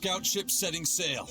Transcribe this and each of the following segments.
Scout ship setting sail.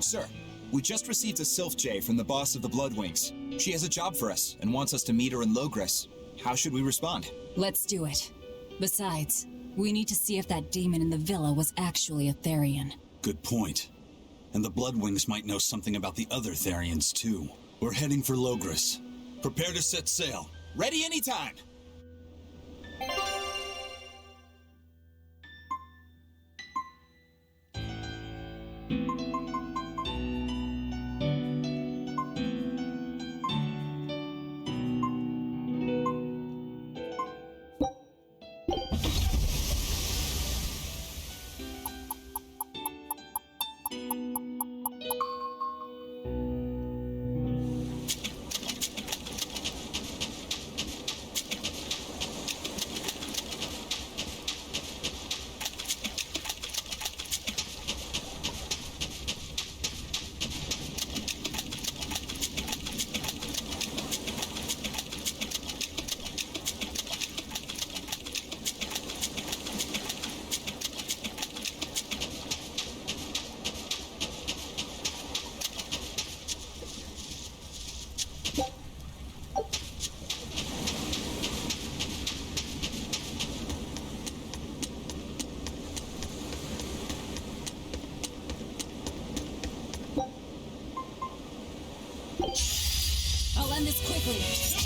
Sir, we just received a Sylph J from the boss of the Bloodwings. She has a job for us and wants us to meet her in Logris. How should we respond? Let's do it. Besides, we need to see if that demon in the villa was actually a Therian. Good point. And the Bloodwings might know something about the other Therians, too. We're heading for Logris. Prepare to set sail. Ready anytime! I'll end this quickly.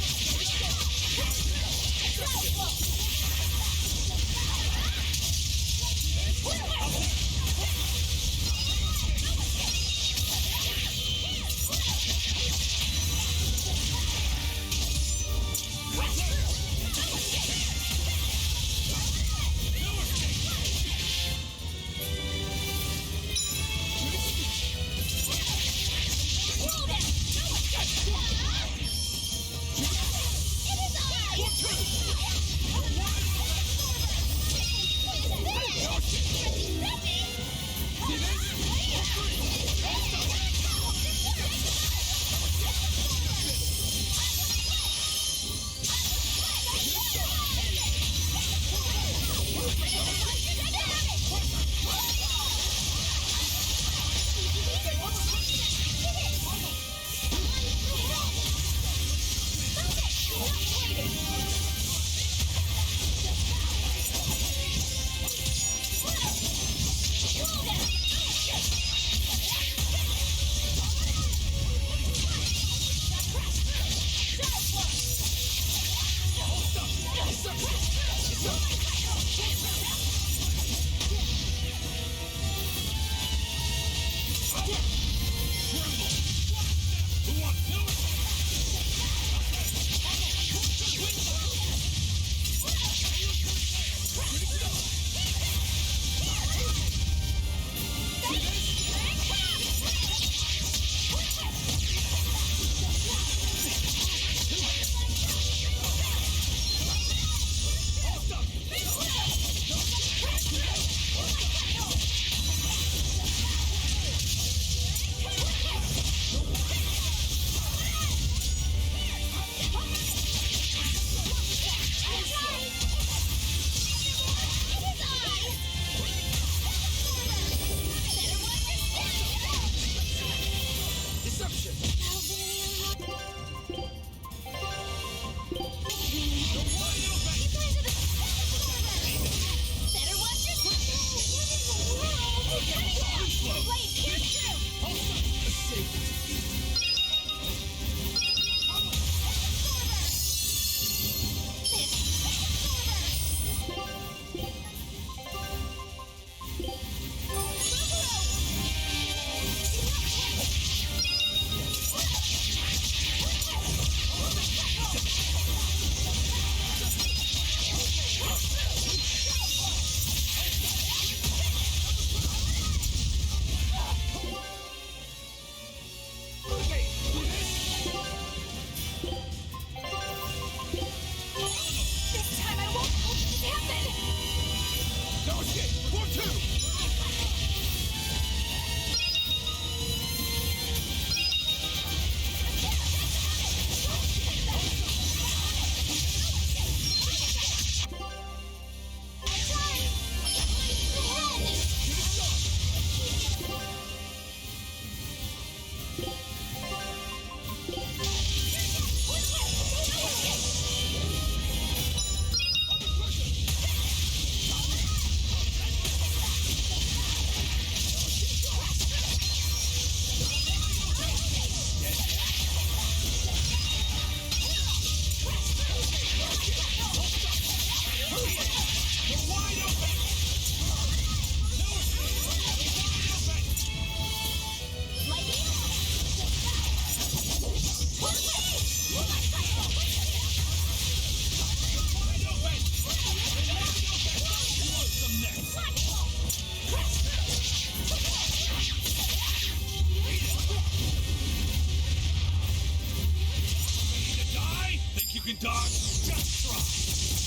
can dodge? Just try.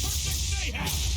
Perfect mayhem!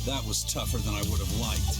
That was tougher than I would have liked.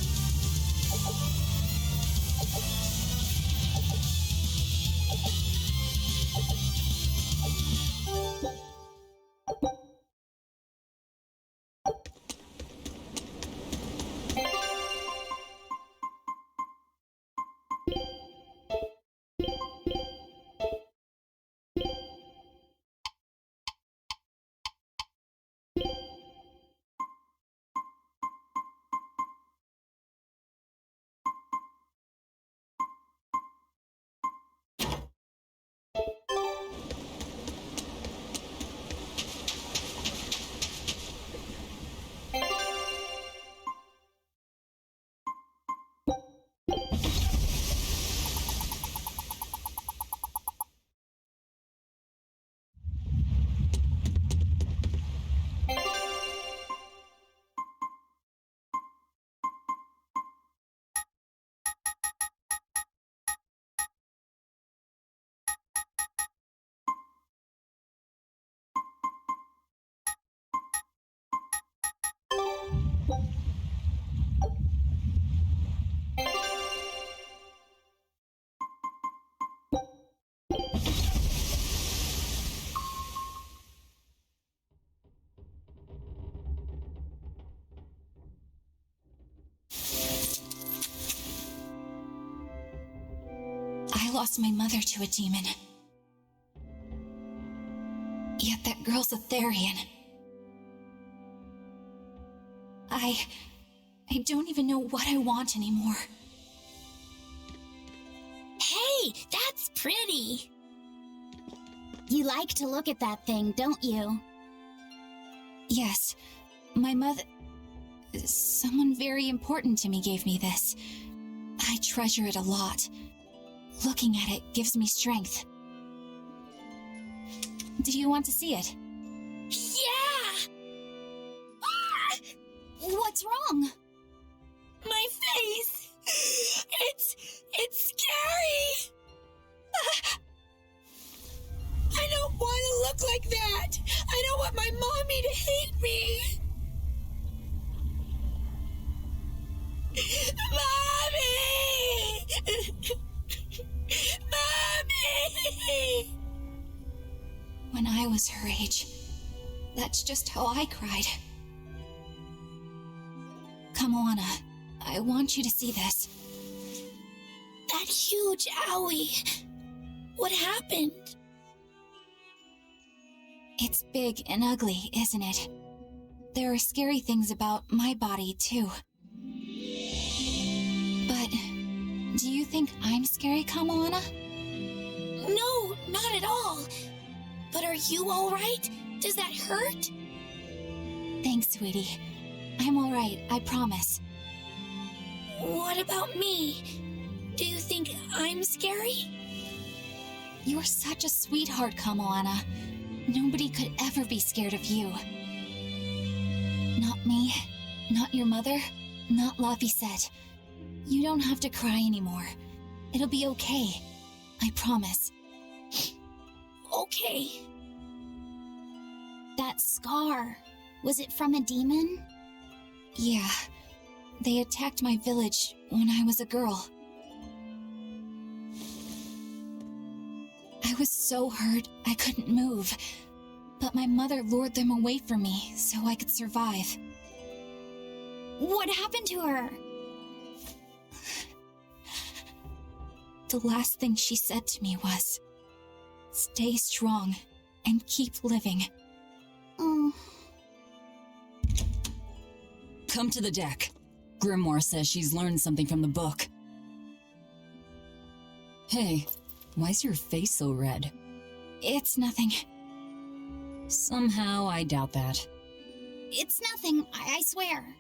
lost my mother to a demon. Yet that girl's a Therian. I don't even know what I want anymore. Hey, that's pretty. You like to look at that thing, don't you? Yes, my mother... Someone very important to me gave me this. I treasure it a lot. Looking at it gives me strength. Do you want to see it? Yeah! Ah! What's wrong? My face! It's scary! I don't want to look like that! I don't want my mommy to hate me! Mommy! Mommy! When I was her age, that's just how I cried. Come on, I want you to see this. That huge owie. What happened? It's big and ugly, isn't it? There are scary things about my body, too. But do you think I'm scary, Kamoana? No, not at all. But are you all right? Does that hurt? Thanks, sweetie. I'm all right, I promise. What about me? Do you think I'm scary? You're such a sweetheart, Kamoana. Nobody could ever be scared of you. Not me, not your mother, not Laphicet. You don't have to cry anymore. It'll be okay. I promise. Okay. That scar, was it from a demon? Yeah. They attacked my village when I was a girl. I was so hurt I couldn't move, but my mother lured them away from me so I could survive. What happened to her? The last thing she said to me was, "Stay strong and keep living." Oh. Come to the deck. Grimoire says she's learned something from the book. Hey, why's your face so red? It's nothing. Somehow I doubt that. It's nothing, I swear.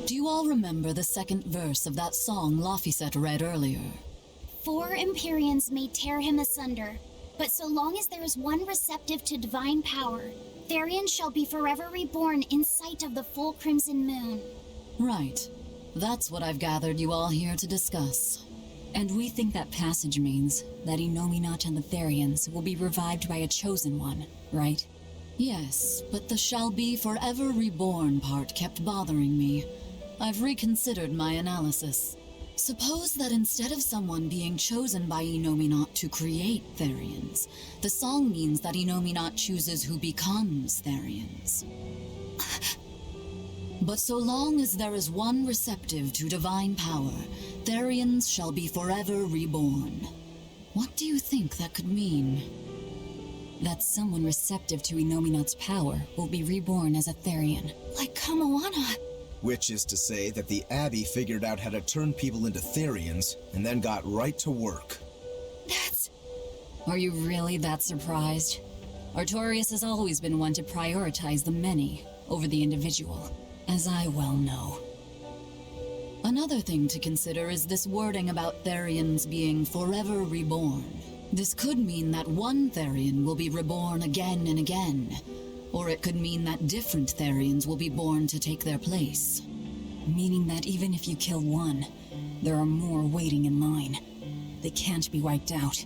Do you all remember the second verse of that song Laphicet read earlier? 4 Empyreans may tear him asunder, but so long as there is one receptive to divine power, Therian shall be forever reborn in sight of the full crimson moon. Right. That's what I've gathered you all here to discuss. And we think that passage means that Innominat and the Therians will be revived by a chosen one, right? Yes, but the shall be forever reborn part kept bothering me. I've reconsidered my analysis. Suppose that instead of someone being chosen by Innominat to create Therians, the song means that Innominat chooses who becomes Therians. But so long as there is one receptive to divine power, Therians shall be forever reborn. What do you think that could mean? That someone receptive to Innominat's power will be reborn as a Therian, like Kamoana. Which is to say that the Abbey figured out how to turn people into Therians, and then got right to work. That's... Are you really that surprised? Artorias has always been one to prioritize the many over the individual, as I well know. Another thing to consider is this wording about Therians being forever reborn. This could mean that one Therian will be reborn again and again, or it could mean that different Therians will be born to take their place. Meaning that even if you kill one, there are more waiting in line. They can't be wiped out.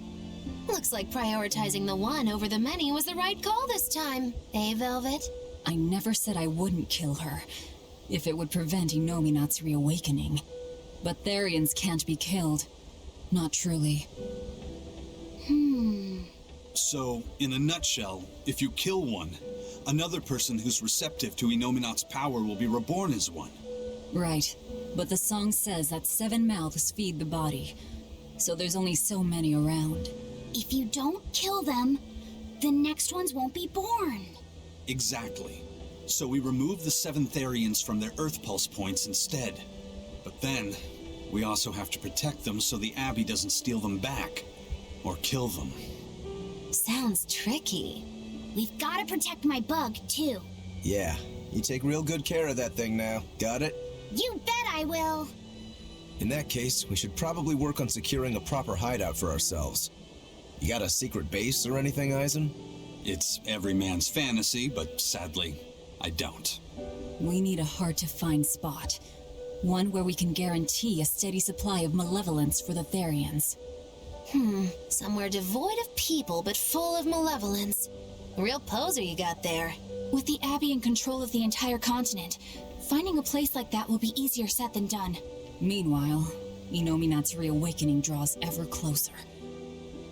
Looks like prioritizing the one over the many was the right call this time. Eh, Velvet? I never said I wouldn't kill her, if it would prevent Innominat's reawakening. But Therians can't be killed. Not truly. So, in a nutshell, if you kill one, Another person who's receptive to Inominat's power will be reborn as one. Right. But the song says that 7 mouths feed the body. So there's only so many around. If you don't kill them, the next ones won't be born. Exactly. So we remove the 7 Therians from their Earth Pulse points instead. But then, we also have to protect them so the Abbey doesn't steal them back. Or kill them. Sounds tricky. We've got to protect my bug, too. Yeah, you take real good care of that thing now. Got it? You bet I will. In that case, we should probably work on securing a proper hideout for ourselves. You got a secret base or anything, Eisen? It's every man's fantasy, but sadly, I don't. We need a hard-to-find spot. One where we can guarantee a steady supply of malevolence for the Therians. Somewhere devoid of people but full of malevolence. Real poser you got there. With the Abbey in control of the entire continent, finding a place like that will be easier said than done. Meanwhile, Inominat's reawakening draws ever closer.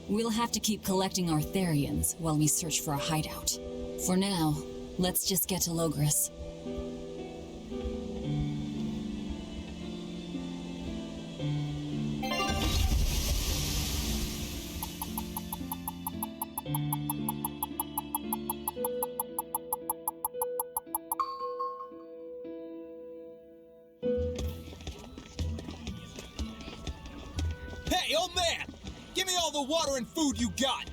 We'll have to keep collecting our Therians while we search for a hideout. For now, let's just get to Logris. Hey, old man! Give me all the water and food you got!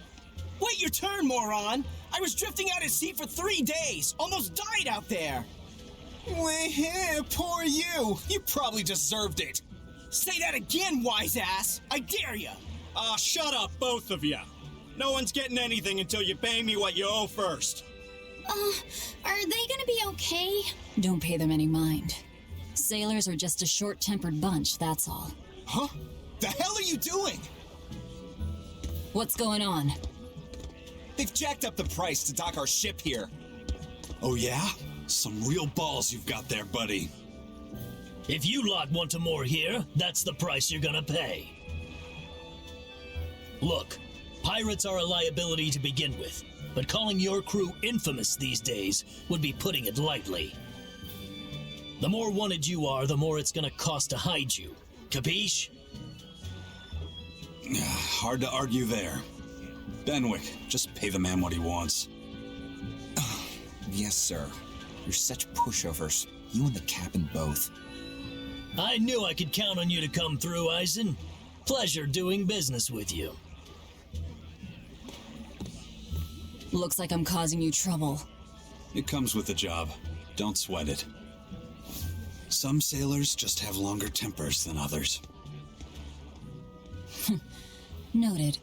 Wait your turn, moron! I was drifting out at sea for 3 days! Almost died out there! Poor you! You probably deserved it! Say that again, wise ass! I dare ya! Shut up, both of you. No one's getting anything until you pay me what you owe first. Are they gonna be okay? Don't pay them any mind. Sailors are just a short-tempered bunch, that's all. Huh? The hell are you doing? What's going on? They've jacked up the price to dock our ship here. Oh yeah? Some real balls you've got there, buddy. If you lot want to moor here, that's the price you're gonna pay. Look, pirates are a liability to begin with, but calling your crew infamous these days would be putting it lightly. The more wanted you are, the more it's gonna cost to hide you. Capiche? Hard to argue there. Benwick, just pay the man what he wants. Yes, sir. You're such pushovers. You and the captain both. I knew I could count on you to come through, Eisen. Pleasure doing business with you. Looks like I'm causing you trouble. It comes with the job. Don't sweat it. Some sailors just have longer tempers than others. Noted.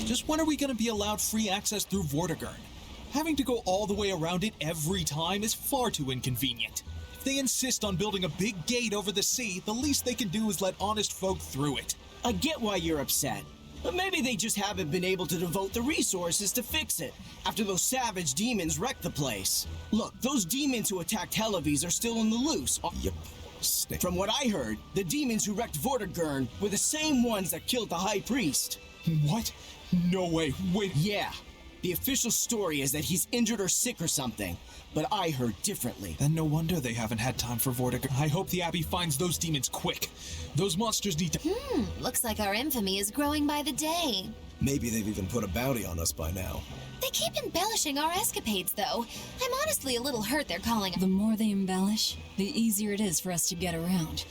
Just when are we going to be allowed free access through Vortigern? Having to go all the way around it every time is far too inconvenient. If they insist on building a big gate over the sea, the least they can do is let honest folk through it. I get why you're upset. But maybe they just haven't been able to devote the resources to fix it, after those savage demons wrecked the place. Look, those demons who attacked Helavis are still on the loose. Yep. From what I heard, the demons who wrecked Vortigern were the same ones that killed the High Priest. What? No way, wait. Yeah. The official story is that he's injured or sick or something, but I heard differently. Then no wonder they haven't had time for Vortigern. I hope the Abbey finds those demons quick. Those monsters need to— Looks like our infamy is growing by the day. Maybe they've even put a bounty on us by now. They keep embellishing our escapades, though. I'm honestly a little hurt they're calling— The more they embellish, the easier it is for us to get around.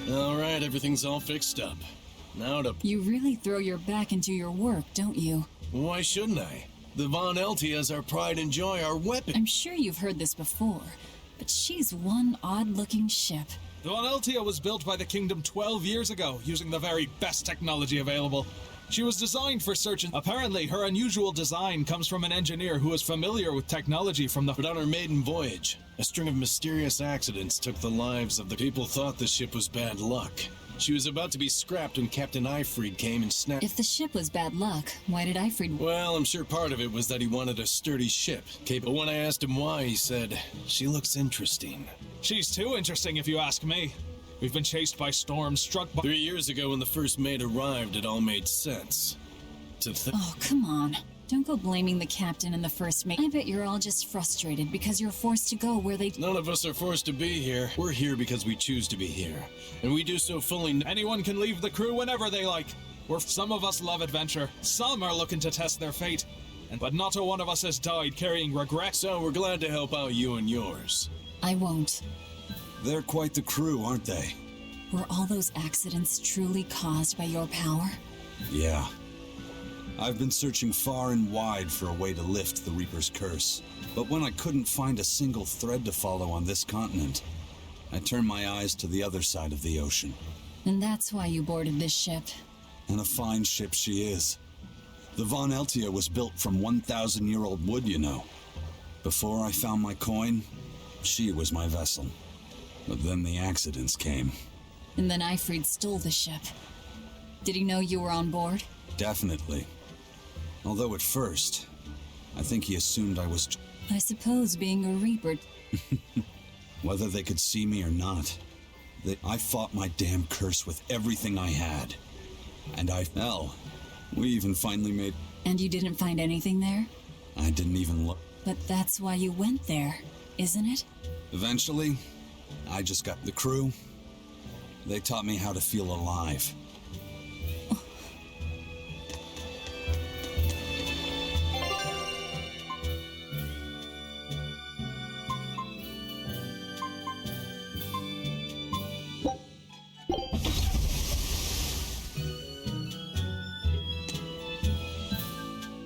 Alright, everything's all fixed up. Now to— You really throw your back into your work, don't you? Why shouldn't I? The Von Eltia's our pride and joy, our weapon. I'm sure you've heard this before, but she's one odd-looking ship. The Von Eltia was built by the Kingdom 12 years ago, using the very best technology available. She was designed for search and— Apparently, her unusual design comes from an engineer who is familiar with technology from the— But on her maiden voyage, a string of mysterious accidents took the lives of the people thought the ship was bad luck. She was about to be scrapped when Captain Eifried came and snapped— If the ship was bad luck, why did Eifried— Well, I'm sure part of it was that he wanted a sturdy ship. But when I asked him why, he said, "She looks interesting." She's too interesting if you ask me. We've been chased by storms, struck by— 3 years ago when the first mate arrived, it all made sense. Oh, come on. Don't go blaming the captain and the first mate. I bet you're all just frustrated because you're forced to go where they— None of us are forced to be here. We're here because we choose to be here. And we do so fully— Anyone can leave the crew whenever they like. Some of us love adventure. Some are looking to test their fate. But not a one of us has died carrying regret. So we're glad to help out you and yours. I won't. They're quite the crew, aren't they? Were all those accidents truly caused by your power? Yeah. I've been searching far and wide for a way to lift the Reaper's curse. But when I couldn't find a single thread to follow on this continent, I turned my eyes to the other side of the ocean. And that's why you boarded this ship. And a fine ship she is. The Von Eltia was built from 1,000-year-old wood, you know. Before I found my coin, she was my vessel. But then the accidents came. And then Eifried stole the ship. Did he know you were on board? Definitely. Although at first, I think he assumed I was— I suppose being a Reaper— Whether they could see me or not, I fought my damn curse with everything I had. And hell, we even finally made— And you didn't find anything there? I didn't even look. But that's why you went there, isn't it? Eventually, I just got the crew. They taught me how to feel alive.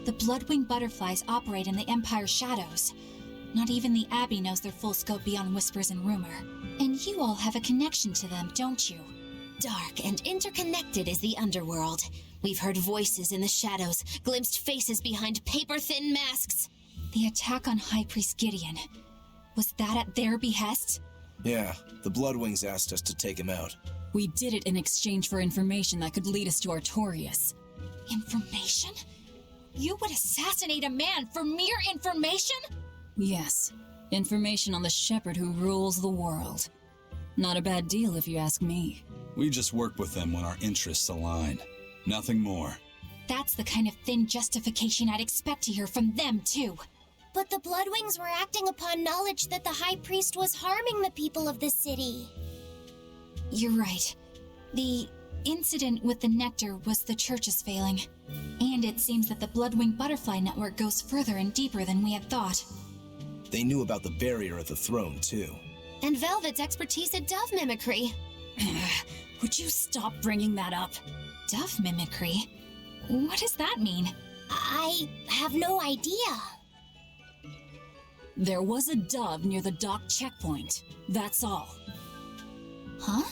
The Bloodwing butterflies operate in the Empire's shadows. Not even the Abbey knows their full scope beyond whispers and rumor. And you all have a connection to them, don't you? Dark and interconnected is the underworld. We've heard voices in the shadows, glimpsed faces behind paper-thin masks. The attack on High Priest Gideon. Was that at their behest? Yeah, the Bloodwings asked us to take him out. We did it in exchange for information that could lead us to Artorias. Information? You would assassinate a man for mere information? Yes. Information on the shepherd who rules the world. Not a bad deal if you ask me. We just work with them when our interests align. Nothing more. That's the kind of thin justification I'd expect to hear from them, too. But the Bloodwings were acting upon knowledge that the High Priest was harming the people of the city. You're right. The incident with the nectar was the Church's failing. And it seems that the Bloodwing Butterfly Network goes further and deeper than we had thought. They knew about the barrier at the throne, too. And Velvet's expertise at dove mimicry. Would you stop bringing that up? Dove mimicry? What does that mean? I have no idea. There was a dove near the dock checkpoint. That's all. Huh?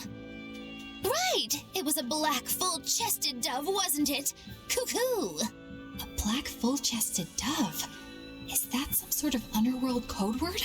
Right! It was a black, full-chested dove, wasn't it? Cuckoo! A black, full-chested dove? Is that some sort of underworld code word?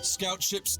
Scout ships.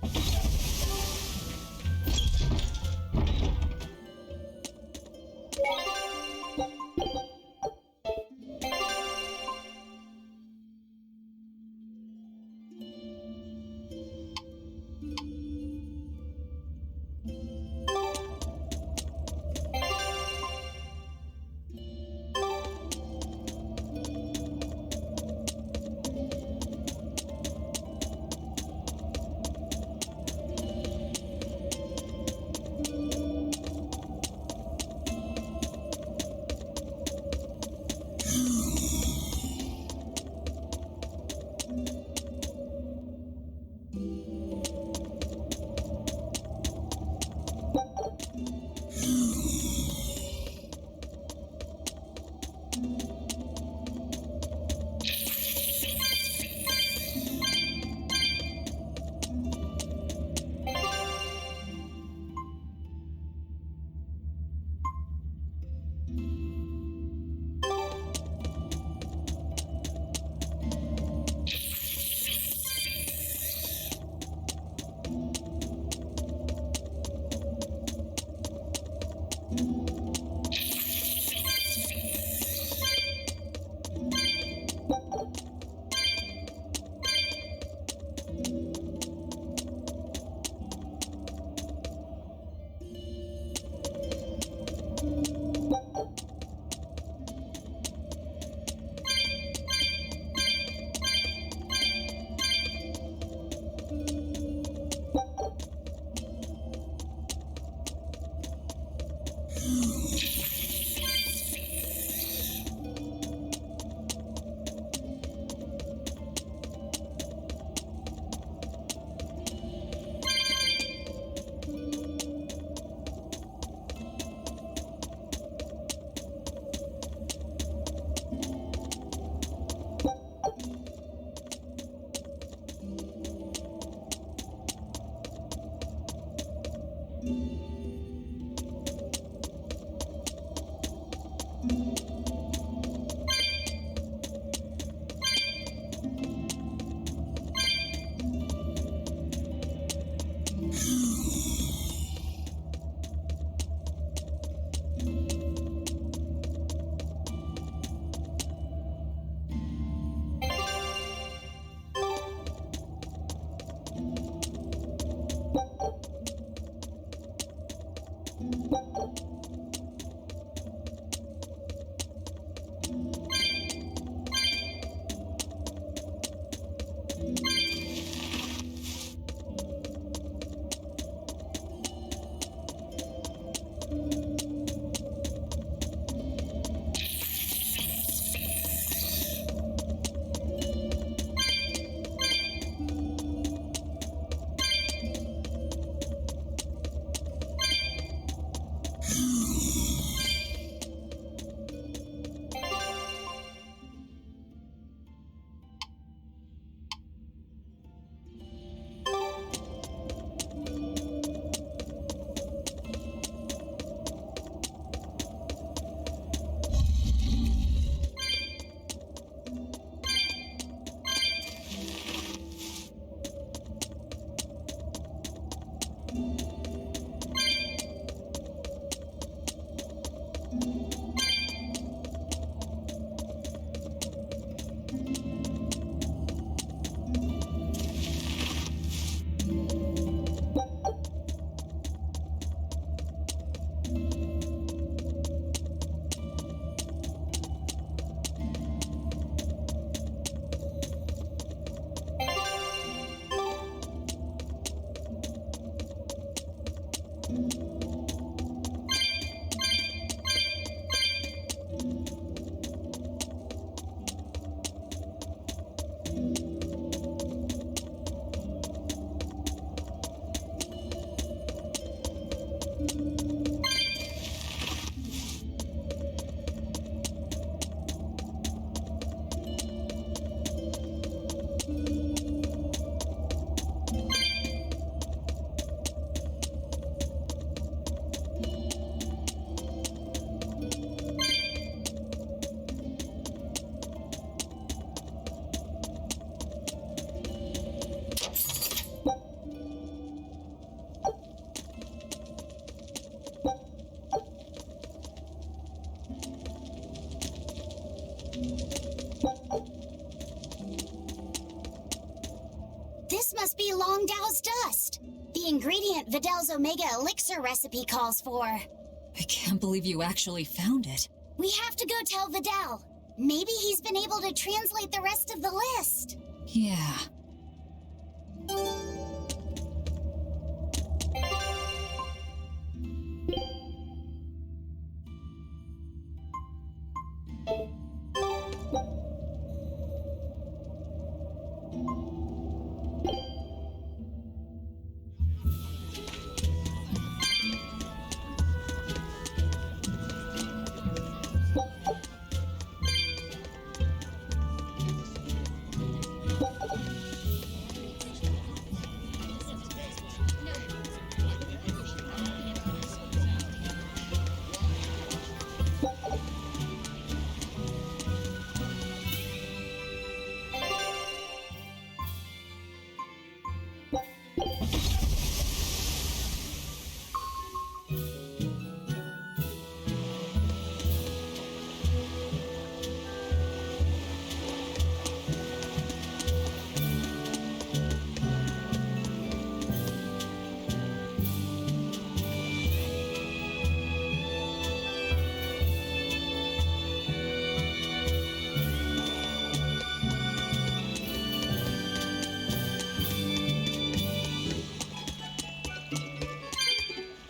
This must be Long Dao's dust. The ingredient Vidal's Omega Elixir recipe calls for. I can't believe you actually found it. We have to go tell Vidal. Maybe he's been able to translate the rest of the list. Yeah.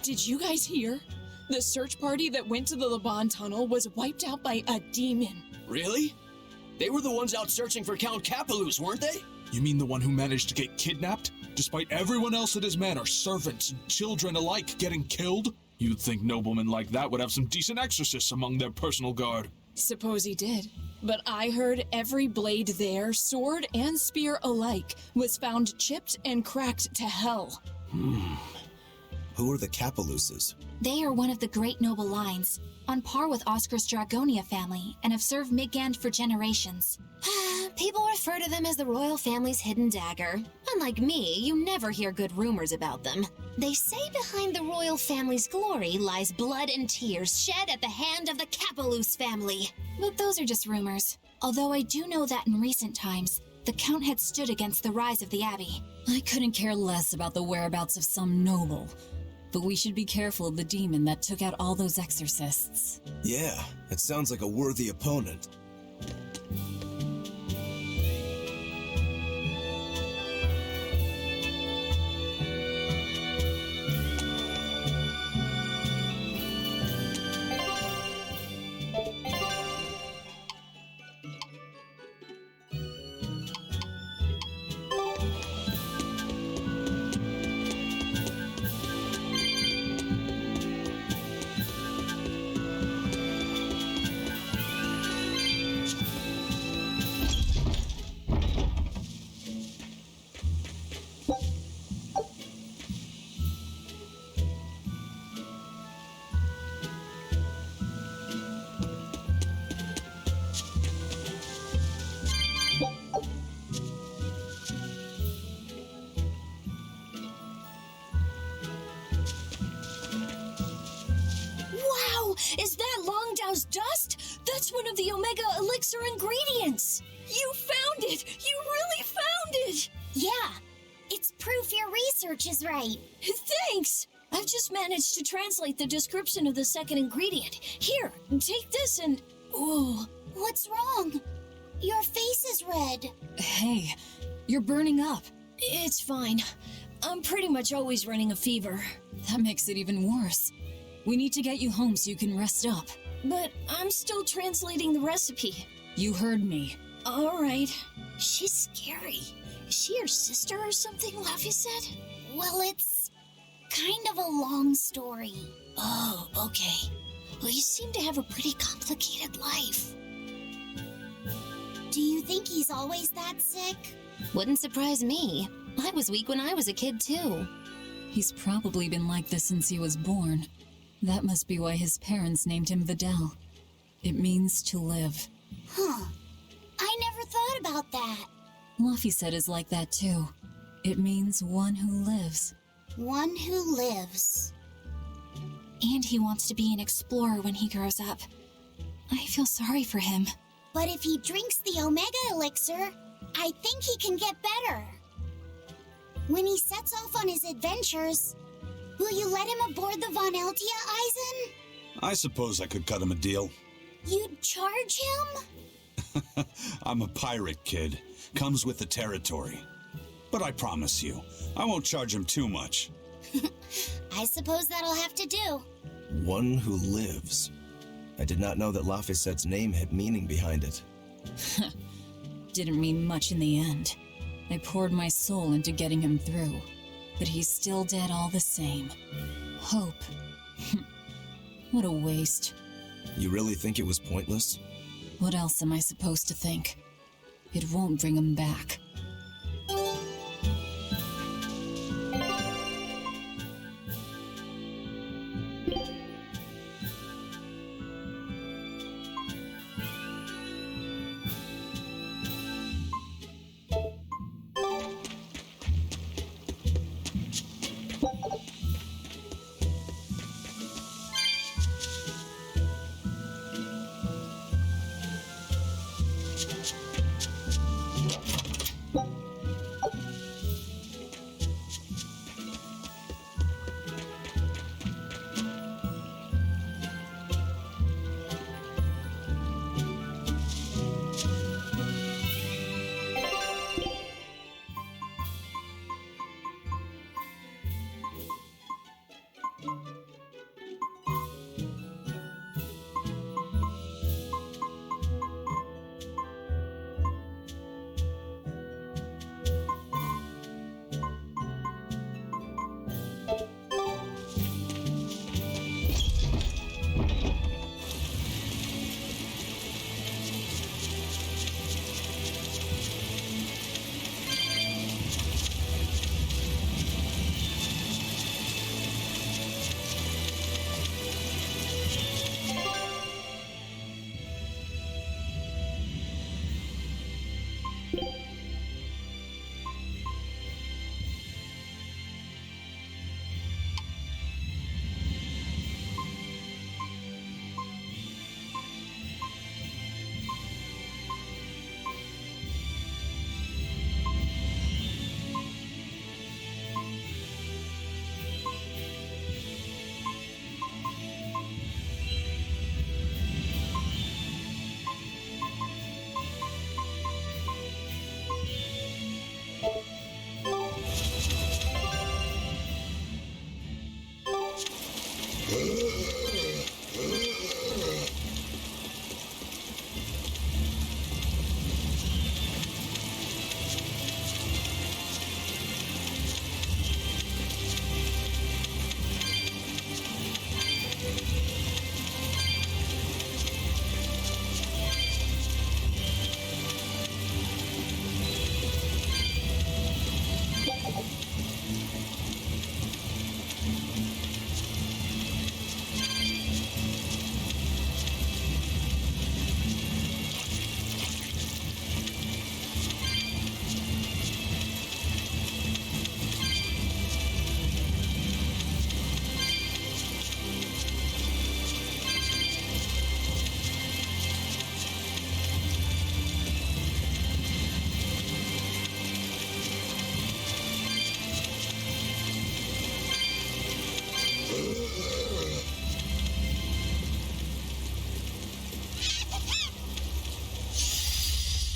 Did you guys hear? The search party that went to the Laban tunnel was wiped out by a demon. Really? They were the ones out searching for Count Capeluz, weren't they? You mean the one who managed to get kidnapped? Despite everyone else at his manor, servants and children alike, getting killed? You'd think noblemen like that would have some decent exorcists among their personal guard. Suppose he did. But I heard every blade there, sword and spear alike, was found chipped and cracked to hell. Who are the Capeluzes? They are one of the great noble lines, on par with Oscar's Dragonia family, and have served Midgand for generations. People refer to them as the royal family's hidden dagger. Unlike me, you never hear good rumors about them. They say behind the royal family's glory lies blood and tears shed at the hand of the Capeluz family. But those are just rumors. Although I do know that in recent times, the Count had stood against the rise of the Abbey. I couldn't care less about the whereabouts of some noble. But we should be careful of the demon that took out all those exorcists. Yeah, it sounds like a worthy opponent. one of the Omega Elixir ingredients! You found it! You really found it! Yeah, it's proof your research is right. Thanks! I've just managed to translate the description of the second ingredient. Here, take this and... Ooh. What's wrong? Your face is red. Hey, you're burning up. It's fine. I'm pretty much always running a fever. That makes it even worse. We need to get you home so you can rest up. But I'm still translating the recipe. You heard me. All right. She's scary. Is she your sister or something, Laffy said? Well, it's kind of a long story. Oh, okay. Well, you seem to have a pretty complicated life. Do you think he's always that sick? Wouldn't surprise me. I was weak when I was a kid, too. He's probably been like this since he was born. That must be why his parents named him Vidal. It means to live. Huh. I never thought about that. Luffy said is like that, too. It means one who lives. One who lives. And he wants to be an explorer when he grows up. I feel sorry for him. But if he drinks the Omega Elixir, I think he can get better. When he sets off on his adventures, will you let him aboard the Von Eltia, Eisen? I suppose I could cut him a deal. You'd charge him? I'm a pirate, kid. Comes with the territory. But I promise you, I won't charge him too much. I suppose that'll have to do. One who lives. I did not know that Laphicette's name had meaning behind it. Didn't mean much in the end. I poured my soul into getting him through. But he's still dead all the same. Hope. What a waste. You really think it was pointless? What else am I supposed to think? It won't bring him back.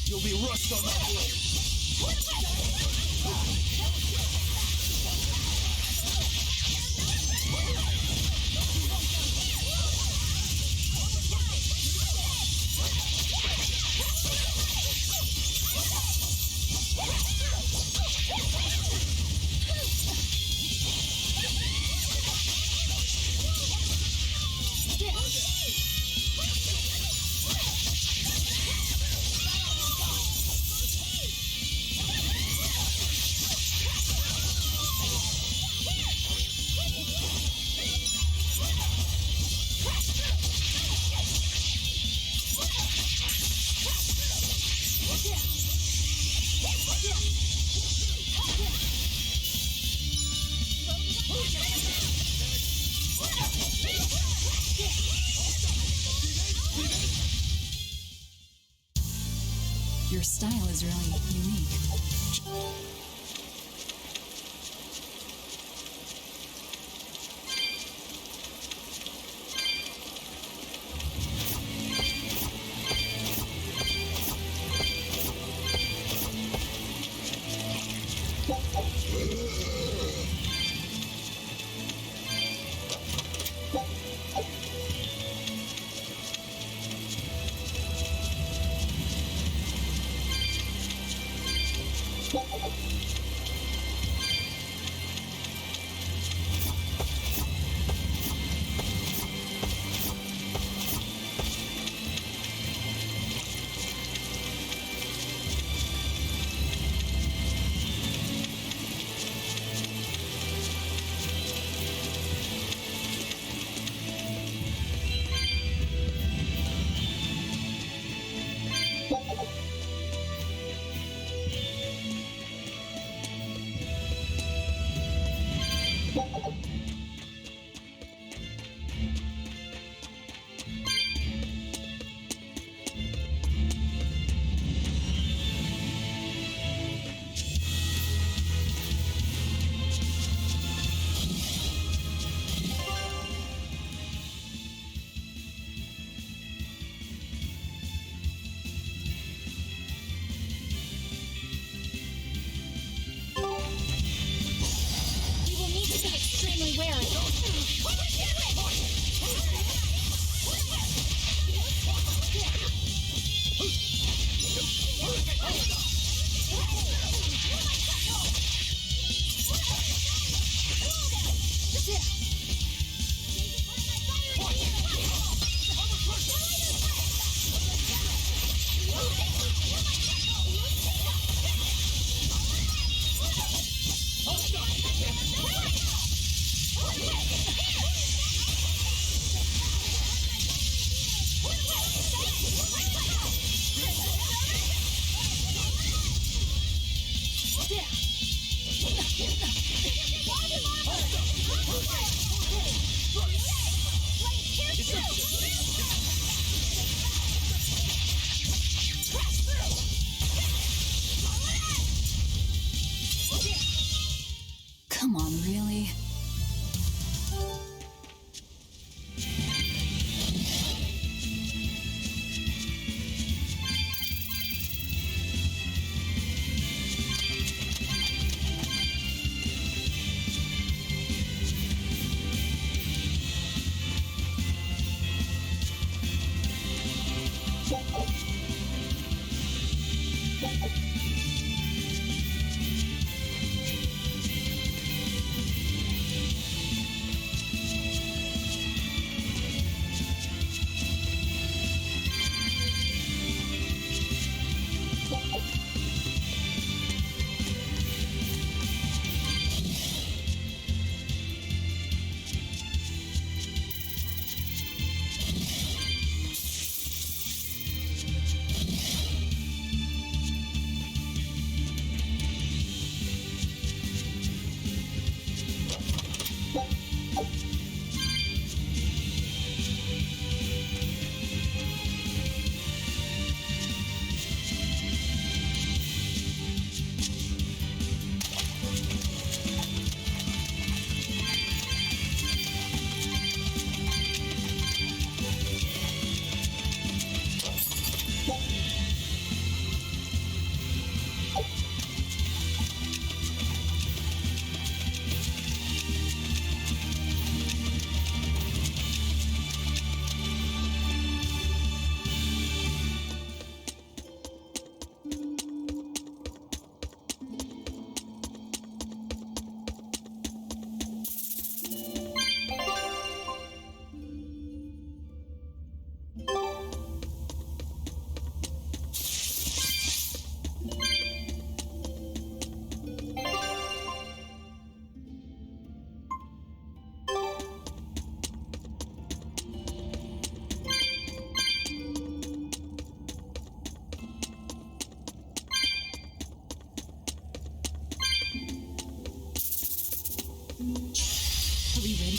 You'll be rust on that blade. Your style is really unique. Come on, really?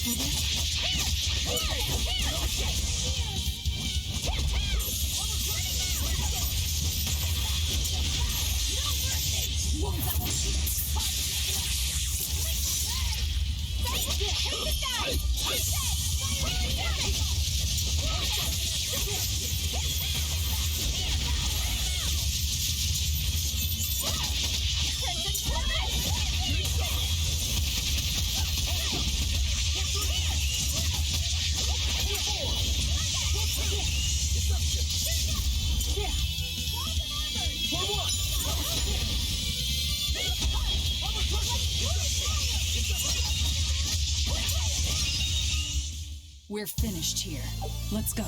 for this? We're finished here. Let's go.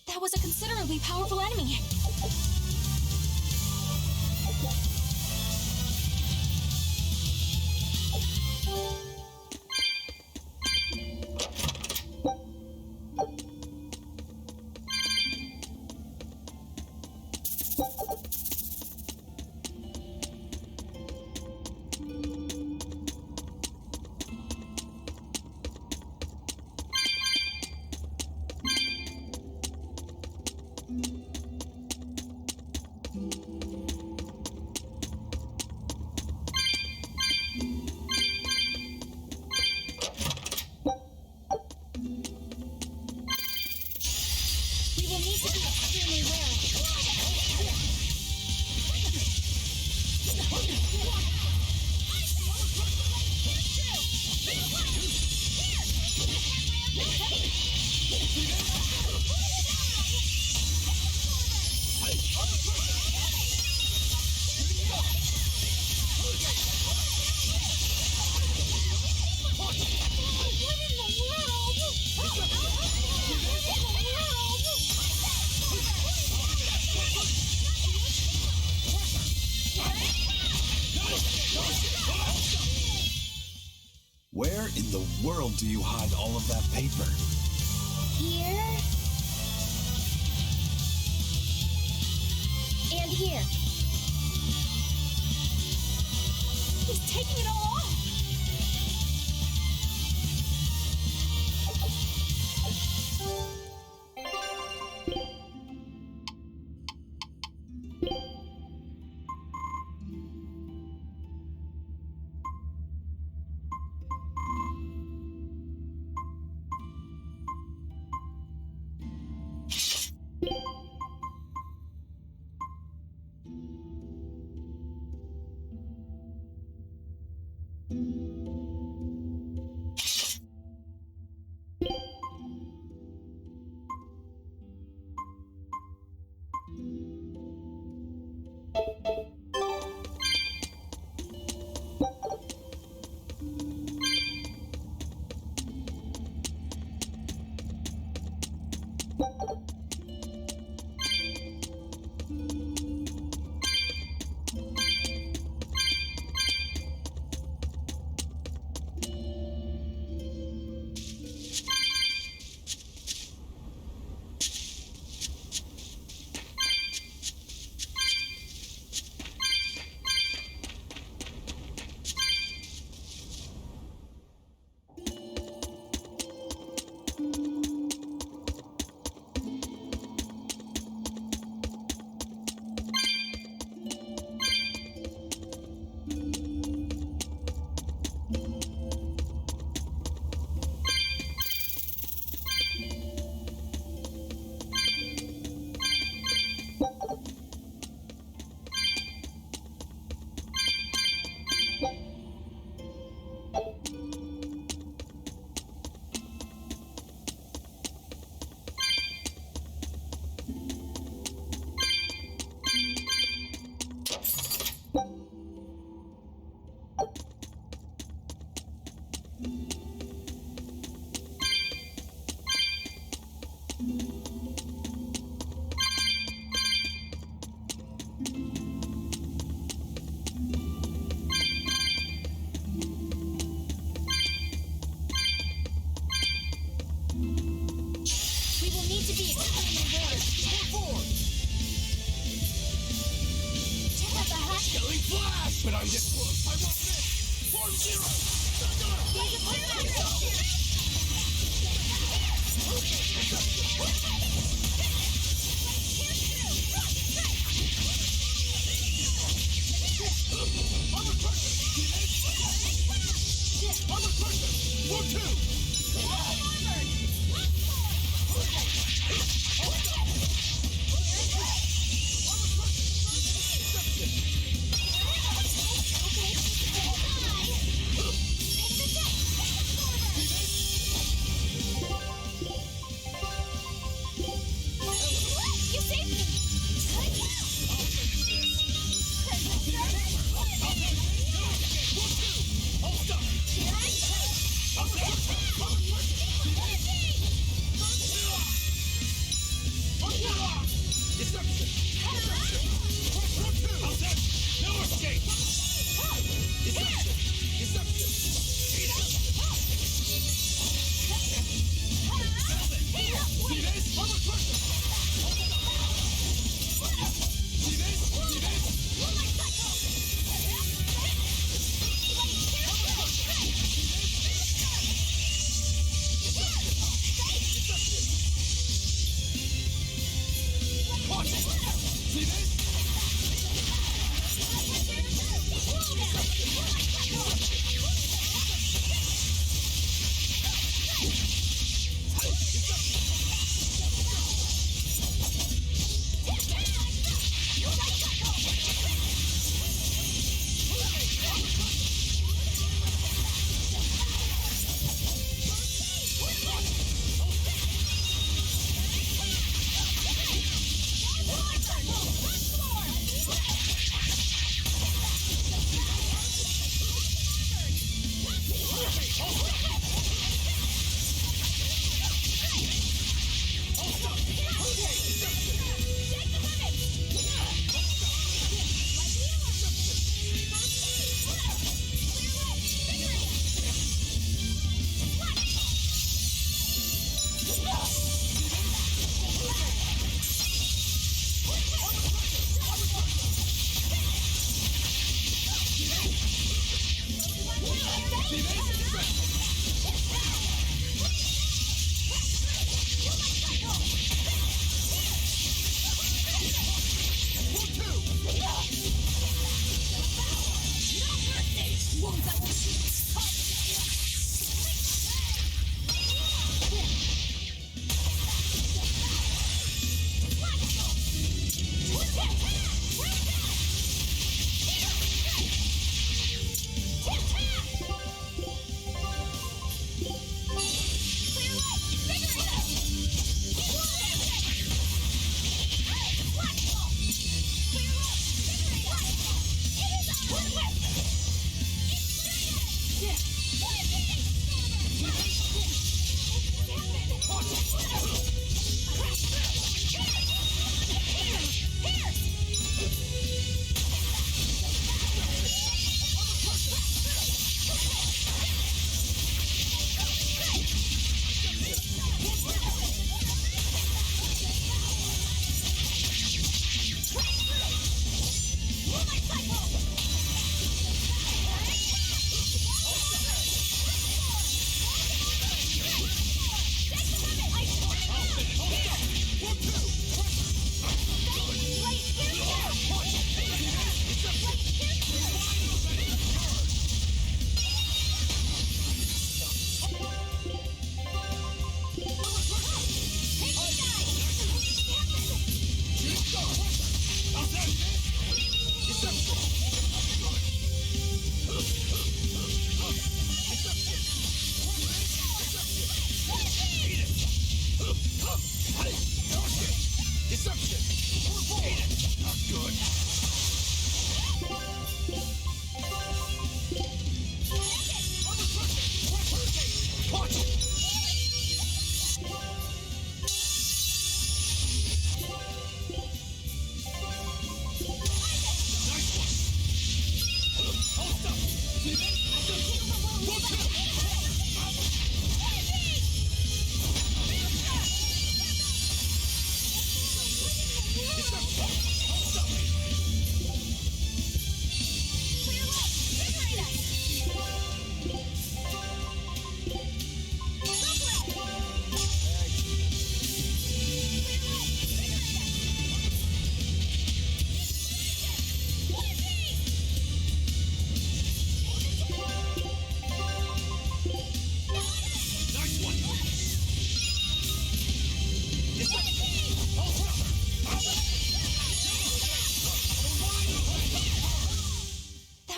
That was a considerably powerful enemy. Where in the world do you hide all of that paper? Here. And here. He's taking it all off. But I'm this close. I want this. Form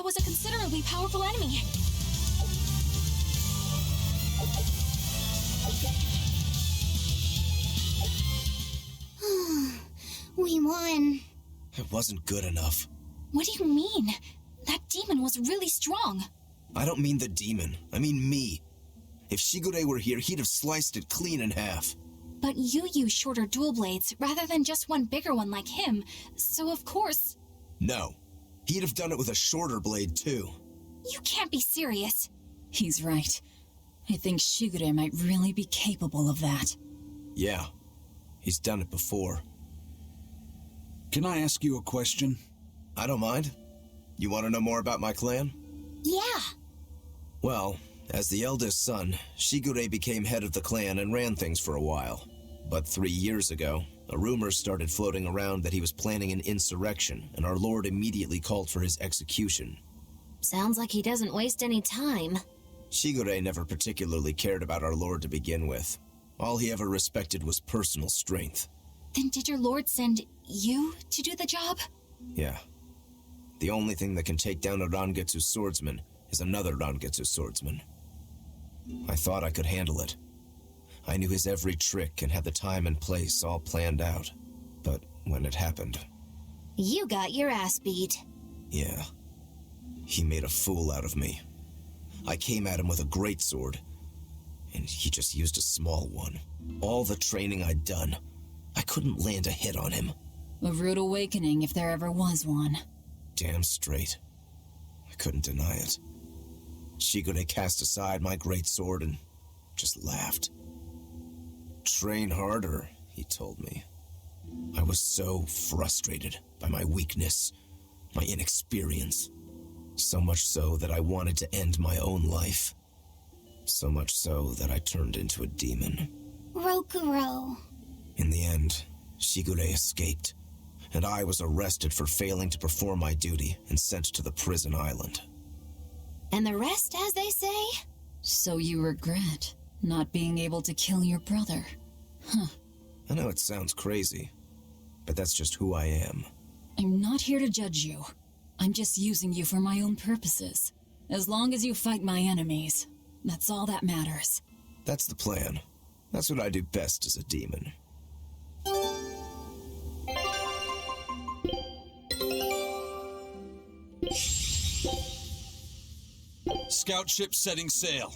That was a considerably powerful enemy. We won. It wasn't good enough. What do you mean? That demon was really strong. I don't mean the demon. I mean me. If Shigure were here, he'd have sliced it clean in half. But you use shorter dual blades rather than just one bigger one like him, so of course... No. He'd have done it with a shorter blade, too. You can't be serious. He's right. I think Shigure might really be capable of that. Yeah. He's done it before. Can I ask you a question? I don't mind. You want to know more about my clan? Yeah. Well, as the eldest son, Shigure became head of the clan and ran things for a while. But 3 years ago, a rumor started floating around that he was planning an insurrection, and our lord immediately called for his execution. Sounds like he doesn't waste any time. Shigure never particularly cared about our lord to begin with. All he ever respected was personal strength. Then did your lord send you to do the job? Yeah. The only thing that can take down a Rangetsu swordsman is another Rangetsu swordsman. I thought I could handle it. I knew his every trick and had the time and place all planned out. But when it happened... You got your ass beat. Yeah. He made a fool out of me. I came at him with a greatsword, and he just used a small one. All the training I'd done, I couldn't land a hit on him. A rude awakening if there ever was one. Damn straight. I couldn't deny it. Shigure cast aside my greatsword and just laughed. Train harder, he told me. I was so frustrated by my weakness, my inexperience. So much so that I wanted to end my own life. So much so that I turned into a demon. Rokuro. In the end, Shigure escaped, and I was arrested for failing to perform my duty and sent to the prison island. And the rest, as they say? So you regret not being able to kill your brother. Huh. I know it sounds crazy, but that's just who I am. I'm not here to judge you. I'm just using you for my own purposes. As long as you fight my enemies, that's all that matters. That's the plan. That's what I do best as a demon. Scout ship setting sail.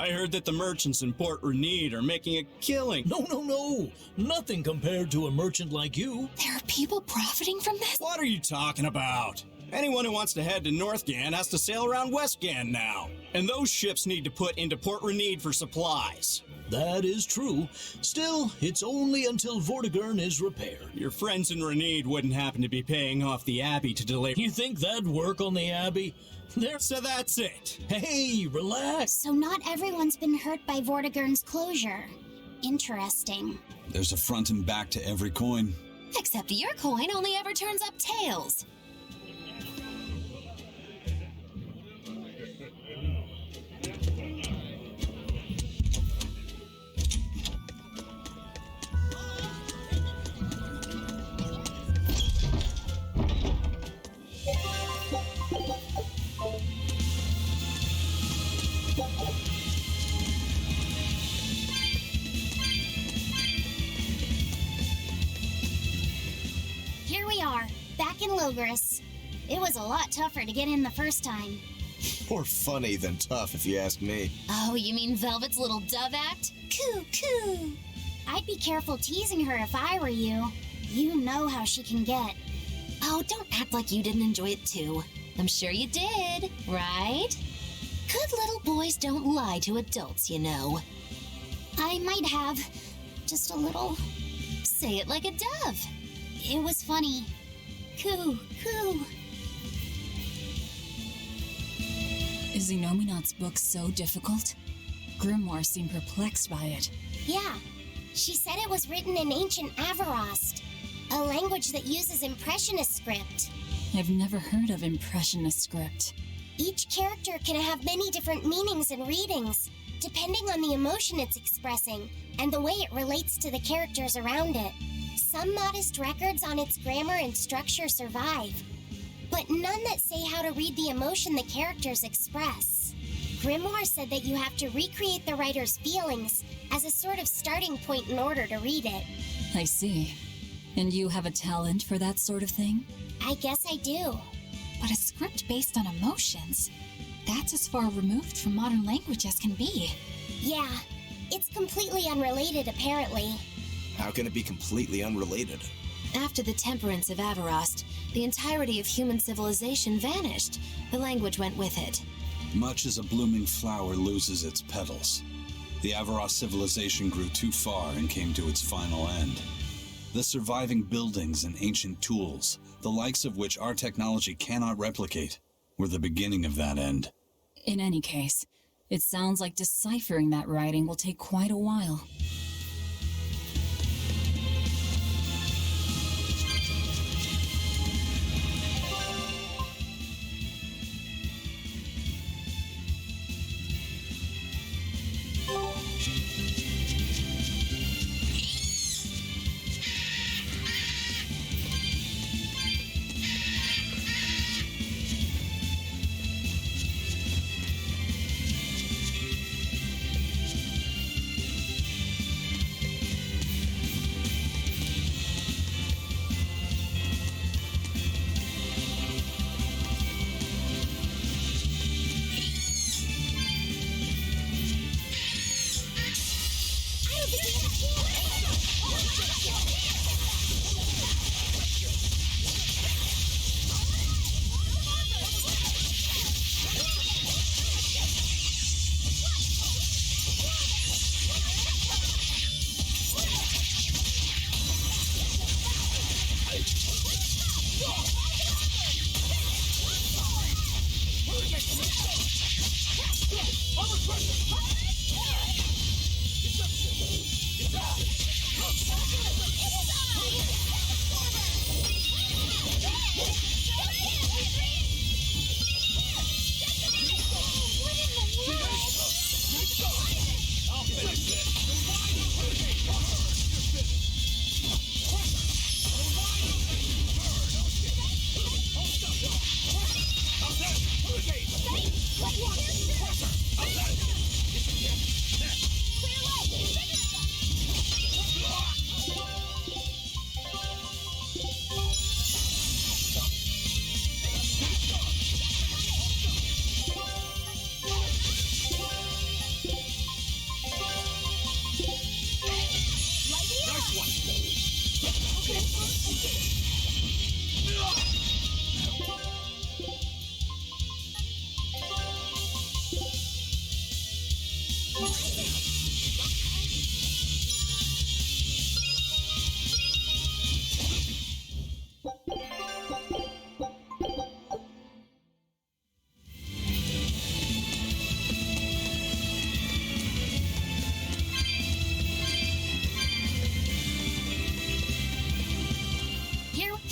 I heard that the merchants in Port Renede are making a killing. No. Nothing compared to a merchant like you. There are people profiting from this? What are you talking about? Anyone who wants to head to Northgan has to sail around Westgan now. And those ships need to put into Port Renede for supplies. That is true. Still, it's only until Vortigern is repaired. Your friends in Renede wouldn't happen to be paying off the Abbey to delay... You think that'd work on the Abbey? So that's it. Hey, relax. So not everyone's been hurt by Vortigern's closure. Interesting. There's a front and back to every coin. Except your coin only ever turns up tails. Here we are, back in Logris. It was a lot tougher to get in the first time. More funny than tough, if you ask me. Oh, you mean Velvet's little dove act? Coo, coo. I'd be careful teasing her if I were you. You know how she can get. Oh, don't act like you didn't enjoy it too. I'm sure you did, right? Good little boys don't lie to adults, you know. I might have. Just a little. Say it like a dove. It was funny. Coo, coo. Is Inominat's book so difficult? Grimoire seemed perplexed by it. Yeah, she said it was written in ancient Avarost, a language that uses Impressionist script. I've never heard of Impressionist script. Each character can have many different meanings and readings, depending on the emotion it's expressing and the way it relates to the characters around it. Some modest records on its grammar and structure survive, but none that say how to read the emotion the characters express. Grimoire said that you have to recreate the writer's feelings as a sort of starting point in order to read it. I see. And you have a talent for that sort of thing? I guess I do. But a script based on emotions? That's as far removed from modern language as can be. Yeah, it's completely unrelated apparently. How can it be completely unrelated? After the temperance of Avarost, the entirety of human civilization vanished. The language went with it. Much as a blooming flower loses its petals, the Avarost civilization grew too far and came to its final end. The surviving buildings and ancient tools, the likes of which our technology cannot replicate, were the beginning of that end. In any case, it sounds like deciphering that writing will take quite a while.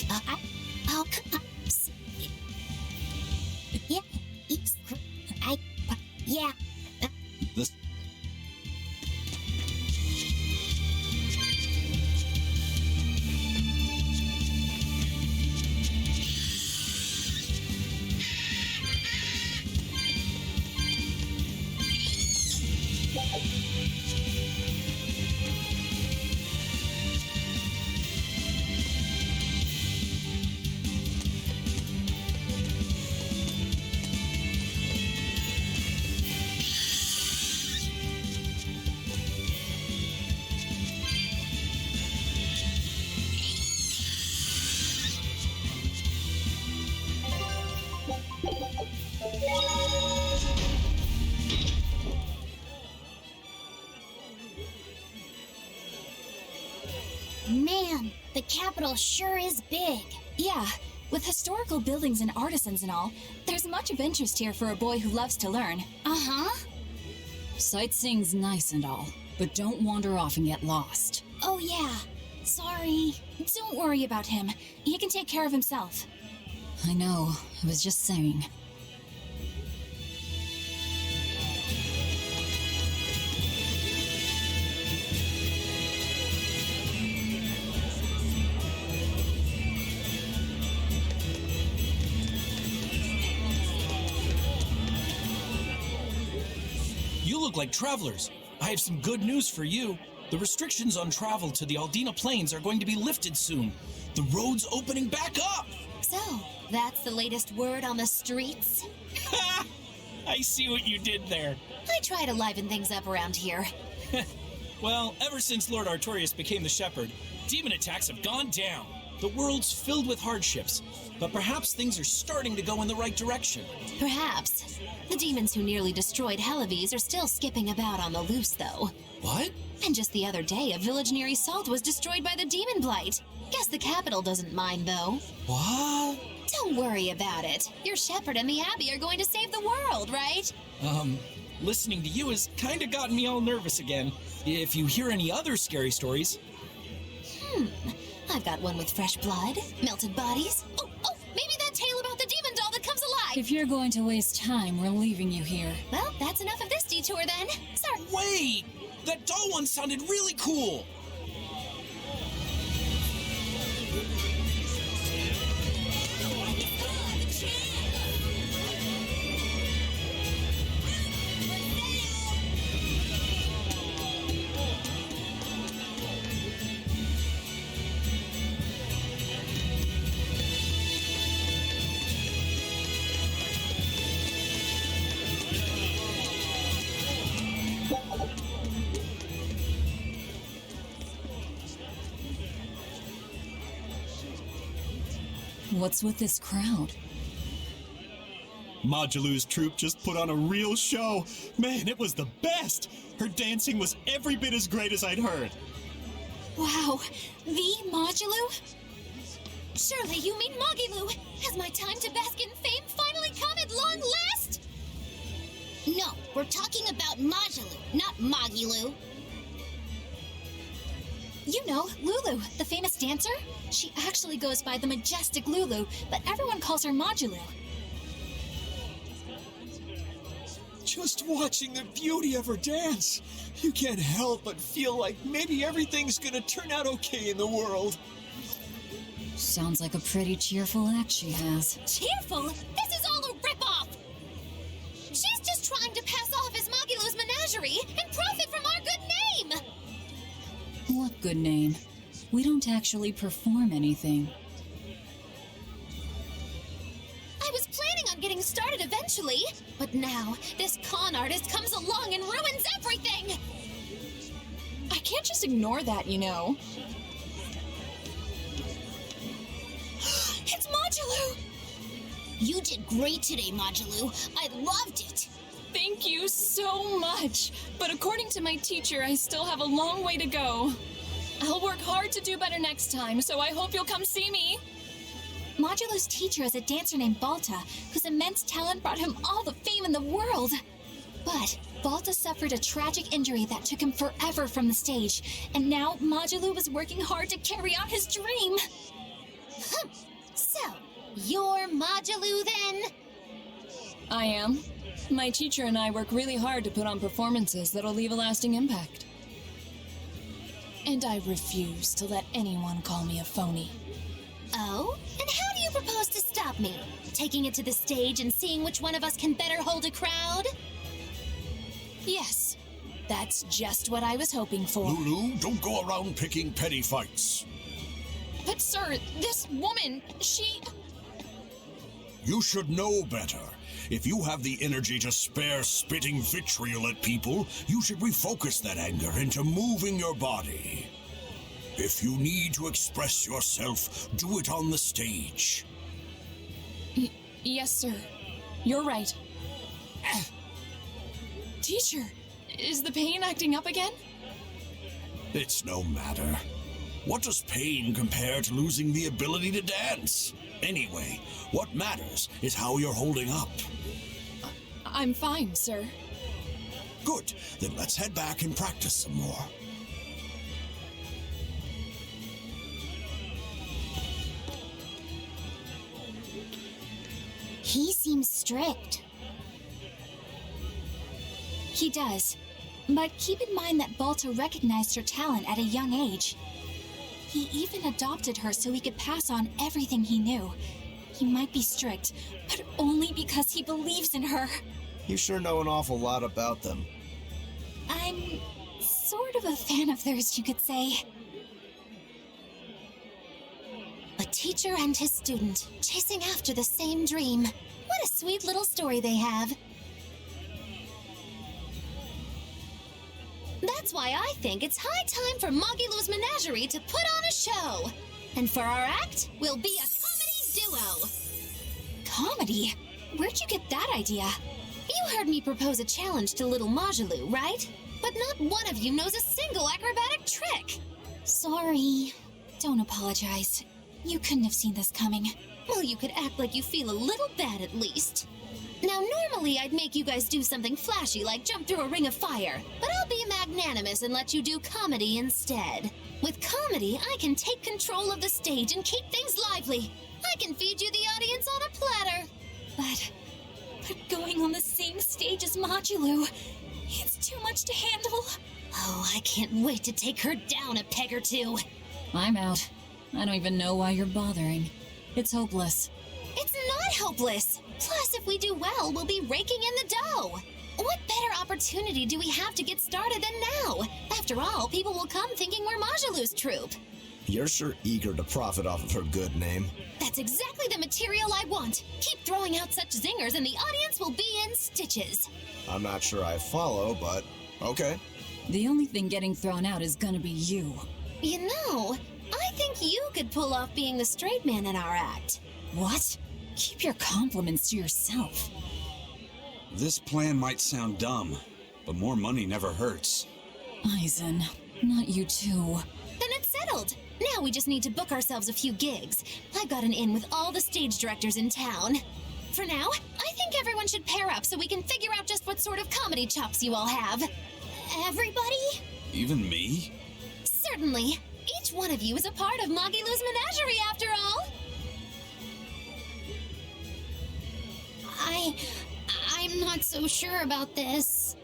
Oh, come on. Yeah, yeah. This. Man, the capital sure is big. Yeah, with historical buildings and artisans and all, there's much of interest here for a boy who loves to learn. Uh-huh. Sightseeing's nice and all, but don't wander off and get lost. Oh, yeah. Sorry. Don't worry about him. He can take care of himself. I know, I was just saying. You look like travelers. I have some good news for you. The restrictions on travel to the Aldina Plains are going to be lifted soon. The road's opening back up! So, that's the latest word on the streets? Ha! I see what you did there. I try to liven things up around here. Well, ever since Lord Artorias became the Shepherd, demon attacks have gone down. The world's filled with hardships, but perhaps things are starting to go in the right direction. Perhaps. The demons who nearly destroyed Helives are still skipping about on the loose, though. What? And just the other day, a village near Salt was destroyed by the demon blight. Guess the capital doesn't mind, though. What? Don't worry about it. Your shepherd and the Abbey are going to save the world, right? Listening to you has kind of gotten me all nervous again. If you hear any other scary stories... I've got one with fresh blood, melted bodies. Oh, maybe that tale about the demon doll that comes alive. If you're going to waste time, we're leaving you here. Well, that's enough of this detour then. Sorry. Wait! That doll one sounded really cool! What's with this crowd? Modulu's troupe just put on a real show. Man, it was the best. Her dancing was every bit as great as I'd heard. Wow, the Modulu? Surely you mean Mogilu. Has my time to bask in fame finally come at long last? No, we're talking about Modulu, not Mogilu. You know, Lulu, the famous dancer? She actually goes by the majestic Lulu, but everyone calls her Modulu. Just watching the beauty of her dance, you can't help but feel like maybe everything's gonna turn out okay in the world. Sounds like a pretty cheerful act she has. Cheerful? This is all a ripoff! She's just trying to pass off as Mogilu's menagerie and profit from our good name! What good name? We don't actually perform anything. I was planning on getting started eventually, but now this con artist comes along and ruins everything! I can't just ignore that, you know. It's Modulu! You did great today, Modulu. I loved it. Thank you so much. But according to my teacher, I still have a long way to go. I'll work hard to do better next time, so I hope you'll come see me. Modulu's teacher is a dancer named Balta, whose immense talent brought him all the fame in the world. But Balta suffered a tragic injury that took him forever from the stage, and now Modulu was working hard to carry out his dream. So, you're Modulou then? I am. My teacher and I work really hard to put on performances that'll leave a lasting impact. And I refuse to let anyone call me a phony. Oh? And how do you propose to stop me? Taking it to the stage and seeing which one of us can better hold a crowd? Yes, that's just what I was hoping for. Lulu, don't go around picking petty fights. But sir, this woman, she... You should know better. If you have the energy to spare spitting vitriol at people, you should refocus that anger into moving your body. If you need to express yourself, do it on the stage. Yes, sir. You're right. Teacher, is the pain acting up again? It's no matter. What does pain compare to losing the ability to dance? Anyway, what matters is how you're holding up. I'm fine, sir. Good. Then let's head back and practice some more. He seems strict. He does. But keep in mind that Balta recognized her talent at a young age. He even adopted her so he could pass on everything he knew. He might be strict, but only because he believes in her. You sure know an awful lot about them. I'm sort of a fan of theirs, you could say. A teacher and his student, chasing after the same dream. What a sweet little story they have. That's why I think it's high time for Mogilou's Menagerie to put on a show. And for our act, we'll be a comedy duo. Comedy? Where'd you get that idea? You heard me propose a challenge to little Mogilou, right? But not one of you knows a single acrobatic trick. Sorry. Don't apologize. You couldn't have seen this coming. Well, you could act like you feel a little bad at least. Now, normally I'd make you guys do something flashy like jump through a ring of fire, but I'll be magnanimous and let you do comedy instead. With comedy, I can take control of the stage and keep things lively. I can feed you the audience on a platter. But going on the same stage as Modulou, it's too much to handle. Oh, I can't wait to take her down a peg or two. I'm out. I don't even know why you're bothering. It's hopeless. It's not hopeless. Plus, if we do well, we'll be raking in the dough. What better opportunity do we have to get started than now? After all, people will come thinking we're Mogilou's troupe. You're sure eager to profit off of her good name. That's exactly the material I want. Keep throwing out such zingers and the audience will be in stitches. I'm not sure I follow, but okay. The only thing getting thrown out is gonna be you. You know, I think you could pull off being the straight man in our act. What? Keep your compliments to yourself. This plan might sound dumb, but more money never hurts. Eisen, not you too. Then it's settled. Now we just need to book ourselves a few gigs. I've got an in with all the stage directors in town. For now, I think everyone should pair up so we can figure out just what sort of comedy chops you all have. Everybody? Even me? Certainly. Each one of you is a part of Mogilou's Menagerie, after all. I'm not so sure about this.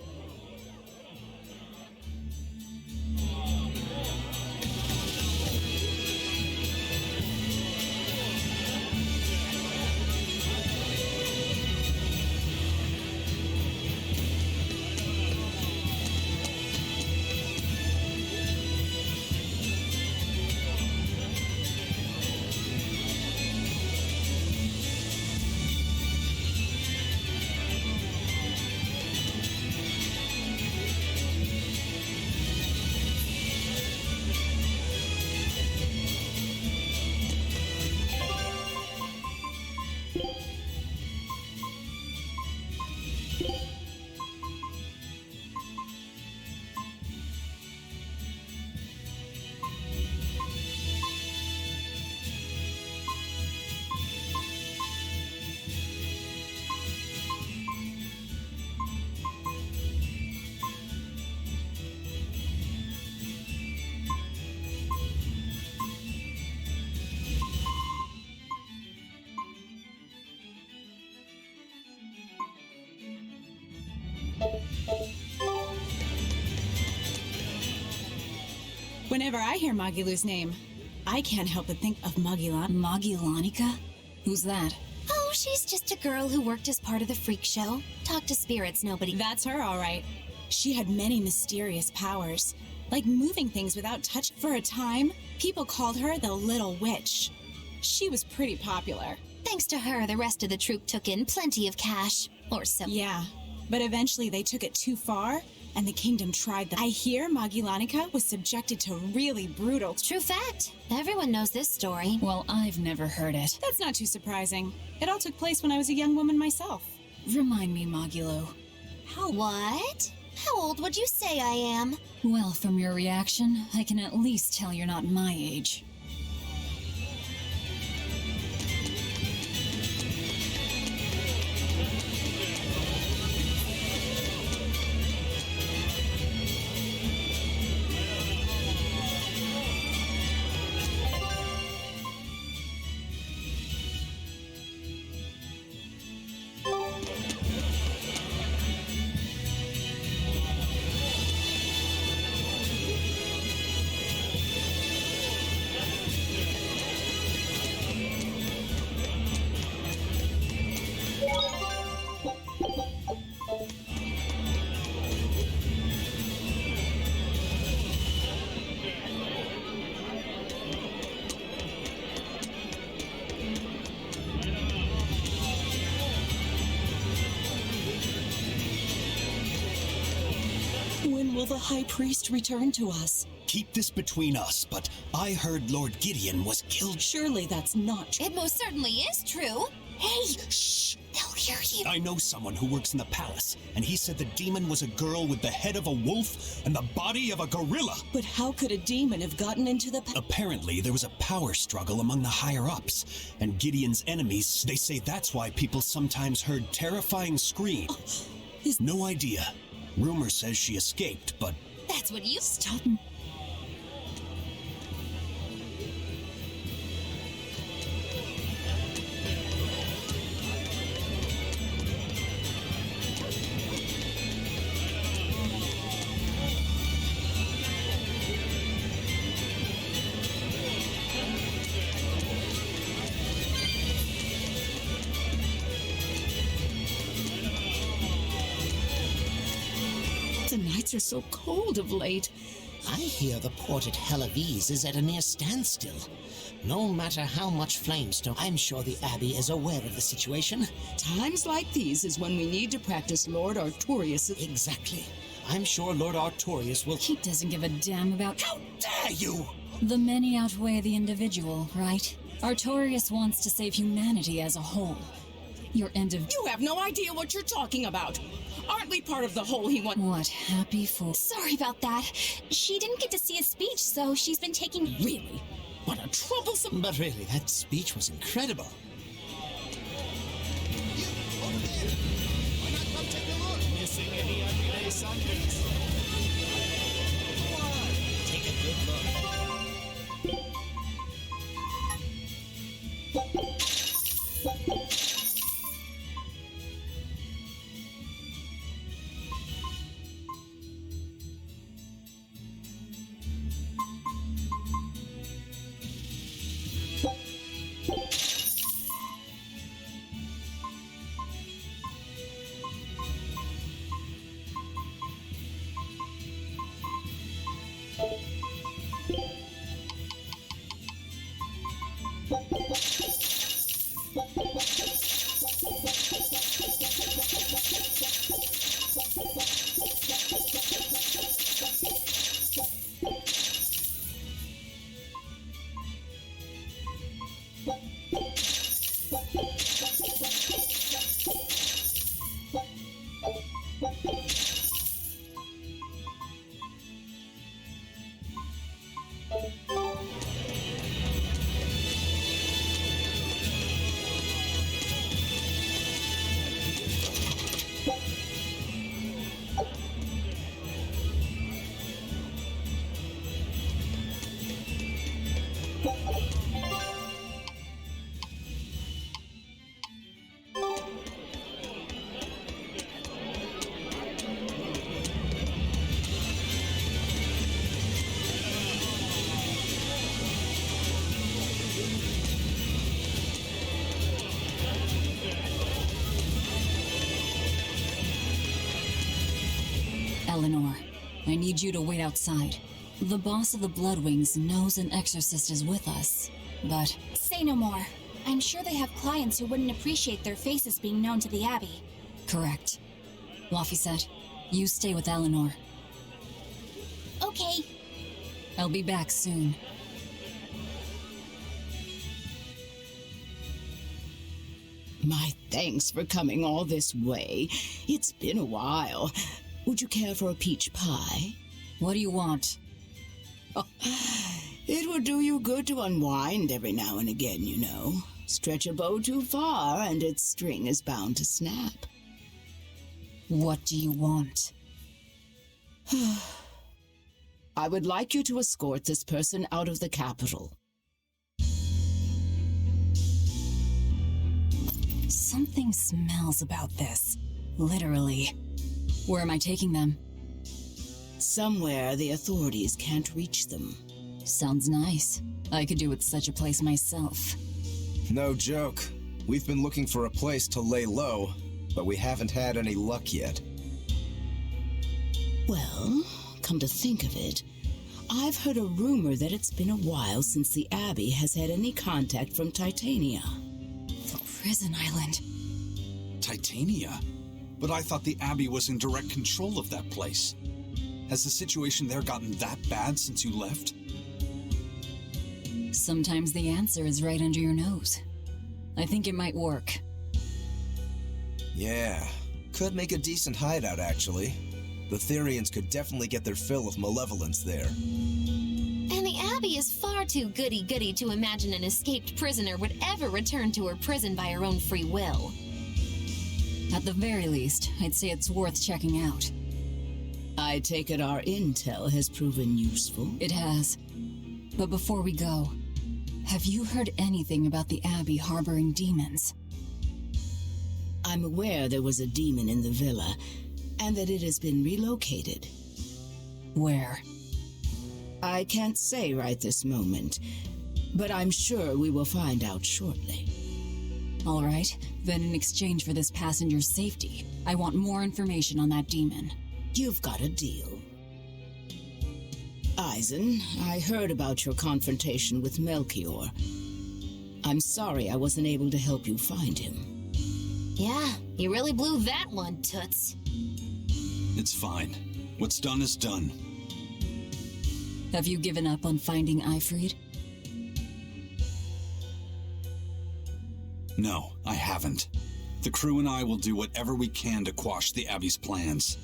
Whenever I hear Magilu's name, I can't help but think of Magilanica? Who's that? Oh, she's just a girl who worked as part of the freak show. Talk to spirits, nobody. That's her, all right. She had many mysterious powers, like moving things without touch. For a time, people called her the Little Witch. She was pretty popular. Thanks to her, the rest of the troupe took in plenty of cash. Or so. Yeah, but eventually they took it too far, and the kingdom tried them. I hear Magilanica was subjected to really brutal... True fact. Everyone knows this story. Well, I've never heard it. That's not too surprising. It all took place when I was a young woman myself. Remind me, Magilo. What? How old would you say I am? Well, from your reaction, I can at least tell you're not my age. When will the High Priest return to us? Keep this between us, but I heard Lord Gideon was killed. Surely that's not true. It most certainly is true. Hey, shh! They'll hear you. I know someone who works in the palace, and he said the demon was a girl with the head of a wolf and the body of a gorilla. But how could a demon have gotten into the... Apparently, there was a power struggle among the higher-ups, and Gideon's enemies, they say that's why people sometimes heard terrifying screams. No idea. Rumor says she escaped, but... That's what you... Stop. The nights are so cold of late. I hear the port at Helavis is at a near standstill. No matter how much flamestone, I'm sure the Abbey is aware of the situation. Times like these is when we need to practice Lord Artorias. Exactly. I'm sure Lord Artorias will... He doesn't give a damn about... How dare you! The many outweigh the individual, right? Artorias wants to save humanity as a whole. Your end of... You have no idea what you're talking about. Aren't we part of the whole he wants? What happy fool. Sorry about that. She didn't get to see a speech, so she's been taking... Really? What a troublesome... But really, that speech was incredible. You, over there! Why not come take a look? Missing any everyday Sundays? Come on, take a good look. I need you to wait outside. The boss of the Bloodwings knows an exorcist is with us, but... Say no more. I'm sure they have clients who wouldn't appreciate their faces being known to the Abbey. Correct. Laphicet, you stay with Eleanor. Okay. I'll be back soon. My thanks for coming all this way. It's been a while. Would you care for a peach pie? What do you want? It would do you good to unwind every now and again, you know. Stretch a bow too far and its string is bound to snap. What do you want? I would like you to escort this person out of the capital. Something smells about this. Literally. Where am I taking them? Somewhere the authorities can't reach them. Sounds nice. I could do with such a place myself. No joke. We've been looking for a place to lay low, but we haven't had any luck yet. Well, come to think of it, I've heard a rumor that it's been a while since the Abbey has had any contact from Titania. The prison island. Titania? But I thought the Abbey was in direct control of that place. Has the situation there gotten that bad since you left? Sometimes the answer is right under your nose. I think it might work. Yeah, could make a decent hideout, actually. The Therians could definitely get their fill of malevolence there. And the Abbey is far too goody-goody to imagine an escaped prisoner would ever return to her prison by her own free will. At the very least, I'd say it's worth checking out. I take it our intel has proven useful. It has. But before we go, have you heard anything about the Abbey harboring demons? I'm aware there was a demon in the villa, and that it has been relocated. Where? I can't say right this moment, but I'm sure we will find out shortly. All right, then in exchange for this passenger's safety, I want more information on that demon. You've got a deal. Eisen, I heard about your confrontation with Melchior. I'm sorry I wasn't able to help you find him. Yeah, you really blew that one, Toots. It's fine. What's done is done. Have you given up on finding Eifried? No, I haven't. The crew and I will do whatever we can to quash the Abbey's plans.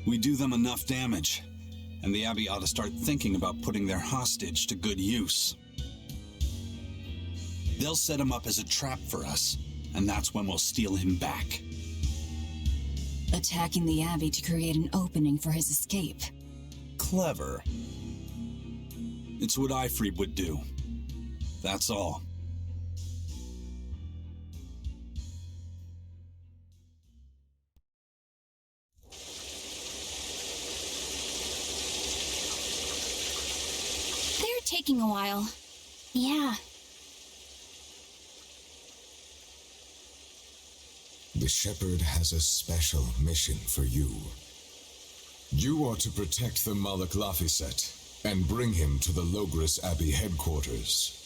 We do them enough damage, and the Abbey ought to start thinking about putting their hostage to good use. They'll set him up as a trap for us, and that's when we'll steal him back. Attacking the Abbey to create an opening for his escape. Clever. It's what Eifried would do. That's all. They're taking a while. Yeah. The Shepherd has a special mission for you. You are to protect the Malak Laphicet and bring him to the Logris Abbey headquarters.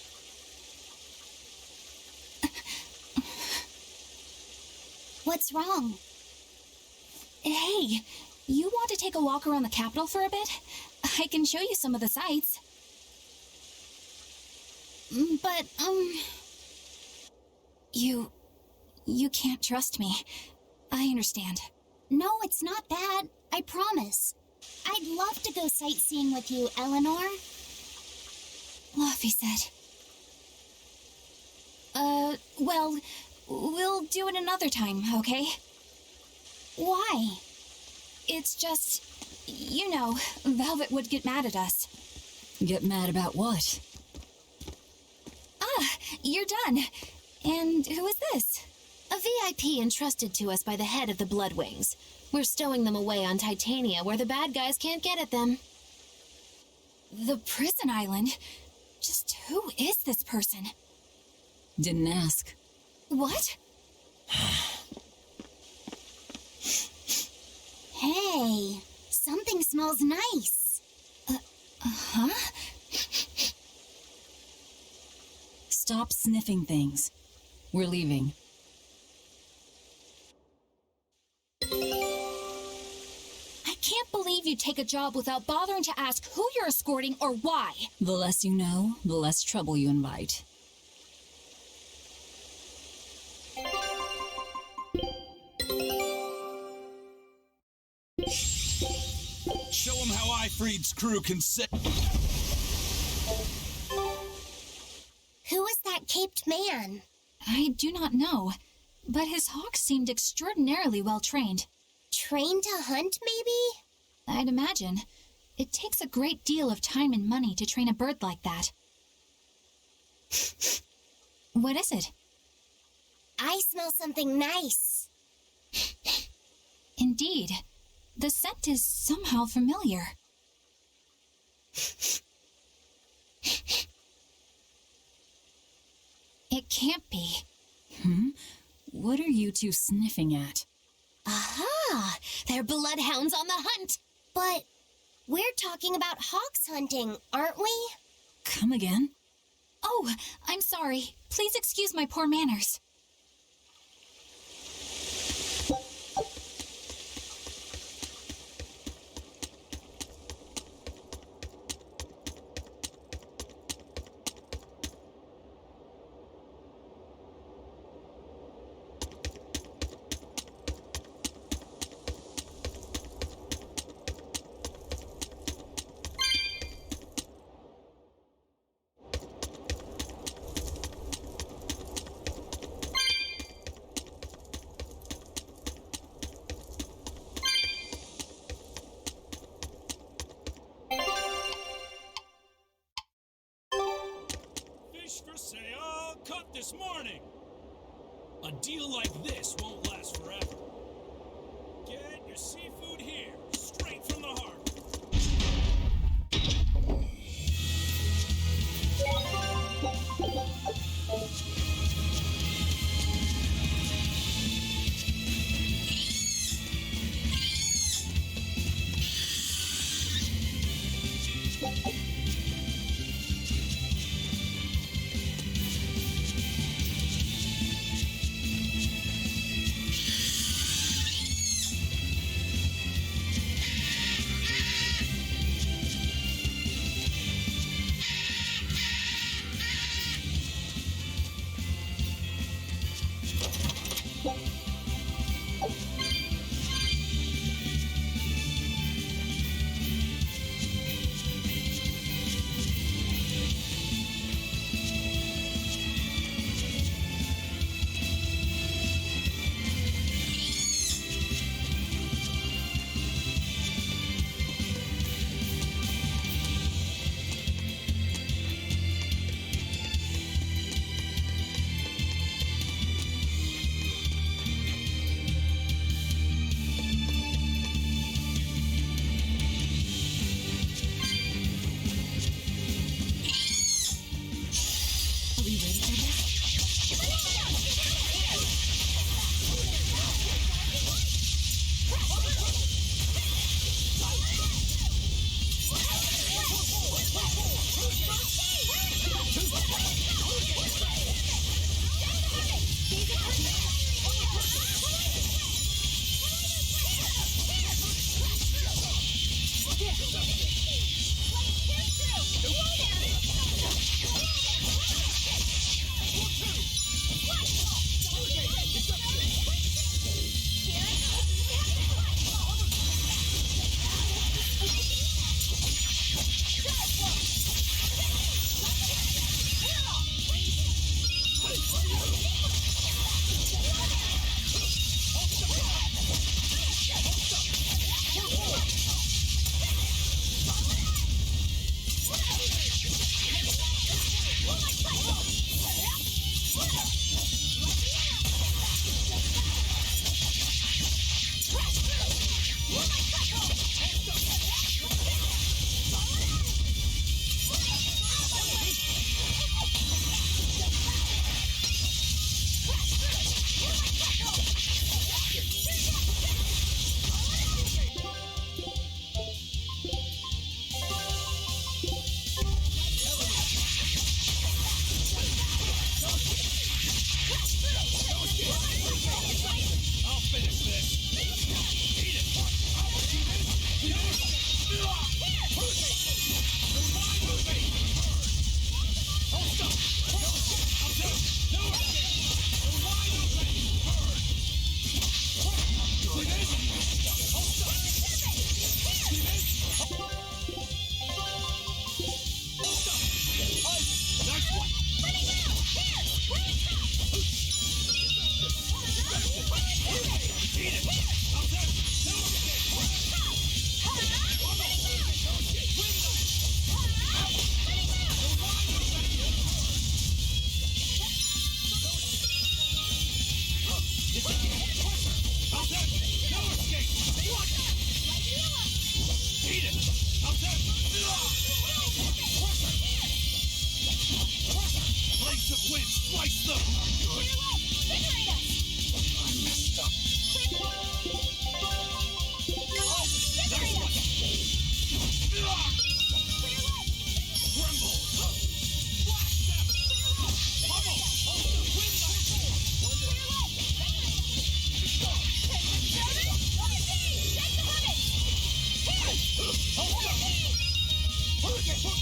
What's wrong? Hey, you want to take a walk around the capital for a bit? I can show you some of the sights. But, You can't trust me. I understand. No, it's not that. I promise. I'd love to go sightseeing with you, Eleanor. Laphicet. Well, we'll do it another time, okay? Why? It's just, you know, Velvet would get mad at us. Get mad about what? Ah, you're done. And who is this? A VIP entrusted to us by the head of the Bloodwings. We're stowing them away on Titania where the bad guys can't get at them. The prison island? Just who is this person? Didn't ask. What? Hey, Something smells nice. Huh? Stop sniffing things. We're leaving. I can't believe you take a job without bothering to ask who you're escorting or why. The less you know, the less trouble you invite. Show him how Ifreed's crew can sit. Who is that caped man? I do not know, but his hawks seemed extraordinarily well trained. Trained to hunt, maybe? I'd imagine. It takes a great deal of time and money to train a bird like that. What is it? I smell something nice. Indeed. The scent is somehow familiar. It can't be. What are you two sniffing at? Aha! They're bloodhounds on the hunt! But we're talking about hawks hunting, aren't we? Come again? Oh, I'm sorry. Please excuse my poor manners. Fish for sale, caught this morning. A deal like this won't last forever. Get your seafood here, straight from the harbor. Slice them! Good. Incinerate us! I messed up. Incinerate us! Tremble! Blast them! Pummel! Win the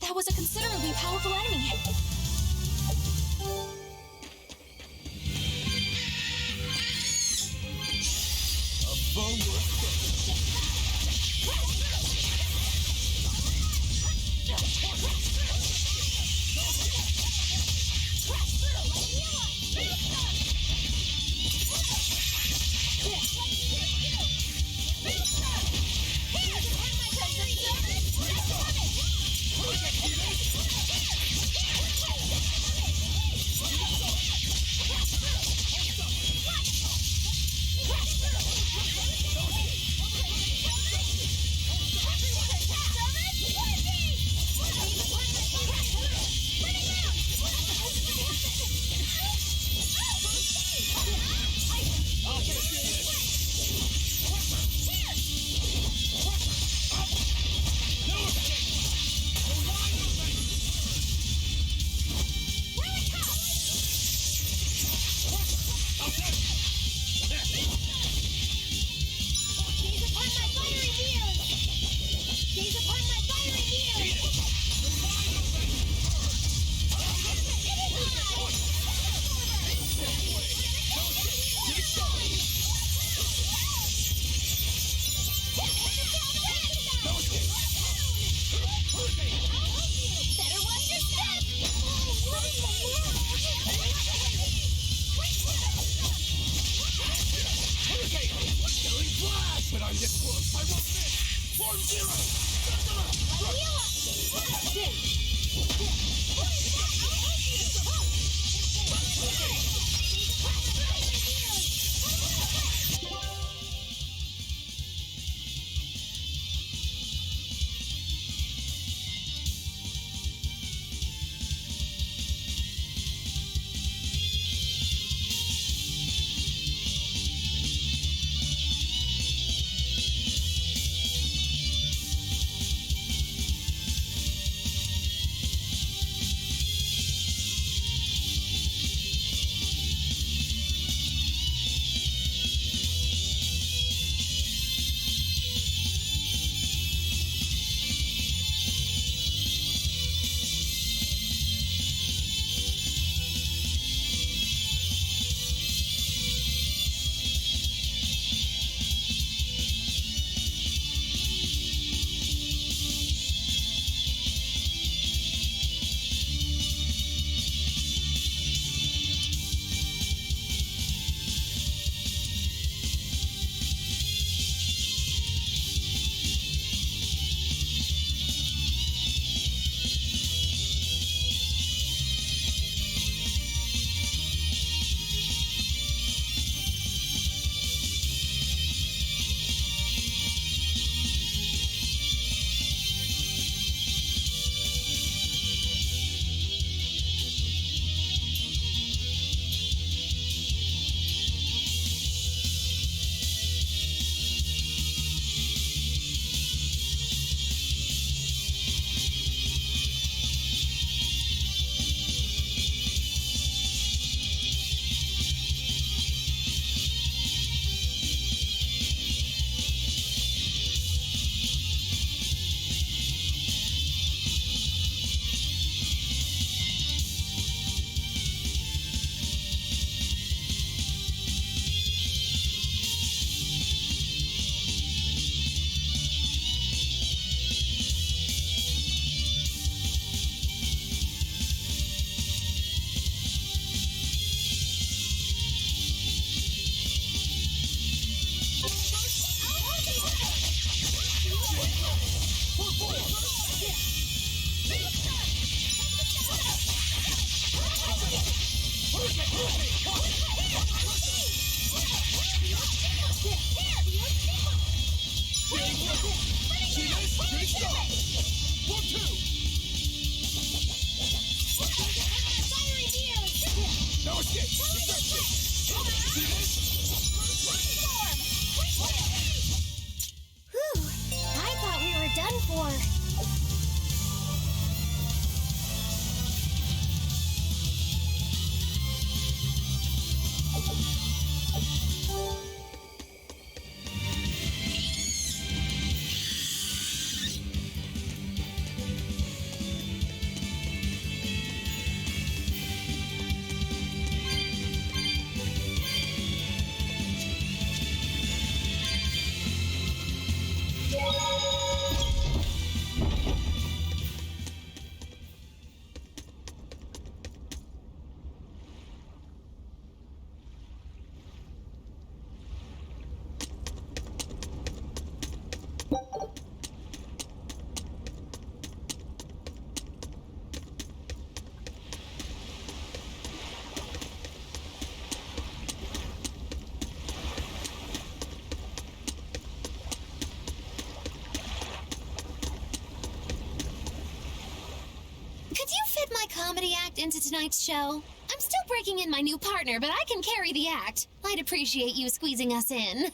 That was a considerably powerful enemy. act into tonight's show? I'm still breaking in my new partner, but I can carry the act. I'd appreciate you squeezing us in.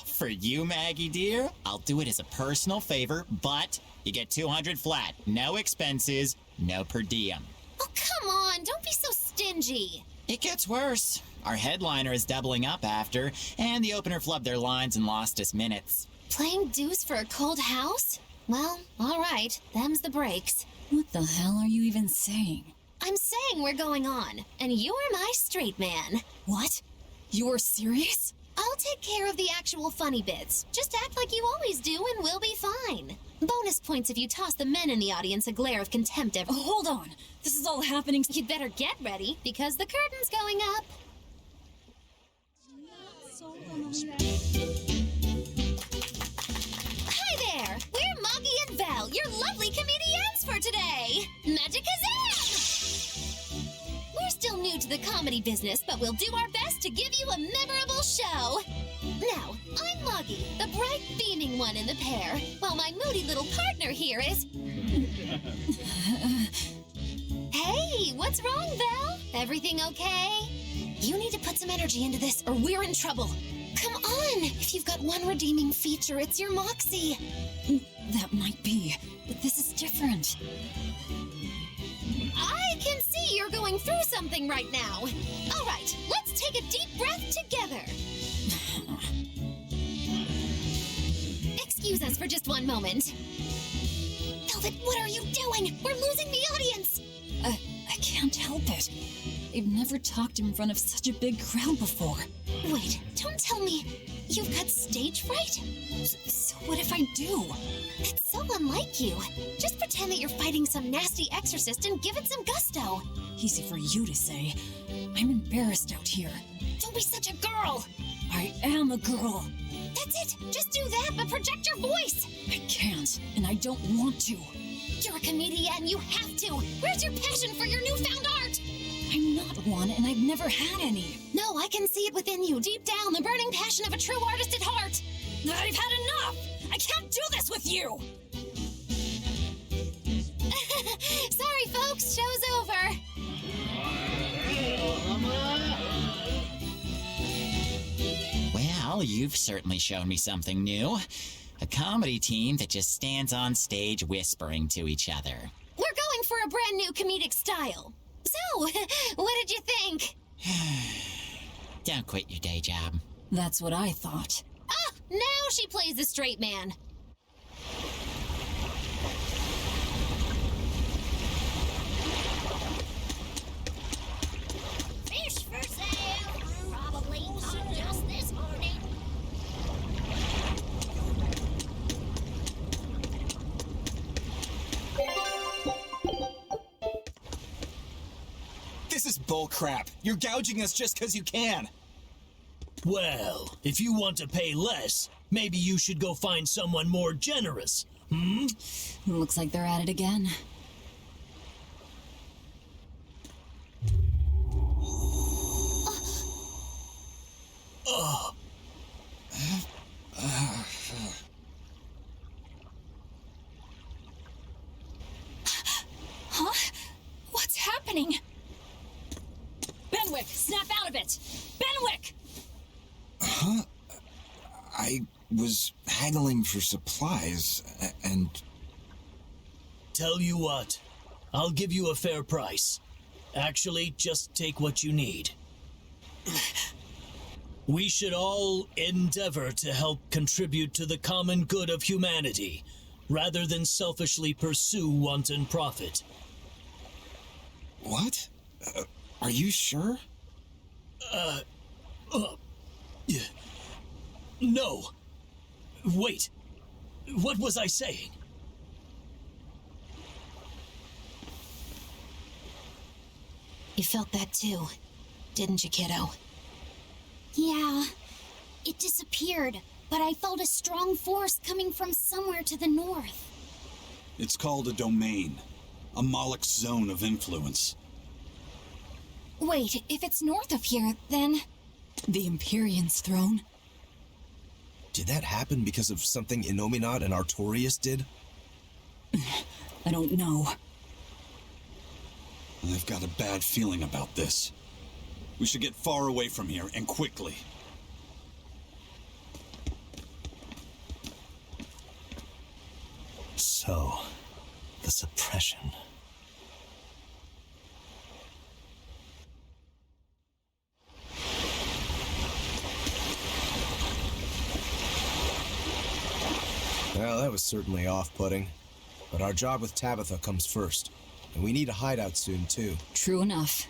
For you, Maggie dear, I'll do it as a personal favor, but you get 200 flat. No expenses, no per diem. Oh, come on. Don't be so stingy. It gets worse. Our headliner is doubling up after, and the opener flubbed their lines and lost us minutes. Playing deuce for a cold house? Well, all right. Them's the breaks. What the hell are you even saying? I'm saying we're going on, and you're my straight man. What? You're serious? I'll take care of the actual funny bits. Just act like you always do and we'll be fine. Bonus points if you toss the men in the audience a glare of contempt every— Oh, hold on. This is all happening— You'd better get ready, because the curtain's going up. Hi there! We're Moggy and Val, your lovely comedians for today! Magicazam! We're still new to the comedy business, but we'll do our best to give you a memorable show. Now, I'm Moggy, the bright, beaming one in the pair, while my moody little partner here is... Hey, what's wrong, Val? Everything okay? You need to put some energy into this, or we're in trouble. Come on! If you've got one redeeming feature, it's your moxie. That might be, but this is different. I can see you're going through something right now. All right, let's take a deep breath together. Excuse us for just one moment. Velvet, what are you doing? We're losing the audience. I can't help it. I've never talked in front of such a big crowd before. Wait, don't tell me you've got stage fright? So what if I do? That's so unlike you. Just pretend that you're fighting some nasty exorcist and give it some gusto. Easy for you to say. I'm embarrassed out here. Don't be such a girl. I am a girl. That's it. Just do that, but project your voice. I can't, and I don't want to. You're a comedian. You have to. Where's your passion for your newfound art? I'm not one, and I've never had any. No, I can see it within you, deep down, the burning passion of a true artist at heart. I've had enough! I can't do this with you! Sorry, folks, show's over. Well, you've certainly shown me something new. A comedy team that just stands on stage whispering to each other. We're going for a brand new comedic style. So, what did you think? Don't quit your day job. That's what I thought. Ah, now she plays the straight man. Fish for sale! Probably caught just this morning. This is bullcrap. You're gouging us just because you can. Well, if you want to pay less, maybe you should go find someone more generous. Looks like they're at it again. Huh? What's happening? Benwick, snap out of it! Benwick! Huh? I was haggling for supplies, and... Tell you what, I'll give you a fair price. Actually, just take what you need. We should all endeavor to help contribute to the common good of humanity, rather than selfishly pursue wanton profit. What? Are you sure? No. Wait. What was I saying? You felt that too, didn't you, kiddo? Yeah, it disappeared, but I felt a strong force coming from somewhere to the north. It's called a domain, a Moloch zone of influence. Wait, if it's north of here, then... The Empyrean's throne? Did that happen because of something Innominat and Artorias did? I don't know. I've got a bad feeling about this. We should get far away from here, and quickly. So, the suppression. Well, that was certainly off-putting. But our job with Tabitha comes first. And we need a hideout soon, too. True enough.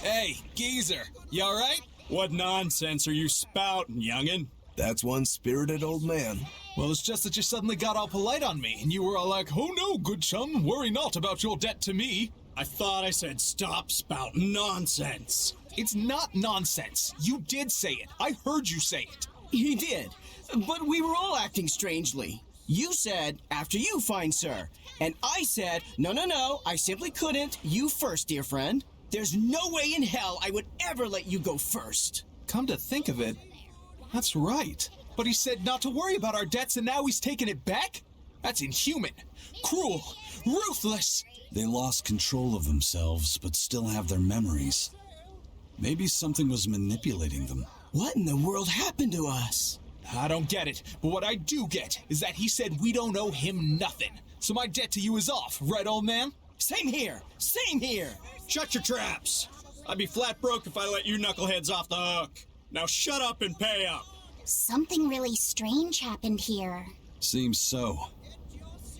Hey, geezer, you alright? What nonsense are you spouting, youngin'? That's one spirited old man. Well, it's just that you suddenly got all polite on me, and you were all like, "Oh no, good chum, worry not about your debt to me." I thought I said stop spouting nonsense. It's not nonsense. You did say it. I heard you say it. He did, but we were all acting strangely. You said, after you, fine sir. And I said, no, I simply couldn't. You first, dear friend. There's no way in hell I would ever let you go first. Come to think of it, that's right. But he said not to worry about our debts, and now he's taking it back? That's inhuman, cruel, ruthless. They lost control of themselves, but still have their memories. Maybe something was manipulating them. What in the world happened to us? I don't get it, but what I do get is that he said we don't owe him nothing. So my debt to you is off, right, old man? Same here, same here. Shut your traps. I'd be flat broke if I let you knuckleheads off the hook. Now shut up and pay up. Something really strange happened here. Seems so.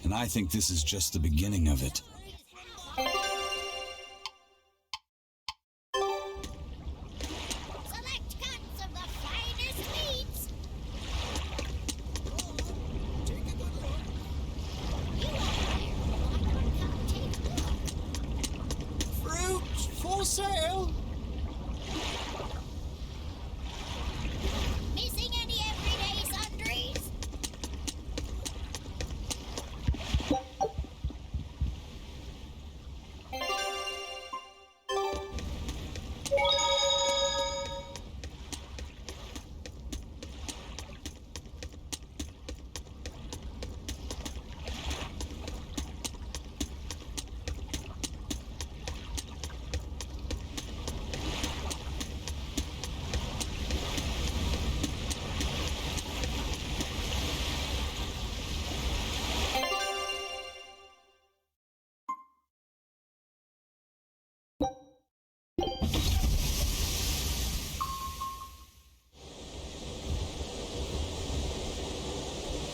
And I think this is just the beginning of it. Select cuts of the finest meats. Take a good look. Fruit for sale. Missing any everyday sundries?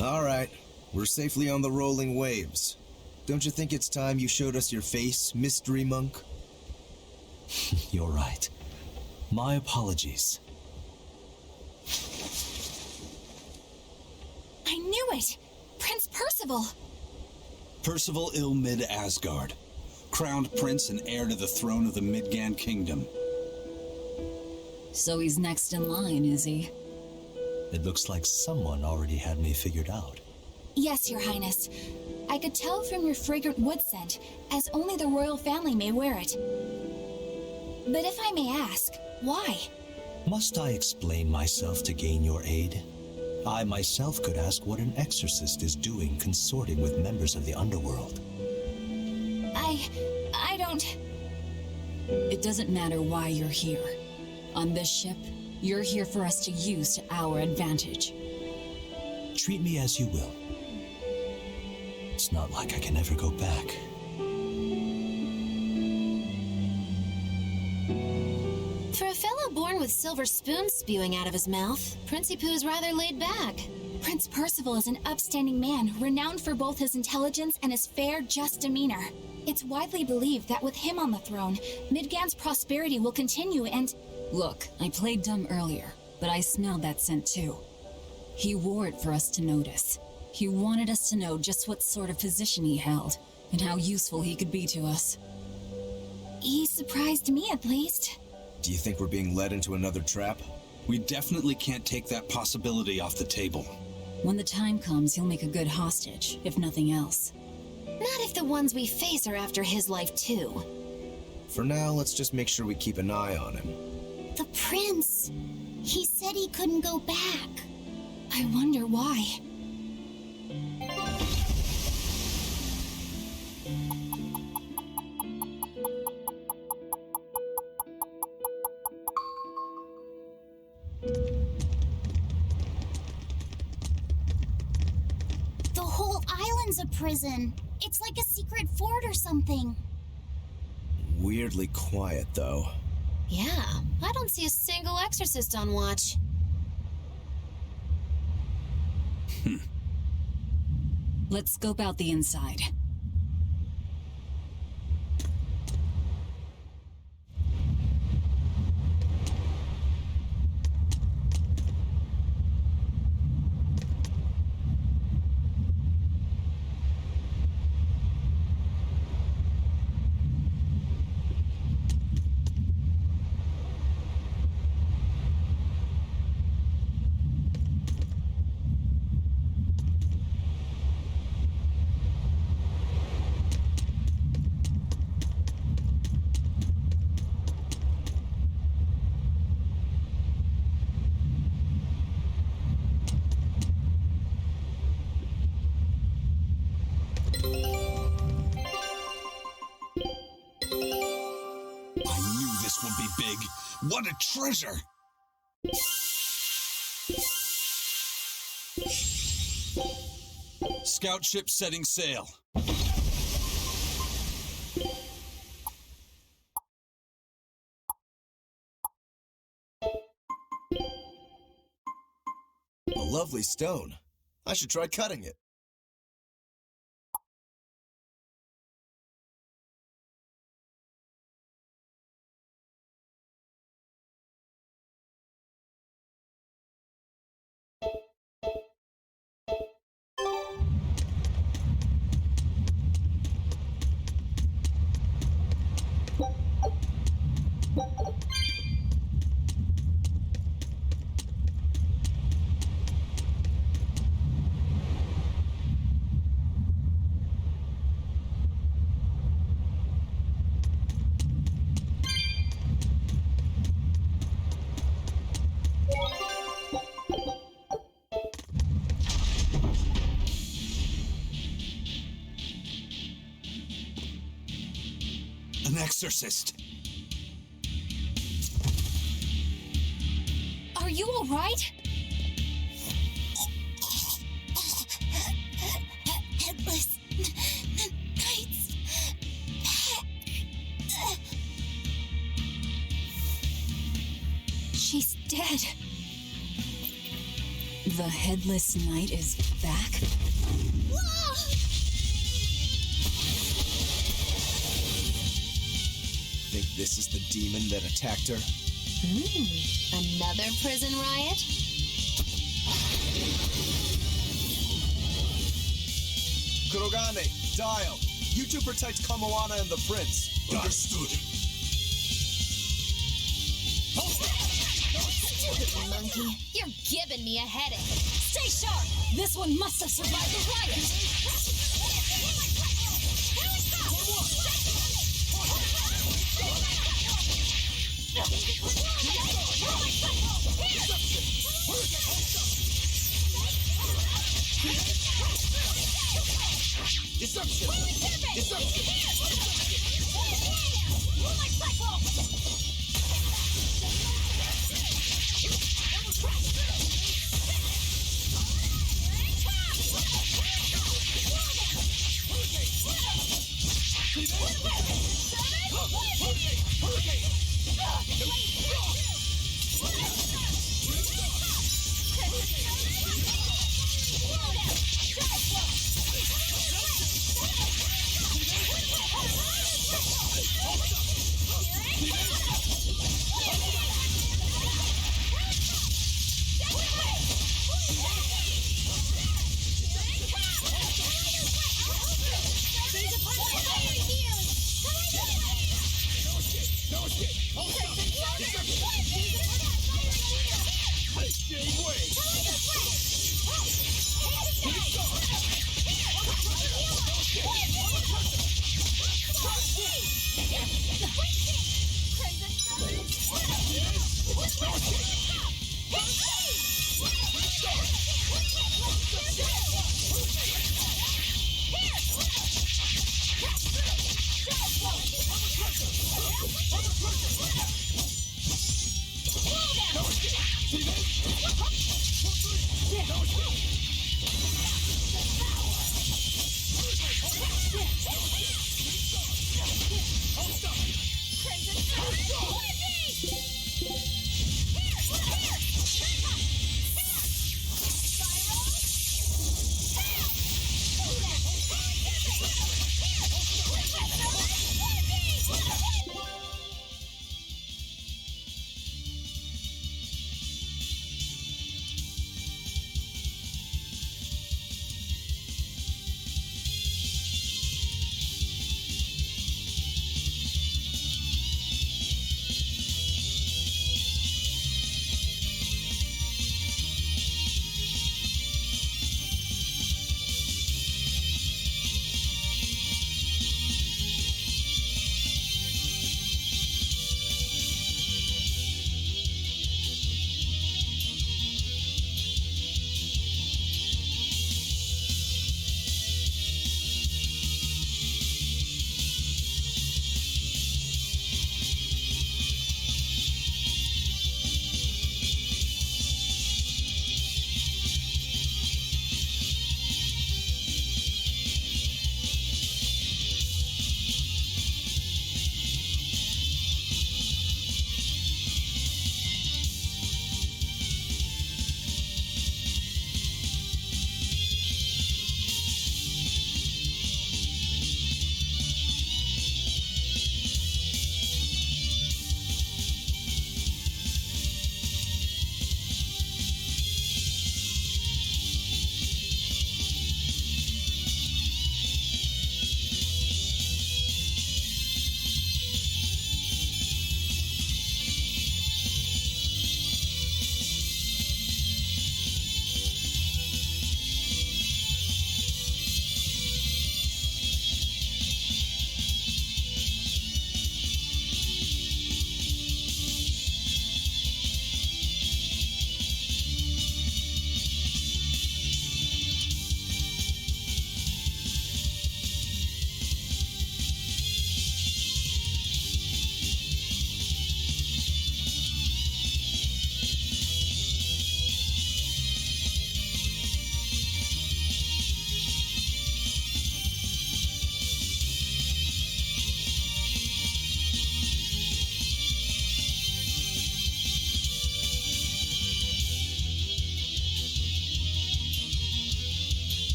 All right, we're safely on the rolling waves. Don't you think it's time you showed us your face, Mystery Monk? You're right. My apologies. I knew it! Prince Percival! Percival Ilmid Asgard, crowned prince and heir to the throne of the Midgand Kingdom. So he's next in line, is he? It looks like someone already had me figured out. Yes, Your Highness. I could tell from your fragrant wood scent, as only the royal family may wear it. But if I may ask, why? Must I explain myself to gain your aid? I myself could ask what an exorcist is doing consorting with members of the underworld. I don't... It doesn't matter why you're here. On this ship, you're here for us to use to our advantage. Treat me as you will. It's not like I can ever go back. For a fellow born with silver spoons spewing out of his mouth, Princie Pooh's rather laid back. Prince Percival is an upstanding man, renowned for both his intelligence and his fair, just demeanor. It's widely believed that with him on the throne, Midgand's prosperity will continue and... Look, I played dumb earlier, but I smelled that scent too. He wore it for us to notice. He wanted us to know just what sort of position he held, and how useful he could be to us. He surprised me, at least. Do you think we're being led into another trap? We definitely can't take that possibility off the table. When the time comes, he'll make a good hostage, if nothing else. Not if the ones we face are after his life, too. For now, let's just make sure we keep an eye on him. The prince. He said he couldn't go back. I wonder why. The whole island's a prison. It's like a secret fort or something. Weirdly quiet, though. Yeah, I don't see a single exorcist on watch. Let's scope out the inside. Would be big. What a treasure! Scout ship setting sail. A lovely stone. I should try cutting it. An exorcist. Are you all right? Headless Knight's back. She's dead. The Headless Knight is back? Think this is the demon that attacked her? Another prison riot? Kurogane, Dial, you two protect Kamoana and the prince. Understood. Stupid monkey, you're giving me a headache. Stay sharp! This one must have survived the riot! Deception! Deception!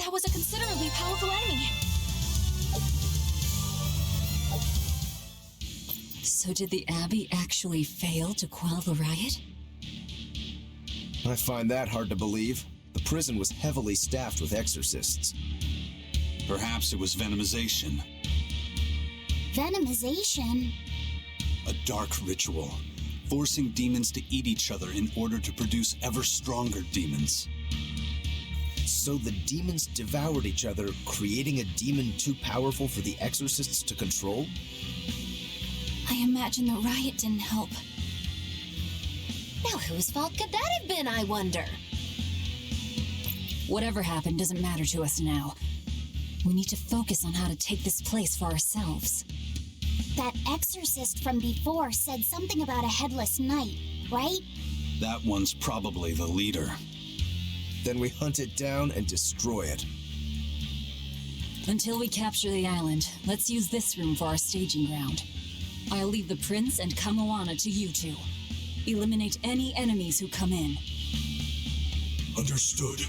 That was a considerably powerful enemy. So did the Abbey actually fail to quell the riot? I find that hard to believe. The prison was heavily staffed with exorcists. Perhaps it was venomization. Venomization? A dark ritual, forcing demons to eat each other in order to produce ever stronger demons. So the demons devoured each other, creating a demon too powerful for the exorcists to control? I imagine the riot didn't help. Now whose fault could that have been, I wonder? Whatever happened doesn't matter to us now. We need to focus on how to take this place for ourselves. That exorcist from before said something about a headless knight, right? That one's probably the leader. Then we hunt it down and destroy it. Until we capture the island, let's use this room for our staging ground. I'll leave the prince and Kamoana to you two. Eliminate any enemies who come in. Understood.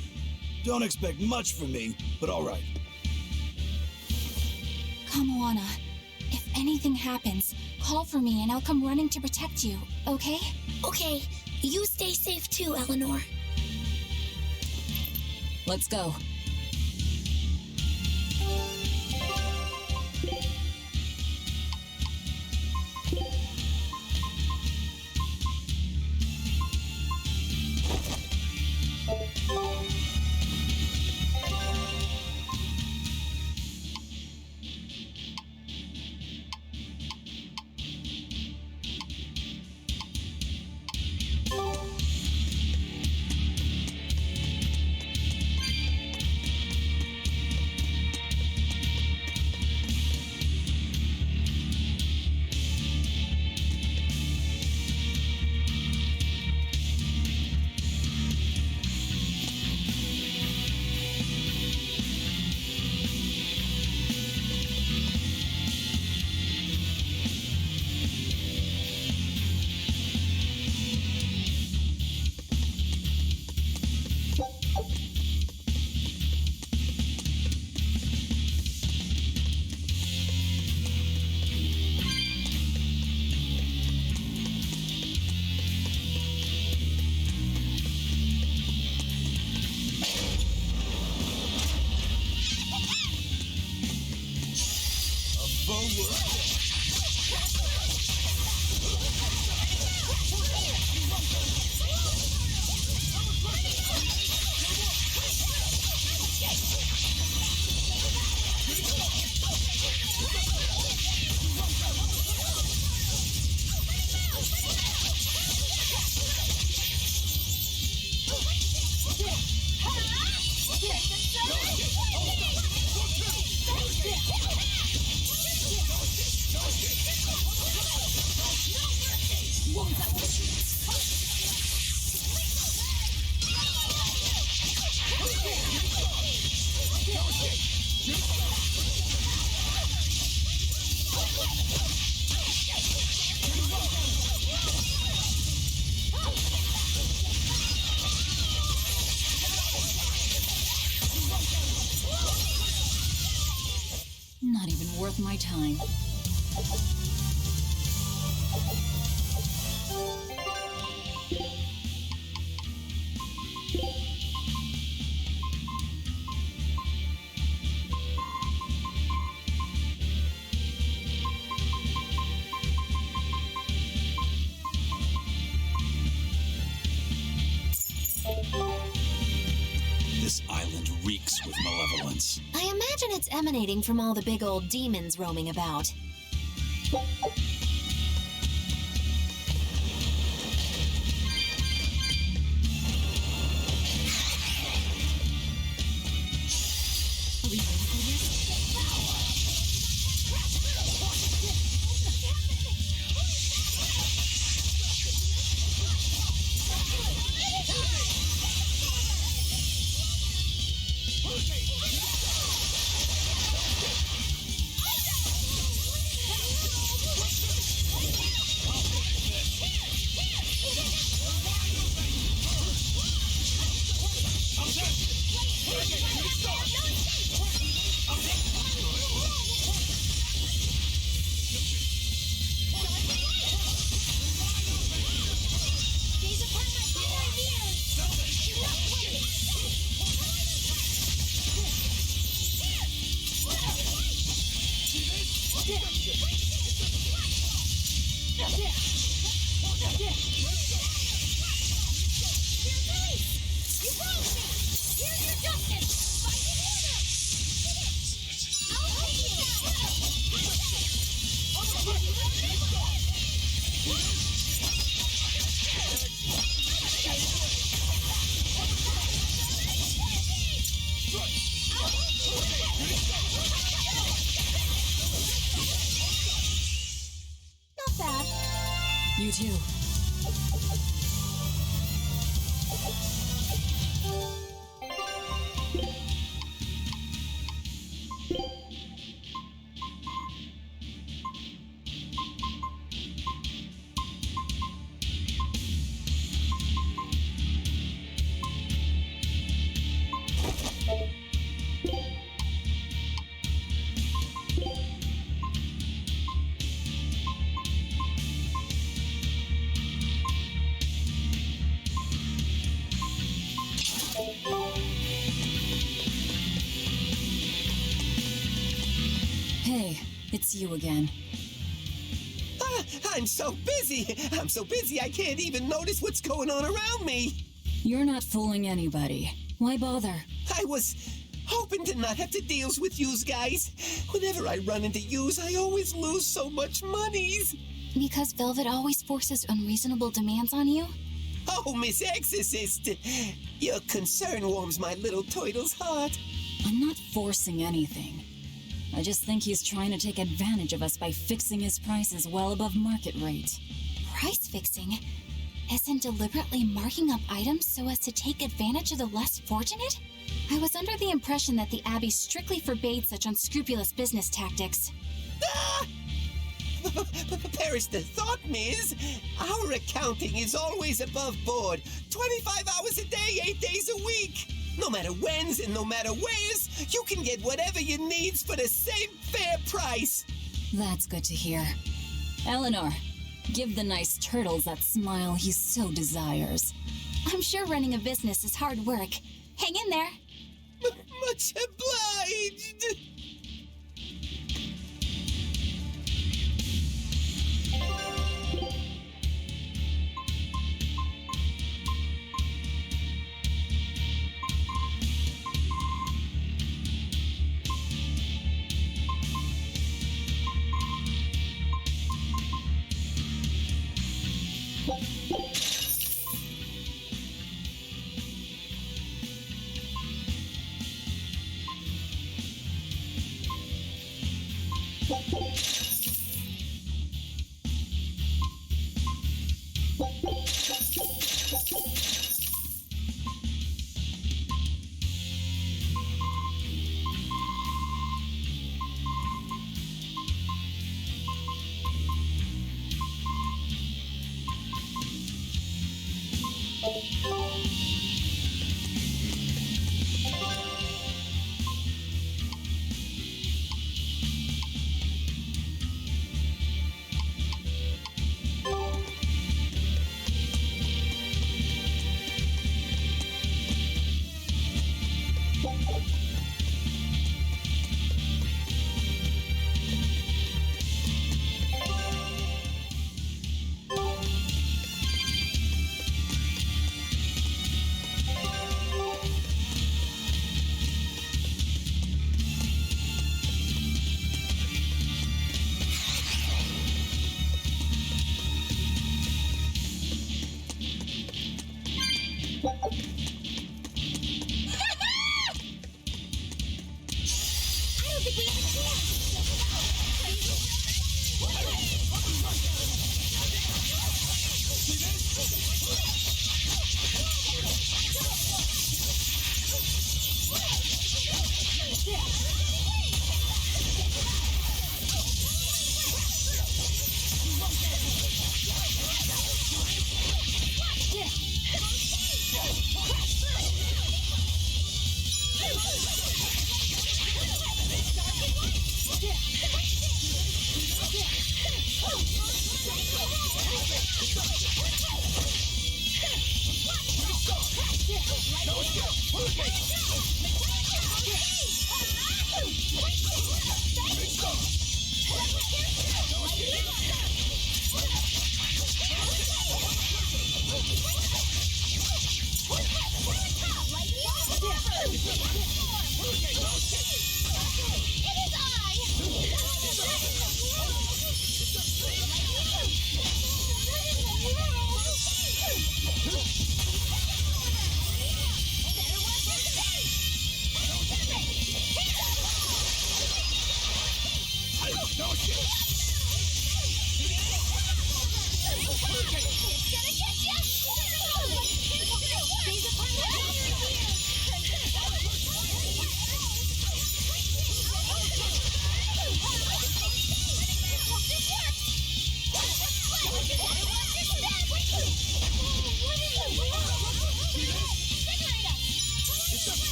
Don't expect much from me, but all right. Kamoana, if anything happens, call for me and I'll come running to protect you, okay? Okay, you stay safe too, Eleanor. Let's go. Not even worth my time. This island reeks with malevolence. I imagine it's emanating from all the big old demons roaming about. Not bad. You too. Hey, it's you again. I'm so busy. I'm so busy I can't even notice what's going on around me. You're not fooling anybody. Why bother? I was hoping to not have to deal with yous guys. Whenever I run into yous, I always lose so much monies. Because Velvet always forces unreasonable demands on you? Oh, Miss Exorcist, your concern warms my little turtle's heart. I'm not forcing anything. I just think he's trying to take advantage of us by fixing his prices well above market rate. Price fixing? As in deliberately marking up items so as to take advantage of the less fortunate? I was under the impression that the Abbey strictly forbade such unscrupulous business tactics. Ah! Perish the thought, Miss. Our accounting is always above board. 25 hours a day, 8 days a week. No matter whens and no matter wheres, you can get whatever you needs for the same fair price. That's good to hear. Eleanor, give the nice turtles that smile he so desires. I'm sure running a business is hard work. Hang in there. Much obliged.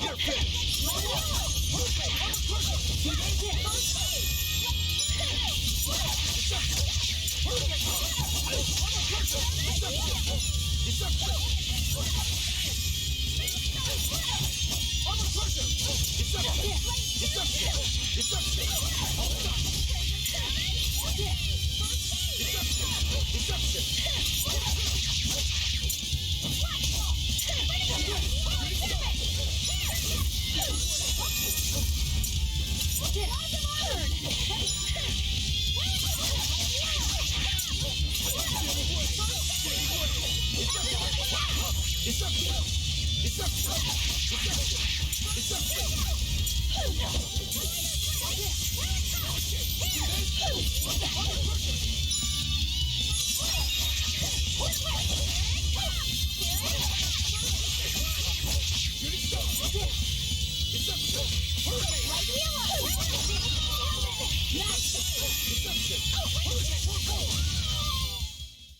You're finished!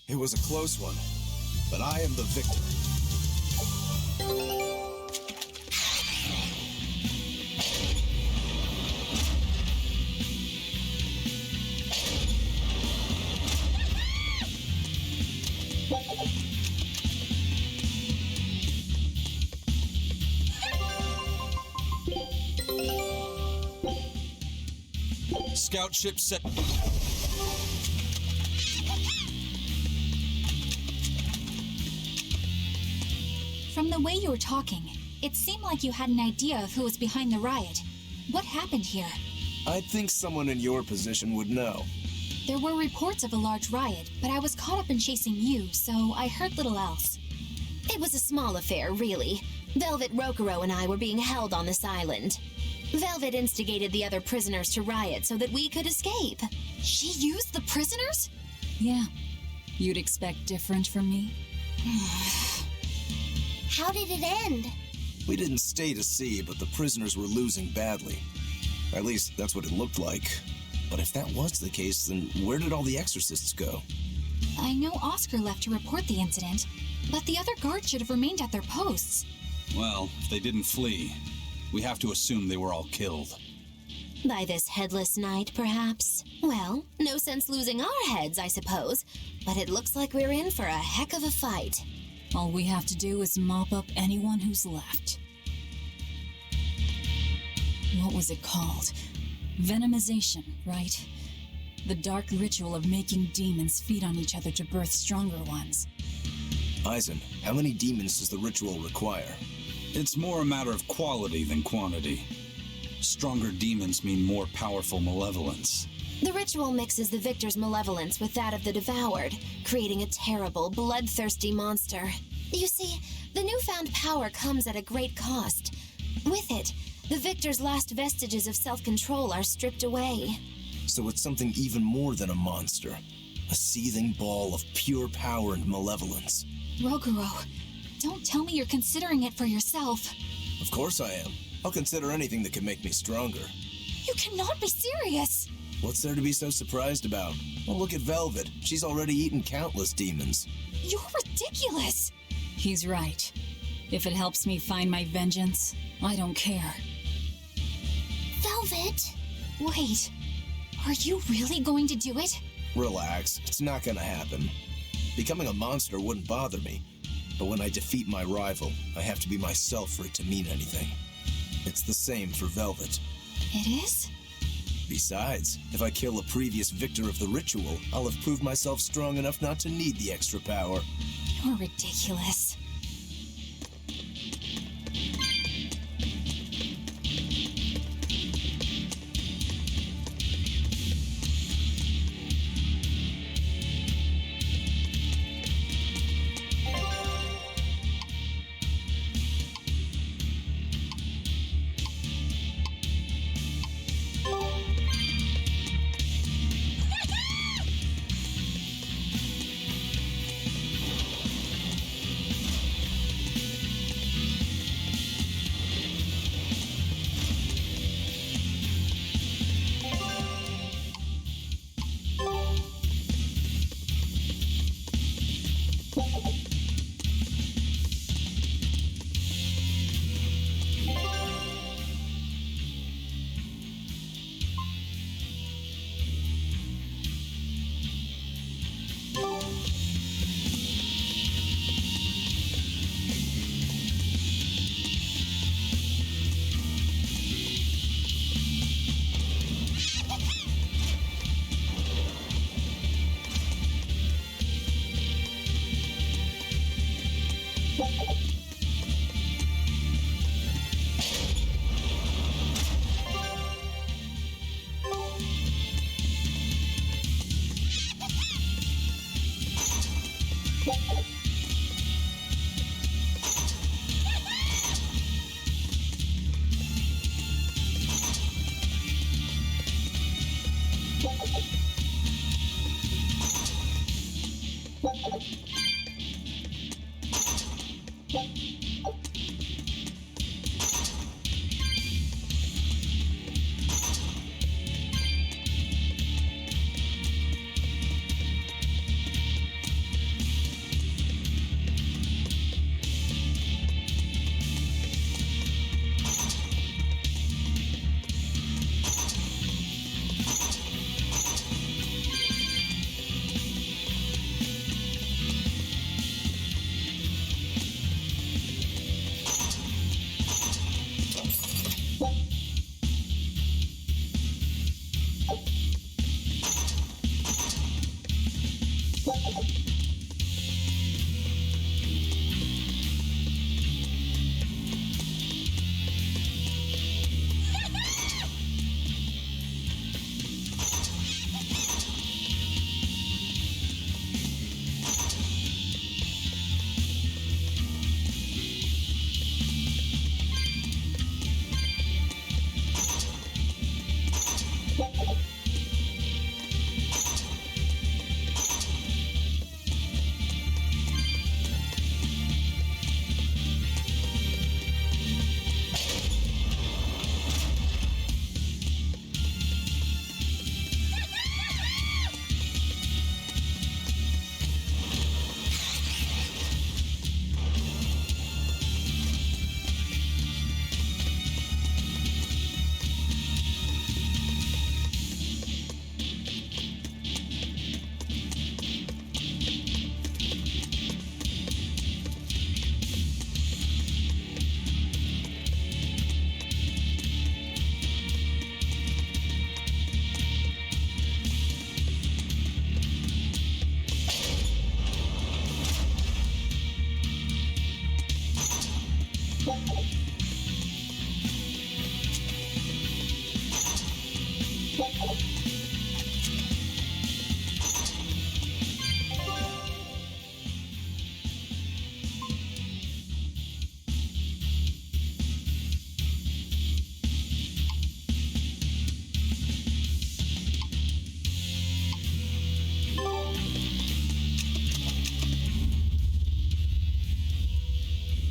It was a close one, but I am the victor. Scout ship set. From the way you were talking, it seemed like you had an idea of who was behind the riot. What happened here? I'd think someone in your position would know. There were reports of a large riot, but I was caught up in chasing you, so I heard little else. It was a small affair, really. Velvet Rokuro and I were being held on this island. Velvet instigated the other prisoners to riot so that we could escape. She used the prisoners? Yeah. You'd expect different from me? How did it end? We didn't stay to see, but the prisoners were losing badly. At least, that's what it looked like. But if that was the case, then where did all the exorcists go? I know Oscar left to report the incident, but the other guards should have remained at their posts. Well, if they didn't flee, we have to assume they were all killed. By this headless night, perhaps? Well, no sense losing our heads, I suppose. But it looks like we're in for a heck of a fight. All we have to do is mop up anyone who's left. What was it called? Venomization, right? The dark ritual of making demons feed on each other to birth stronger ones. Eisen, how many demons does the ritual require? It's more a matter of quality than quantity. Stronger demons mean more powerful malevolence. The ritual mixes the victor's malevolence with that of the devoured, creating a terrible, bloodthirsty monster. You see, the newfound power comes at a great cost. With it, the victor's last vestiges of self-control are stripped away. So it's something even more than a monster. A seething ball of pure power and malevolence. Rokuro, don't tell me you're considering it for yourself. Of course I am. I'll consider anything that can make me stronger. You cannot be serious! What's there to be so surprised about? Well, look at Velvet. She's already eaten countless demons. You're ridiculous! He's right. If it helps me find my vengeance, I don't care. Velvet? Wait, are you really going to do it? Relax, it's not gonna happen. Becoming a monster wouldn't bother me, but when I defeat my rival, I have to be myself for it to mean anything. It's the same for Velvet. It is? Besides, if I kill a previous victor of the ritual, I'll have proved myself strong enough not to need the extra power. You're ridiculous.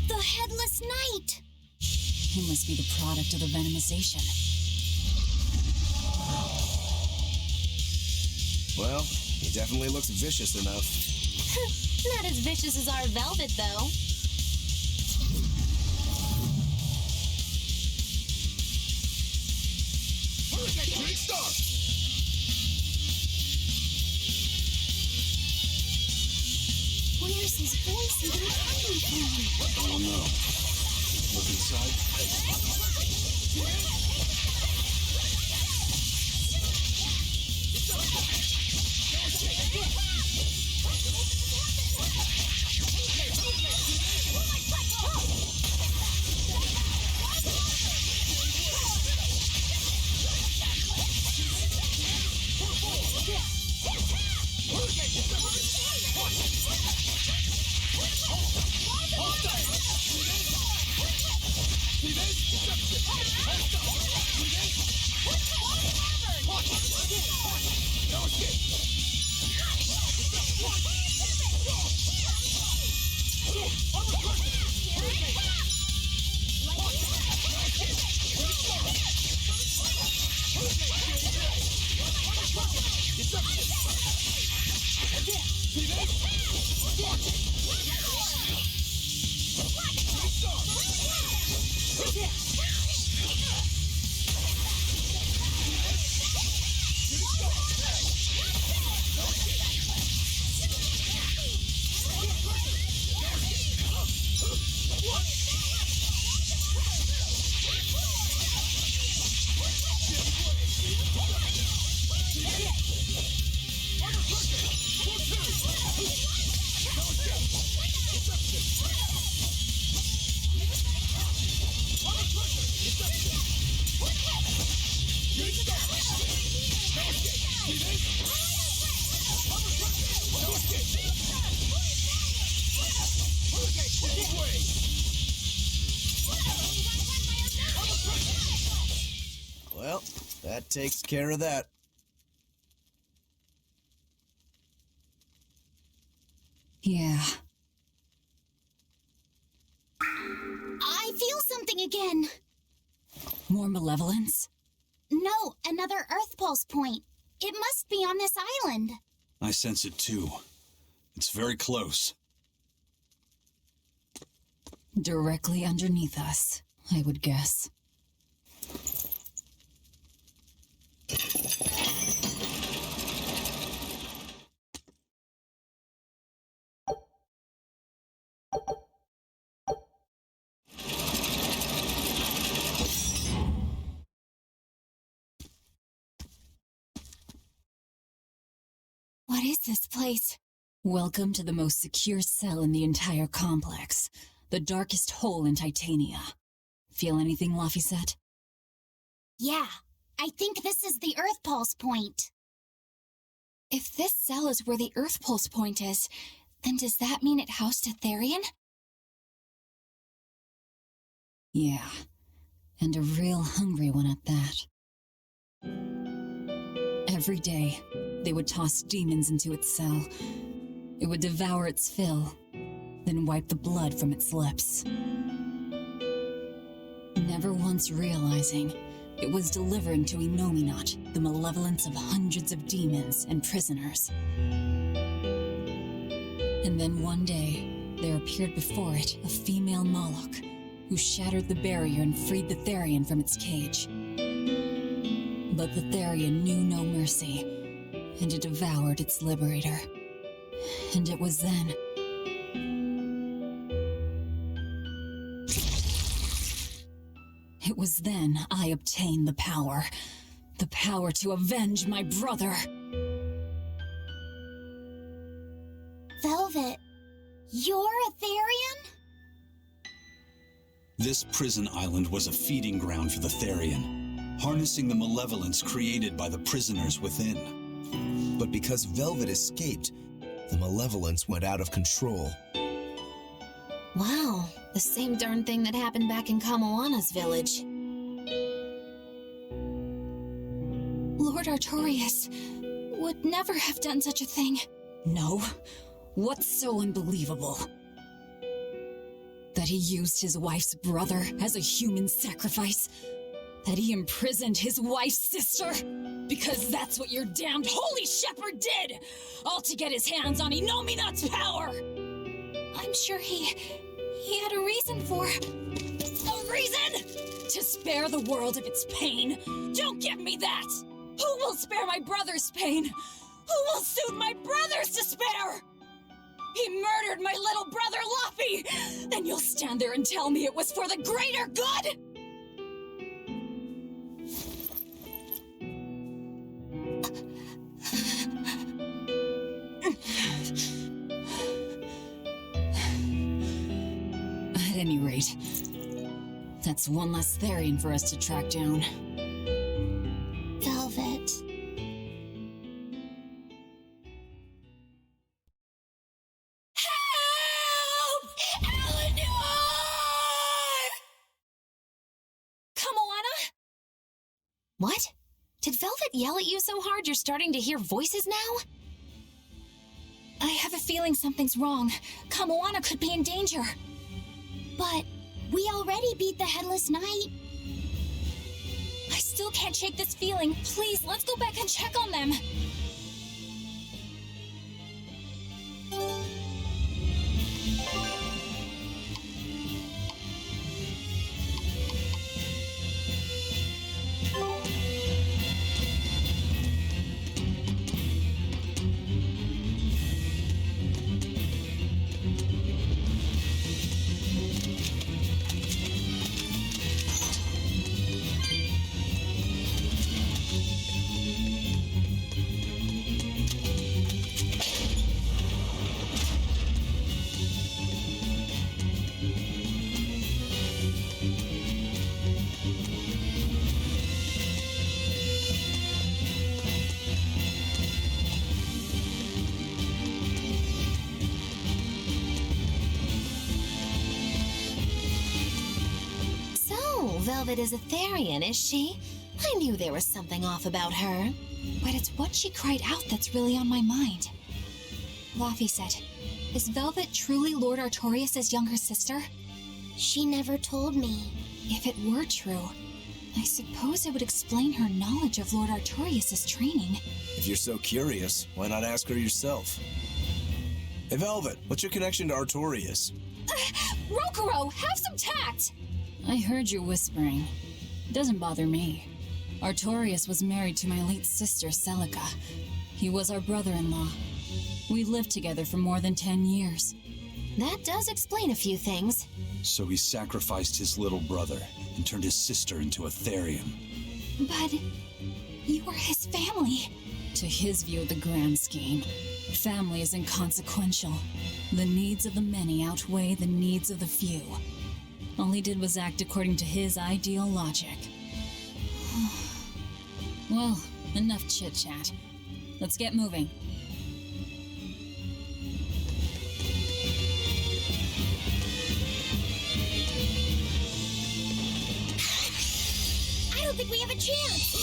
The Headless Knight! He must be the product of the venomization. Well, he definitely looks vicious enough. Not as vicious as our velvet, though. Where's his voice even coming from? I don't know. Look inside. Well, that takes care of that. Yeah. I feel something again. More malevolence? No, another Earth Pulse point. It must be on this island. I sense it too. It's very close. Directly underneath us, I would guess. What is this place? Welcome to the most secure cell in the entire complex. The darkest hole in Titania. Feel anything, Laphicet? Yeah, I think this is the Earth Pulse point. If this cell is where the Earth Pulse point is, then does that mean it housed a Therian? Yeah, and a real hungry one at that. Every day, they would toss demons into its cell. It would devour its fill, then wipe the blood from its lips. Never once realizing it was delivering to Inominat the malevolence of hundreds of demons and prisoners. And then one day, there appeared before it a female Moloch, who shattered the barrier and freed the Therian from its cage. But the Therian knew no mercy, and it devoured its liberator. And it was then... It was then I obtained the power. The power to avenge my brother. Velvet, you're a Therian? This prison island was a feeding ground for the Therian, harnessing the malevolence created by the prisoners within. But because Velvet escaped, the malevolence went out of control. Wow, the same darn thing that happened back in Kamoana's village. Lord Artorias would never have done such a thing. No. What's so unbelievable? That he used his wife's brother as a human sacrifice? That he imprisoned his wife's sister? Because that's what your damned holy shepherd did! All to get his hands on Inominat's power! I'm sure he had a reason for... A reason? To spare the world of its pain? Don't give me that! Who will spare my brother's pain? Who will soothe my brother's despair? He murdered my little brother Luffy! And you'll stand there and tell me it was for the greater good? At any rate, that's one less Therian for us to track down. Velvet. What? Did Velvet yell at you so hard you're starting to hear voices now? I have a feeling something's wrong. Kamoana could be in danger. But we already beat the Headless Knight. I still can't shake this feeling. Please, let's go back and check on them. Velvet is a Therian, is she? I knew there was something off about her. But it's what she cried out that's really on my mind. Laphicet, is Velvet truly Lord Artorias' younger sister? She never told me. If it were true, I suppose it would explain her knowledge of Lord Artorias' training. If you're so curious, why not ask her yourself? Hey, Velvet, what's your connection to Artorias? Rokuro, have some tact! I heard you whispering. It doesn't bother me. Artorias was married to my late sister, Celica. He was our brother-in-law. We lived together for more than 10 years. That does explain a few things. So he sacrificed his little brother and turned his sister into a Therian. But you were his family. To his view of the grand scheme, family is inconsequential. The needs of the many outweigh the needs of the few. All he did was act according to his ideal logic. Well, enough chit-chat. Let's get moving. I don't think we have a chance!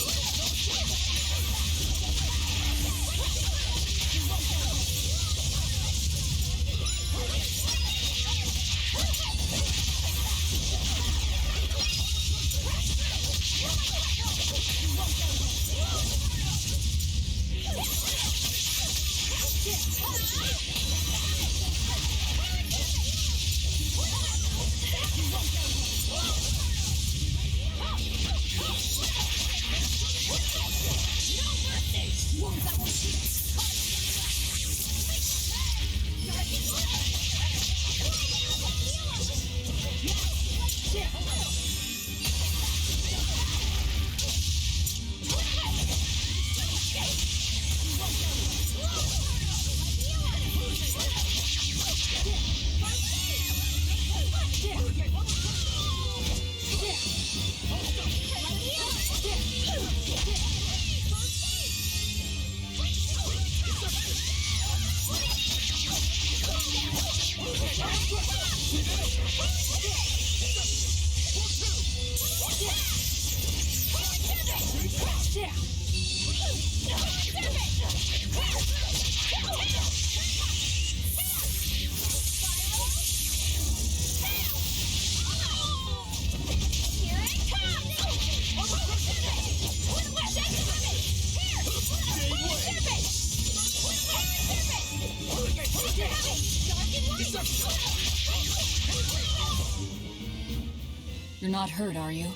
You're not hurt, are you?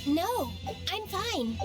No, I'm fine.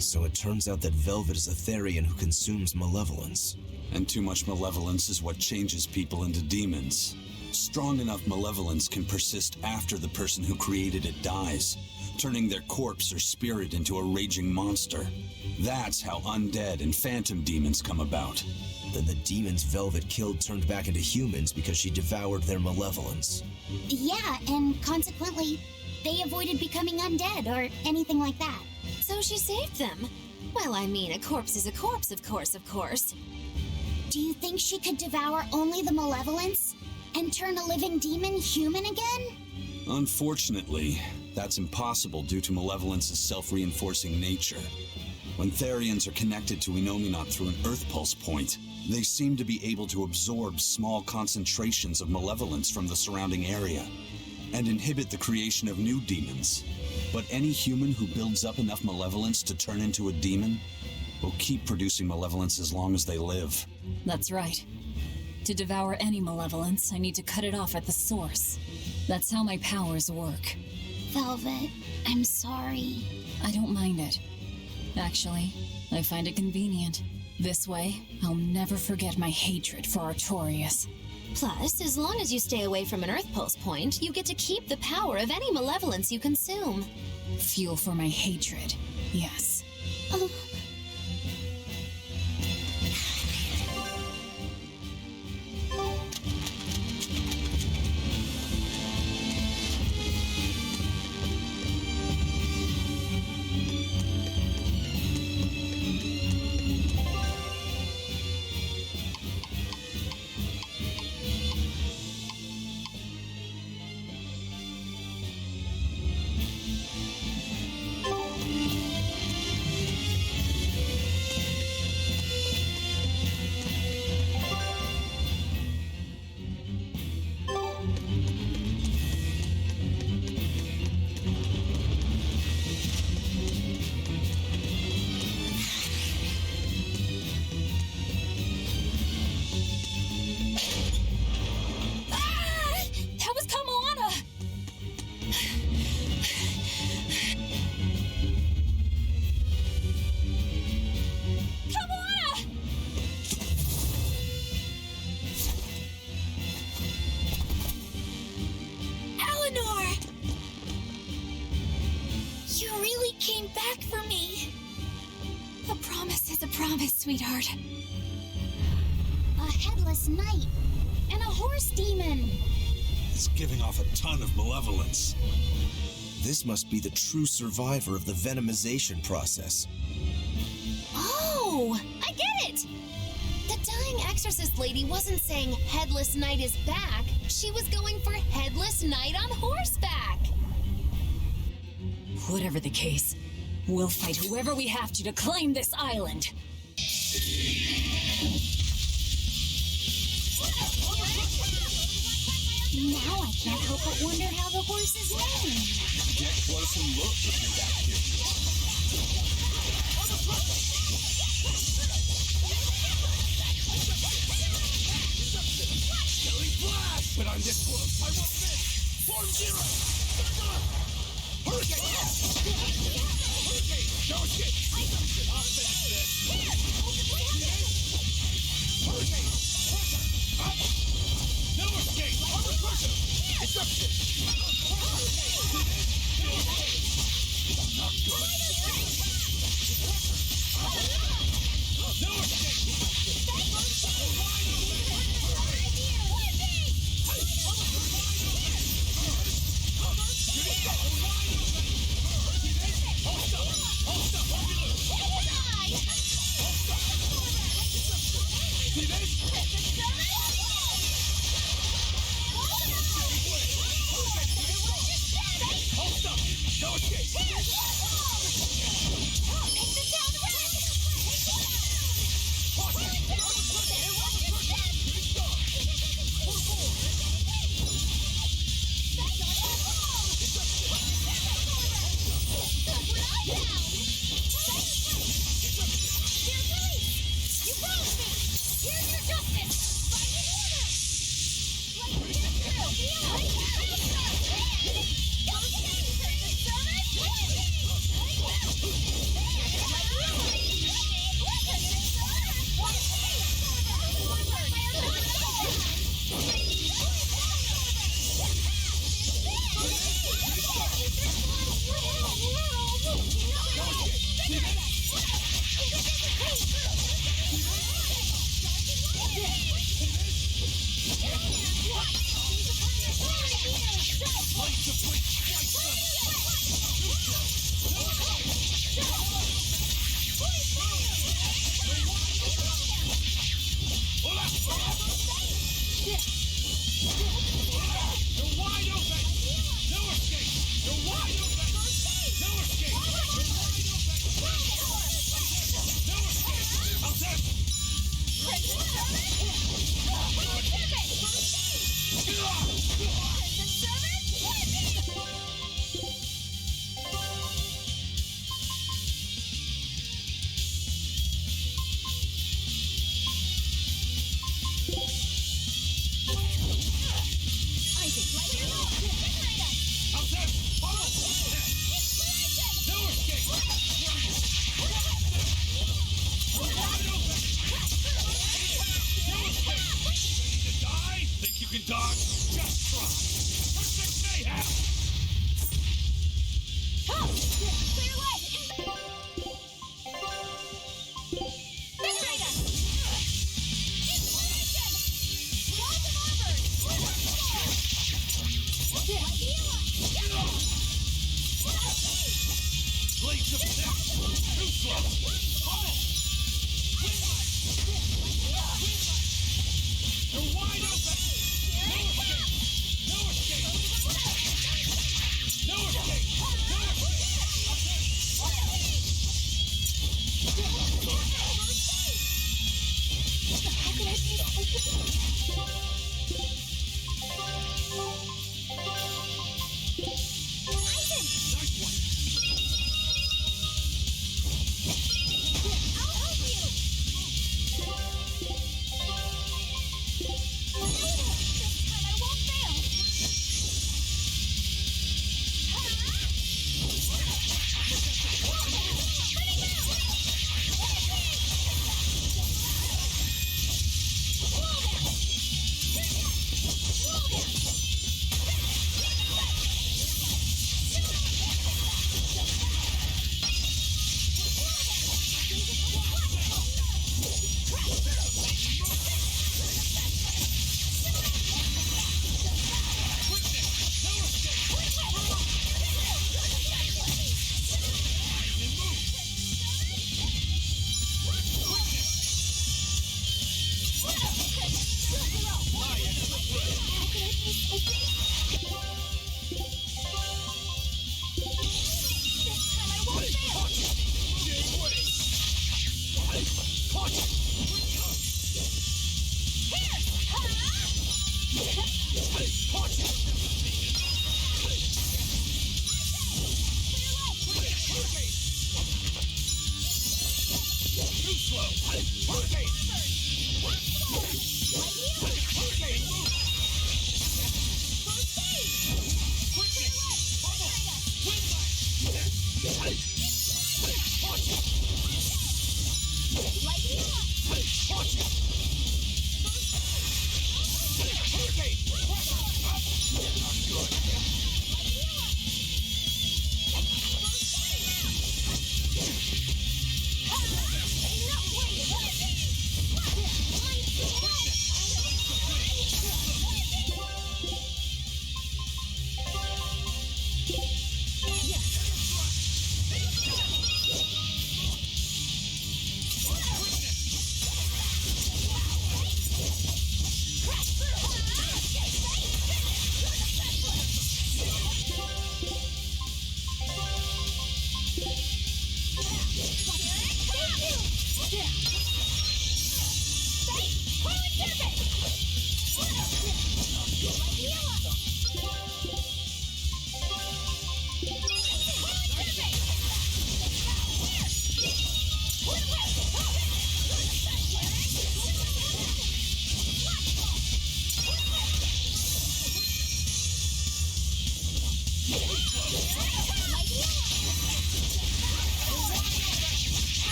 So it turns out that Velvet is a Therian who consumes malevolence. And too much malevolence is what changes people into demons. Strong enough malevolence can persist after the person who created it dies, turning their corpse or spirit into a raging monster. That's how undead and phantom demons come about. Then the demons Velvet killed turned back into humans because she devoured their malevolence. Yeah, and consequently, they avoided becoming undead or anything like that. So she saved them. Well, I mean, a corpse is a corpse, of course. Do you think she could devour only the malevolence and turn a living demon human again? Unfortunately, that's impossible due to malevolence's self-reinforcing nature. When Therians are connected to Enominat through an Earth Pulse point, they seem to be able to absorb small concentrations of malevolence from the surrounding area and inhibit the creation of new demons. But any human who builds up enough malevolence to turn into a demon will keep producing malevolence as long as they live. That's right. To devour any malevolence, I need to cut it off at the source. That's how my powers work. Velvet, I'm sorry. I don't mind it. Actually, I find it convenient. This way, I'll never forget my hatred for Artorias. Plus, as long as you stay away from an Earth Pulse point, you get to keep the power of any malevolence you consume. Fuel for my hatred, yes. Sweetheart. A headless knight and a horse demon. It's giving off a ton of malevolence. This must be the true survivor of the venomization process. Oh, I get it! The dying exorcist lady wasn't saying Headless Knight is back. She was going for Headless Knight on horseback. Whatever the case, we'll fight whoever we have to claim this island. Now I can't help but wonder how the horse is named. Get close and look if you're that curious. Killing flash! But I'm this close. I want this! Form zero! Hurricane! Hurricane! No escape! I'll finish this! Hurricane! Up! No escape! Disruption! Not good! No You're wide open! No escape! You're wide open! No escape! You're wide open! No escape! I'll test! Think you can dodge? Just try! Perfect mayhem! Clear way! Invigorator! Inspiration! Walls of Arbor! Blades of death! Too slow! Follow! You're wide open! No escape! No escape! No escape! No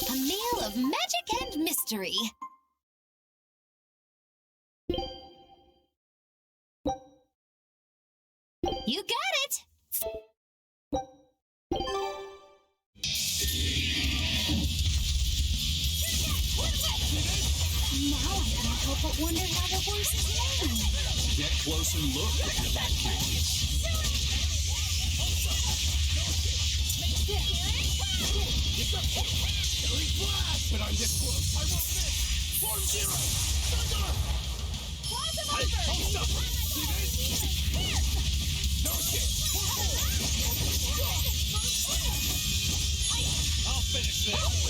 A meal of magic and mystery. You got it! Now I can't help but wonder how the horse is named. Get close and look if you're that curious. But I'm this close. I won't miss. Form zero. Thunder! Hey, hold up. See this? No escape. I'll finish this.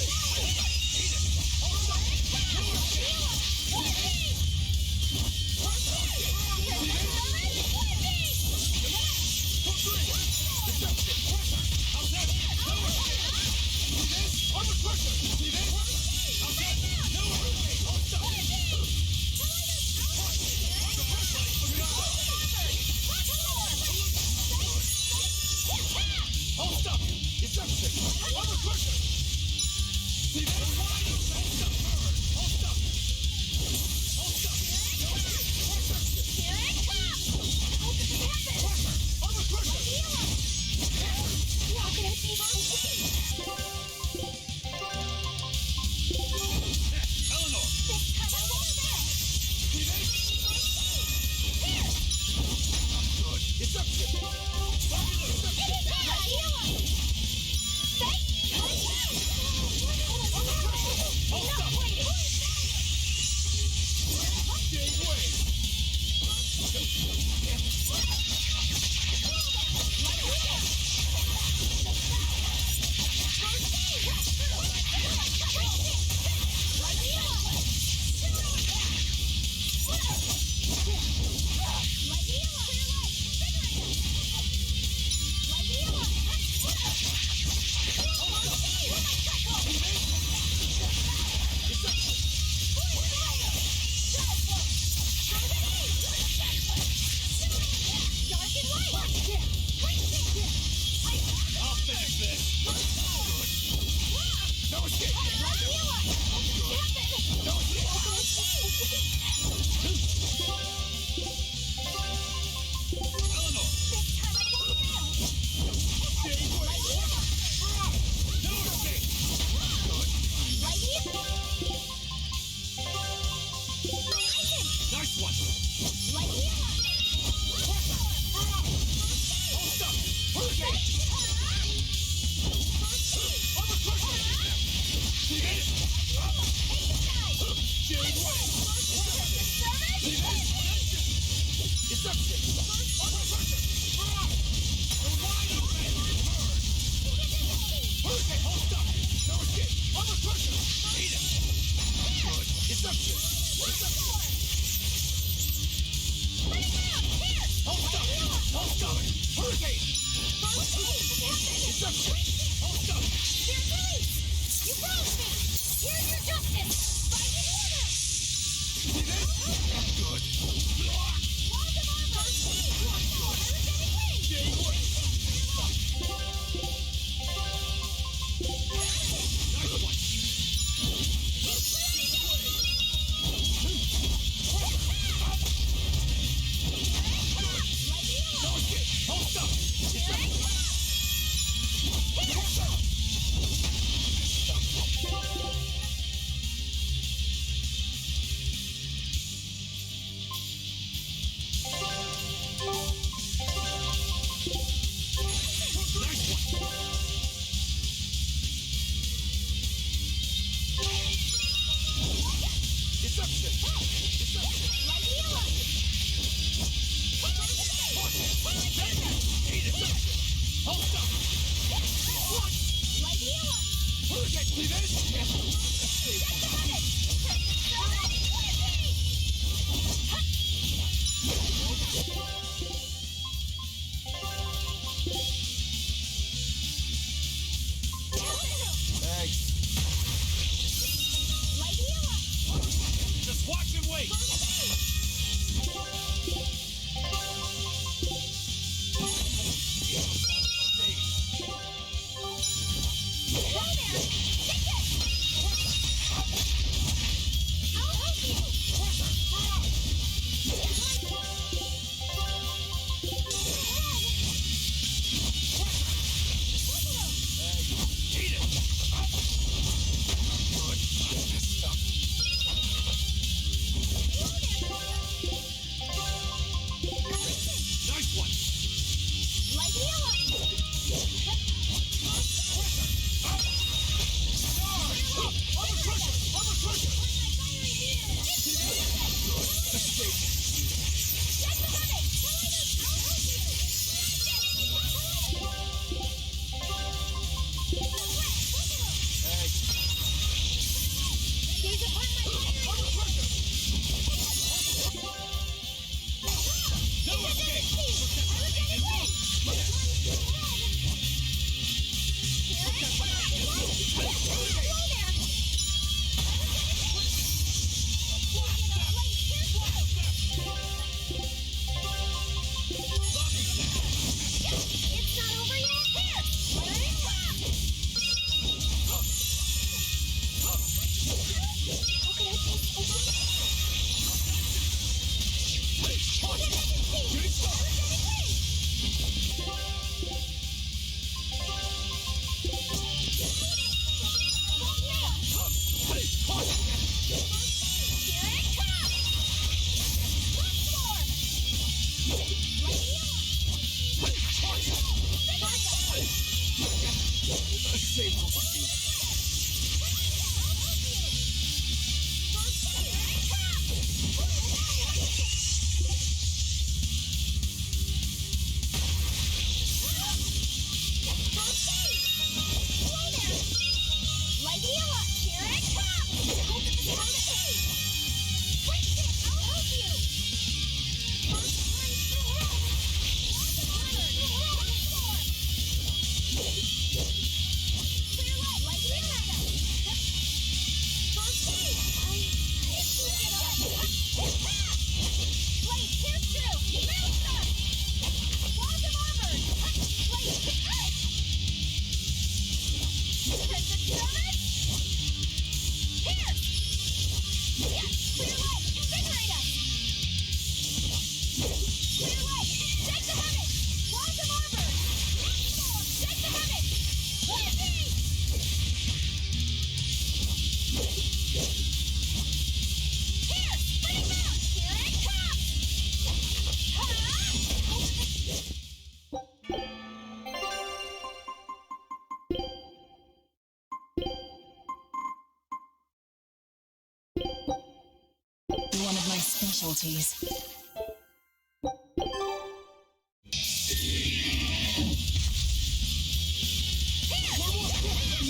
One of my specialties.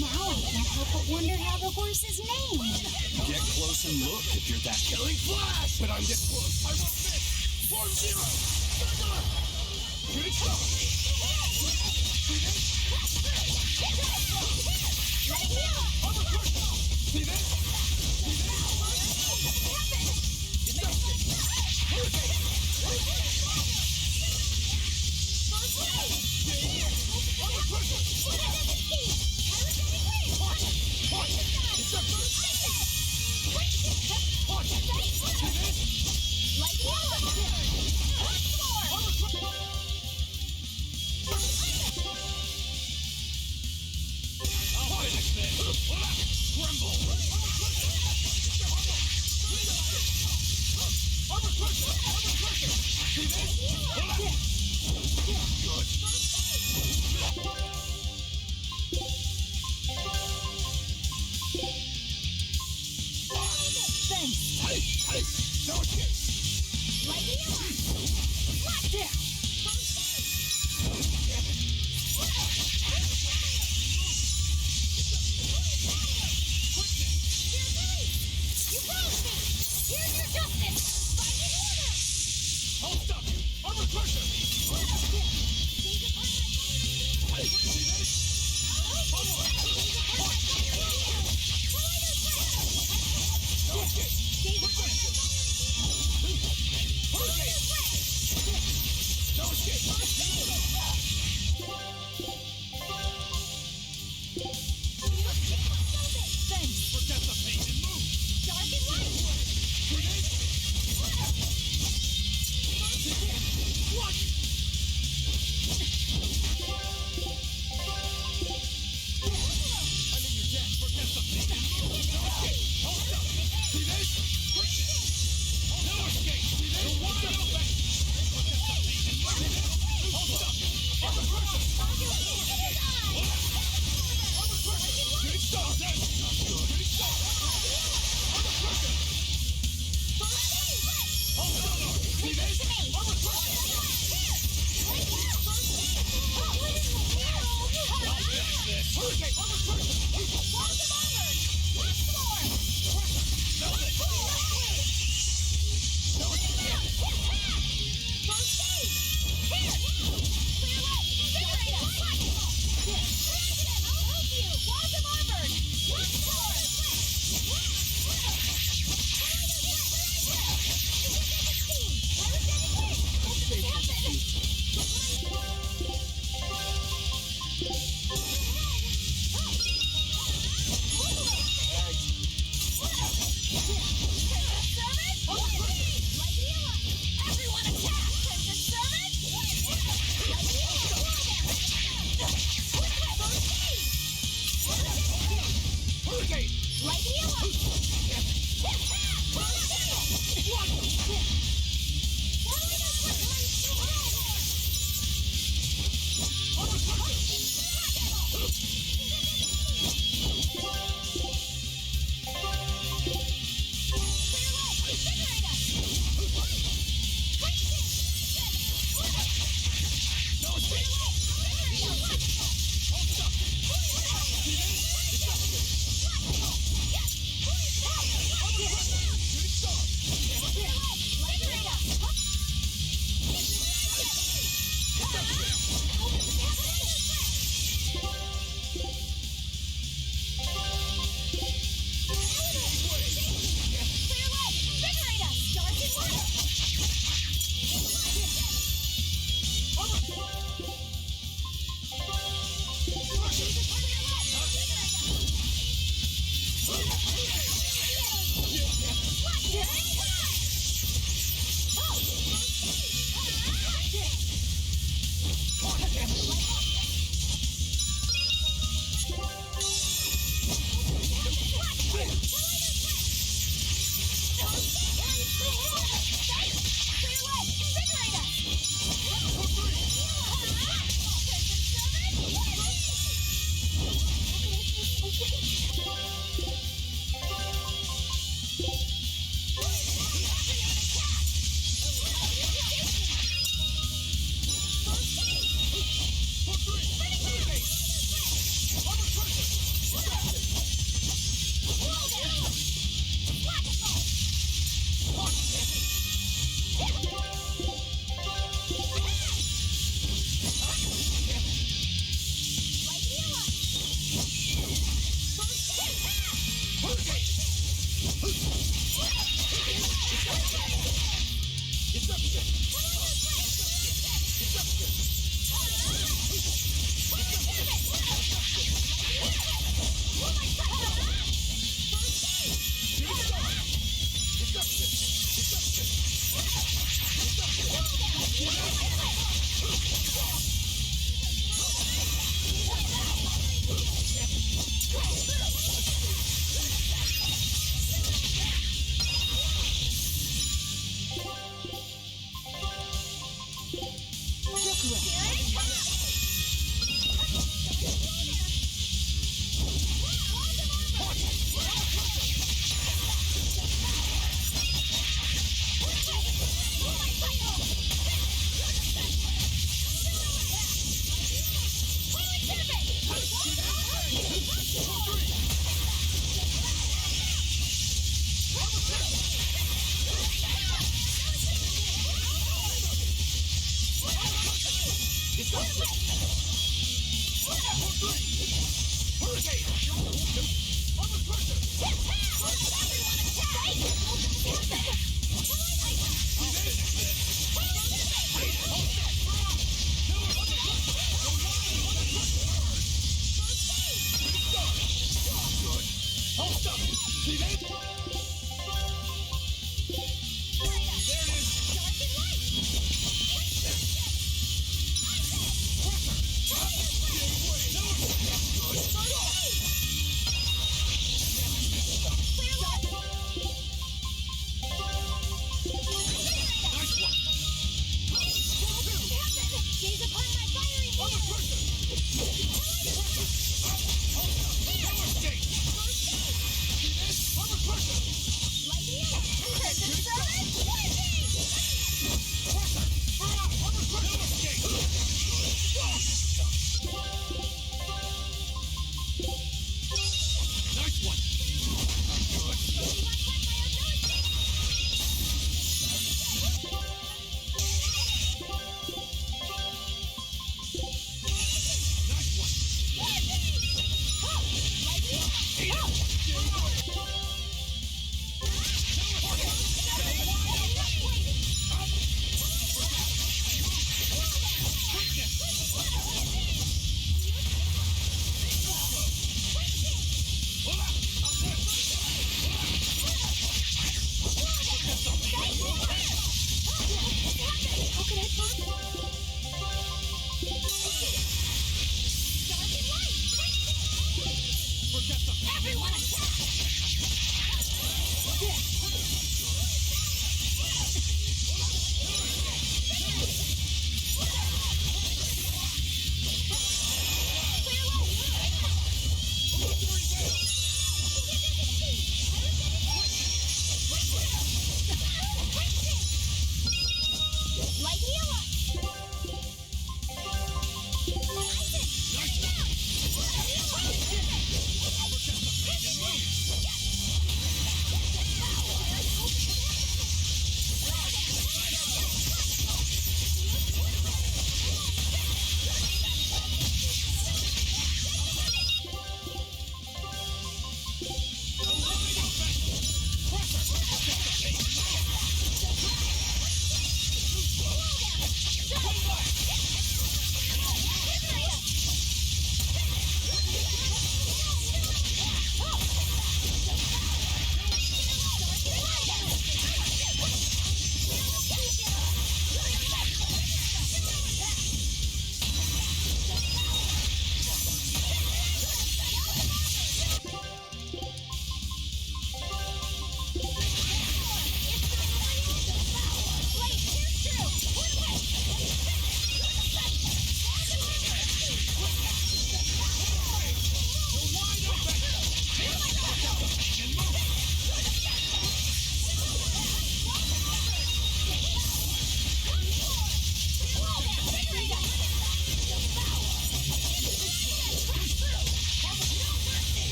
Now I can't help but wonder how the horse is named. Get close and look if you're that Killing flash! But I'm this close. I won't miss! Form zero! Circular! Here it comes! See this? What?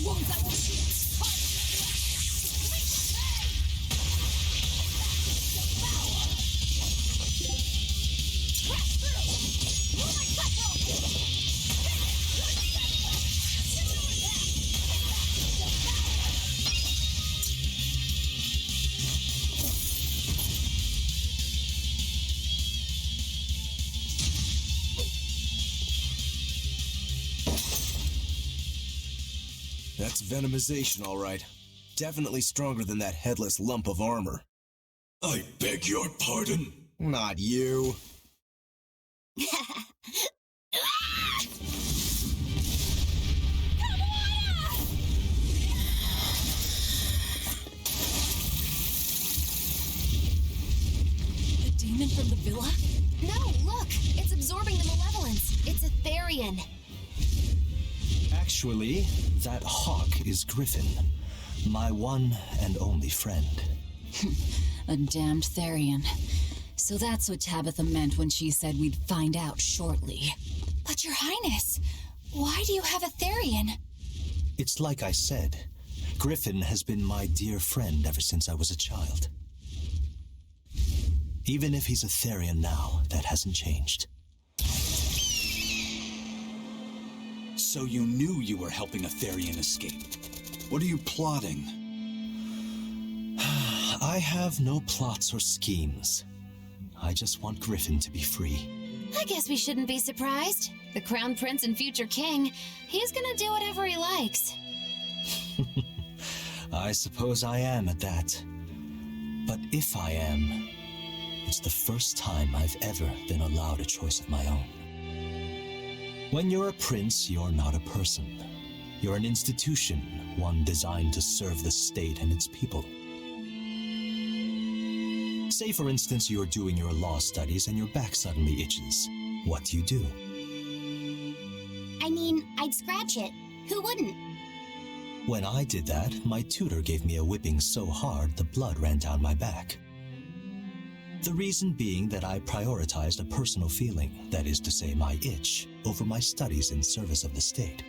Wounds that will shield. That's venomization, all right. Definitely stronger than that headless lump of armor. I beg your pardon? Not you. The demon from the villa? No, look! It's absorbing the malevolence. It's a Therian. Actually, that hawk is Griffin, my one and only friend. A damned Therian. So that's what Tabitha meant when she said we'd find out shortly. But Your Highness, why do you have a Therian? It's like I said, Griffin has been my dear friend ever since I was a child. Even if he's a Therian now, that hasn't changed. So you knew you were helping a Therian escape. What are you plotting? I have no plots or schemes. I just want Griffin to be free. I guess we shouldn't be surprised. The Crown Prince and future king, he's gonna do whatever he likes. I suppose I am at that. But if I am, it's the first time I've ever been allowed a choice of my own. When you're a prince, you're not a person. You're an institution, one designed to serve the state and its people. Say, for instance, you're doing your law studies and your back suddenly itches. What do you do? I mean, I'd scratch it. Who wouldn't? When I did that, my tutor gave me a whipping so hard the blood ran down my back. The reason being that I prioritized a personal feeling, that is to say my itch, over my studies in service of the state.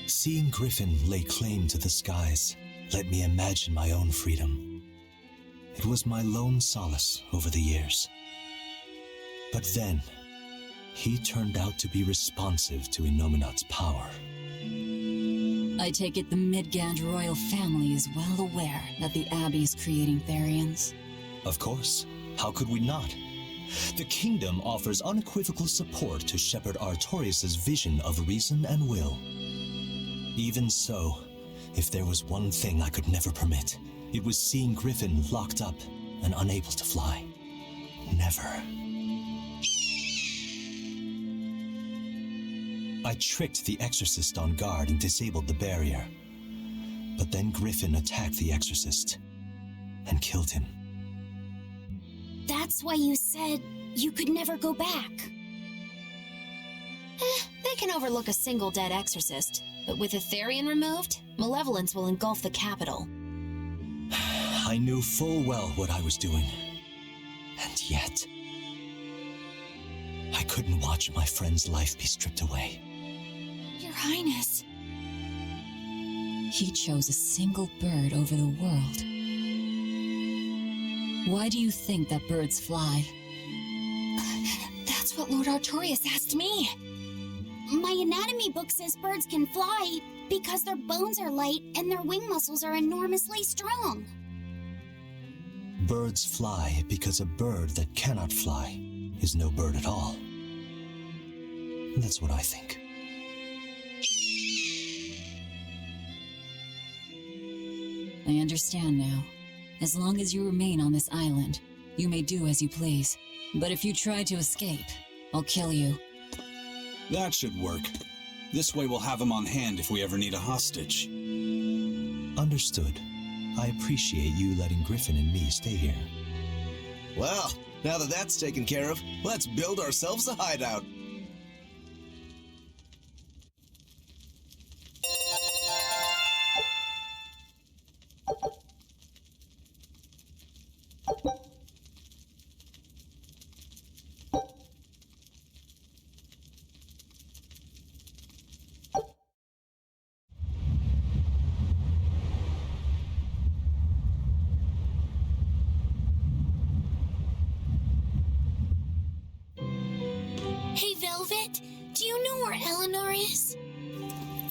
Seeing Griffin lay claim to the skies let me imagine my own freedom. It was my lone solace over the years. But then, he turned out to be responsive to Innominat's power. I take it the Midgand royal family is well aware that the Abbey is creating Therians. Of course. How could we not? The kingdom offers unequivocal support to Shepherd Artorius' vision of reason and will. Even so, if there was one thing I could never permit, it was seeing Griffin locked up and unable to fly. Never. I tricked the Exorcist on guard and disabled the barrier. But then Griffin attacked the Exorcist and killed him. That's why you said you could never go back. They can overlook a single dead Exorcist, but with a Therian removed, malevolence will engulf the capital. I knew full well what I was doing. And yet, I couldn't watch my friend's life be stripped away. Your Highness. He chose a single bird over the world. Why do you think that birds fly? That's what Lord Artorius asked me. My anatomy book says birds can fly because their bones are light and their wing muscles are enormously strong. Birds fly because a bird that cannot fly is no bird at all. That's what I think. I understand now. As long as you remain on this island, you may do as you please. But if you try to escape, I'll kill you. That should work. This way we'll have him on hand if we ever need a hostage. Understood. I appreciate you letting Griffin and me stay here. Well, now that that's taken care of, let's build ourselves a hideout.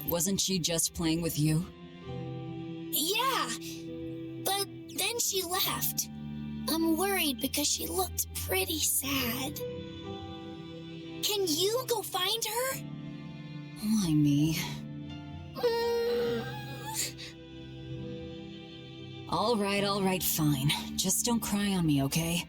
Wasn't she just playing with you? Yeah, but then she left. I'm worried because she looked pretty sad. Can you go find her? Why me? All right, fine. Just don't cry on me, okay?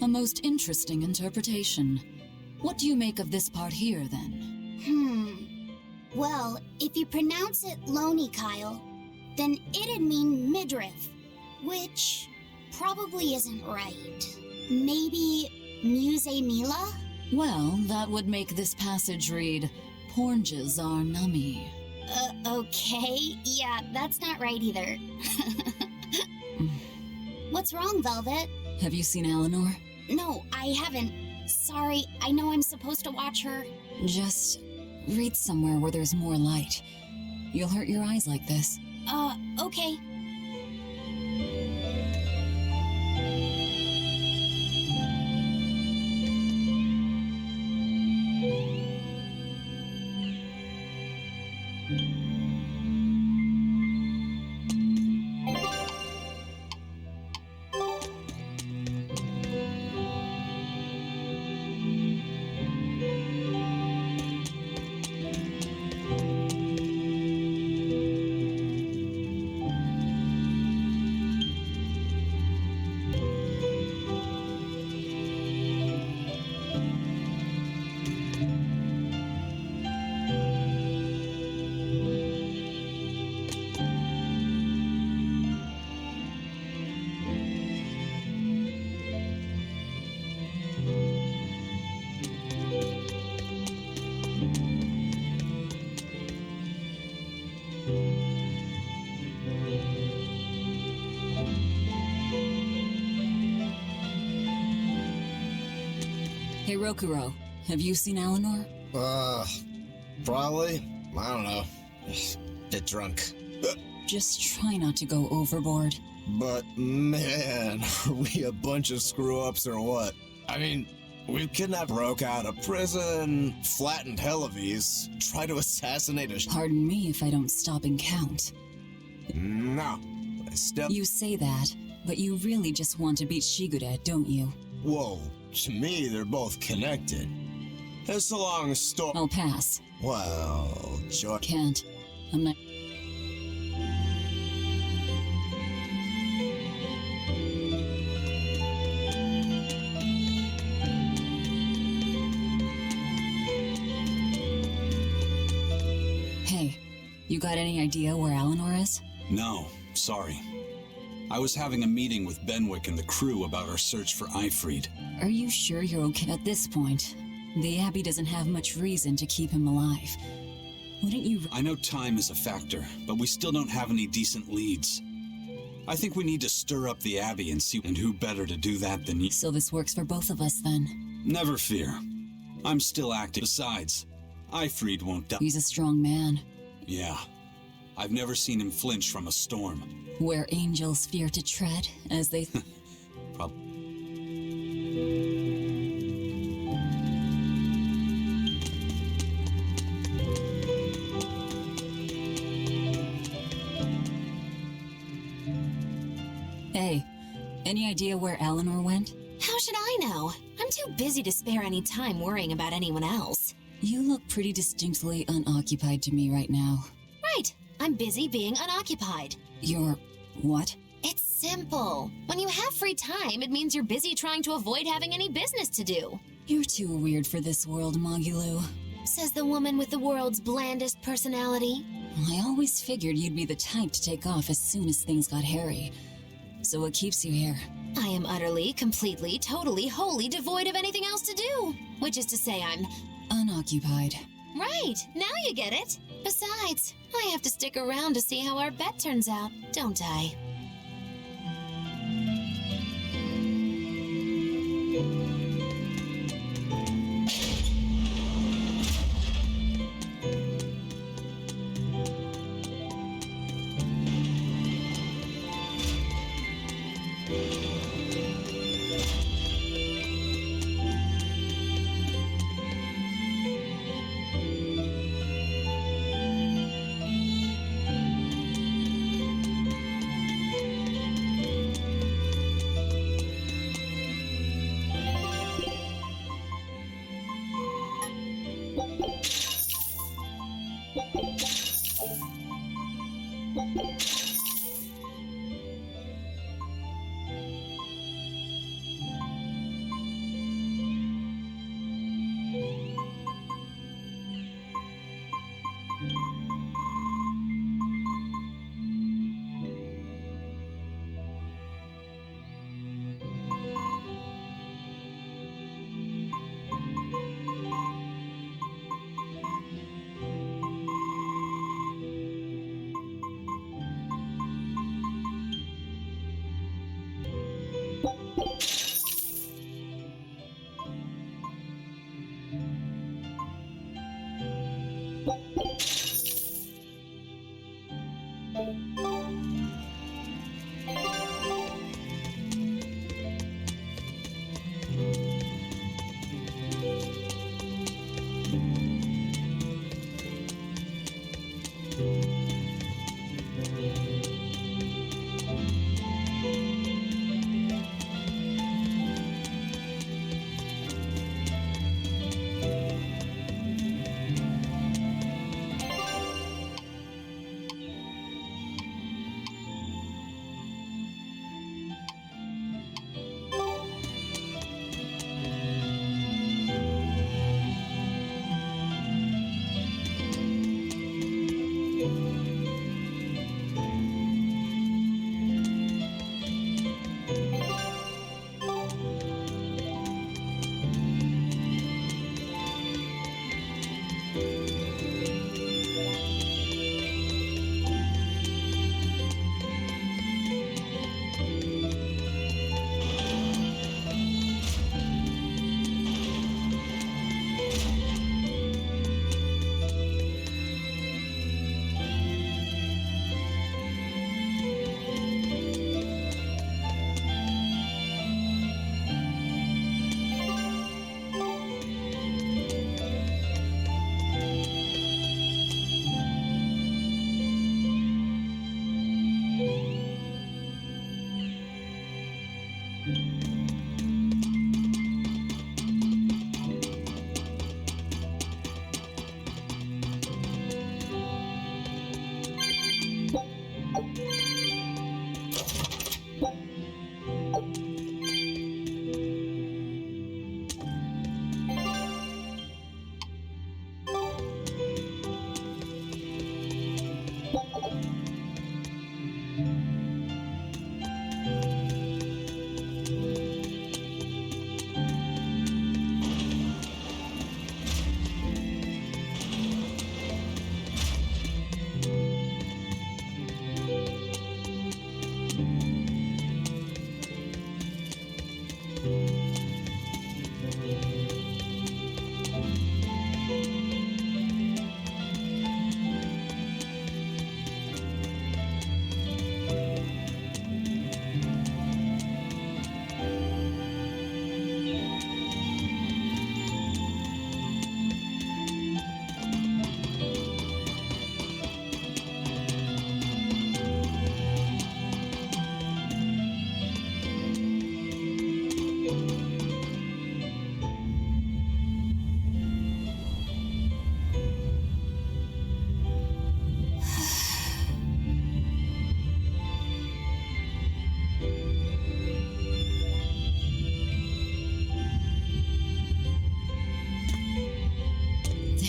A most interesting interpretation. What do you make of this part here, then? Well, if you pronounce it Loney Kyle, then it'd mean midriff, which probably isn't right. Maybe Muse Mila? Well, that would make this passage read, Pornges are nummy. Okay. Yeah, that's not right either. What's wrong, Velvet? Have you seen Eleanor? No, I haven't. Sorry, I know I'm supposed to watch her. Just read somewhere where there's more light. You'll hurt your eyes like this. Okay. Hey, Rokuro, have you seen Eleanor? Probably. I don't know. Bit drunk. Just try not to go overboard. But man, are we a bunch of screw-ups or what? I mean, we kidnapped, broke out of prison, flattened Helavis, tried to assassinate a... Pardon me if I don't stop and count. No. You say that, but you really just want to beat Shigure, don't you? Whoa, to me, they're both connected. It's a long story. I'll pass. Well, sure. Can't. I'm not... Hey, you got any idea where Eleanor is? No, sorry. I was having a meeting with Benwick and the crew about our search for Ifried. Are you sure you're okay at this point? The Abbey doesn't have much reason to keep him alive. Wouldn't you... I know time is a factor, but we still don't have any decent leads. I think we need to stir up the Abbey and see, and who better to do that than you. So this works for both of us, then? Never fear. I'm still active. Besides, Ifried won't die. He's a strong man. Yeah. I've never seen him flinch from a storm. Where angels fear to tread, as they... Hey, any idea where Eleanor went? How should I know? I'm too busy to spare any time worrying about anyone else. You look pretty distinctly unoccupied to me right now. Right. I'm busy being unoccupied. You're... what? It's simple. When you have free time, it means you're busy trying to avoid having any business to do. You're too weird for this world, Magilou. Says the woman with the world's blandest personality. I always figured you'd be the type to take off as soon as things got hairy. So what keeps you here? I am utterly, completely, totally, wholly devoid of anything else to do. Which is to say, I'm unoccupied. Right, now you get it. Besides, I have to stick around to see how our bet turns out, don't I?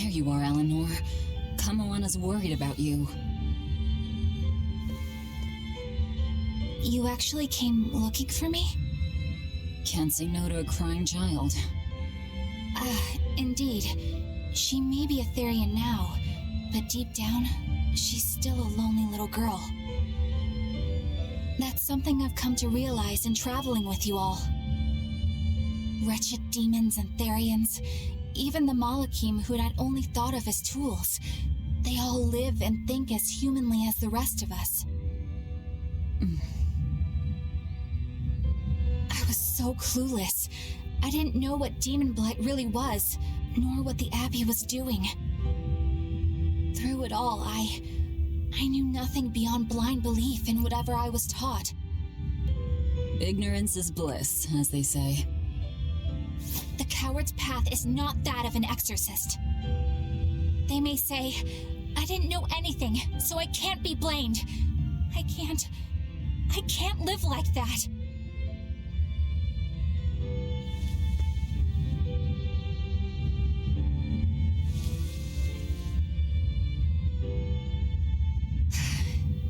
You are, Eleanor. Kamala's worried about you. You actually came looking for me? Can't say no to a crying child. Indeed. She may be a Therian now, but deep down, she's still a lonely little girl. That's something I've come to realize in traveling with you all. Wretched demons and Therians, even the Malakim who'd I'd only thought of as tools, they all live and think as humanly as the rest of us. I was so clueless. I didn't know what demon blight really was, nor what the Abbey was doing. Through it all, I knew nothing beyond blind belief in whatever I was taught. Ignorance is bliss, as they say. The coward's path is not that of an exorcist. They may say, I didn't know anything, so I can't be blamed. I can't live like that.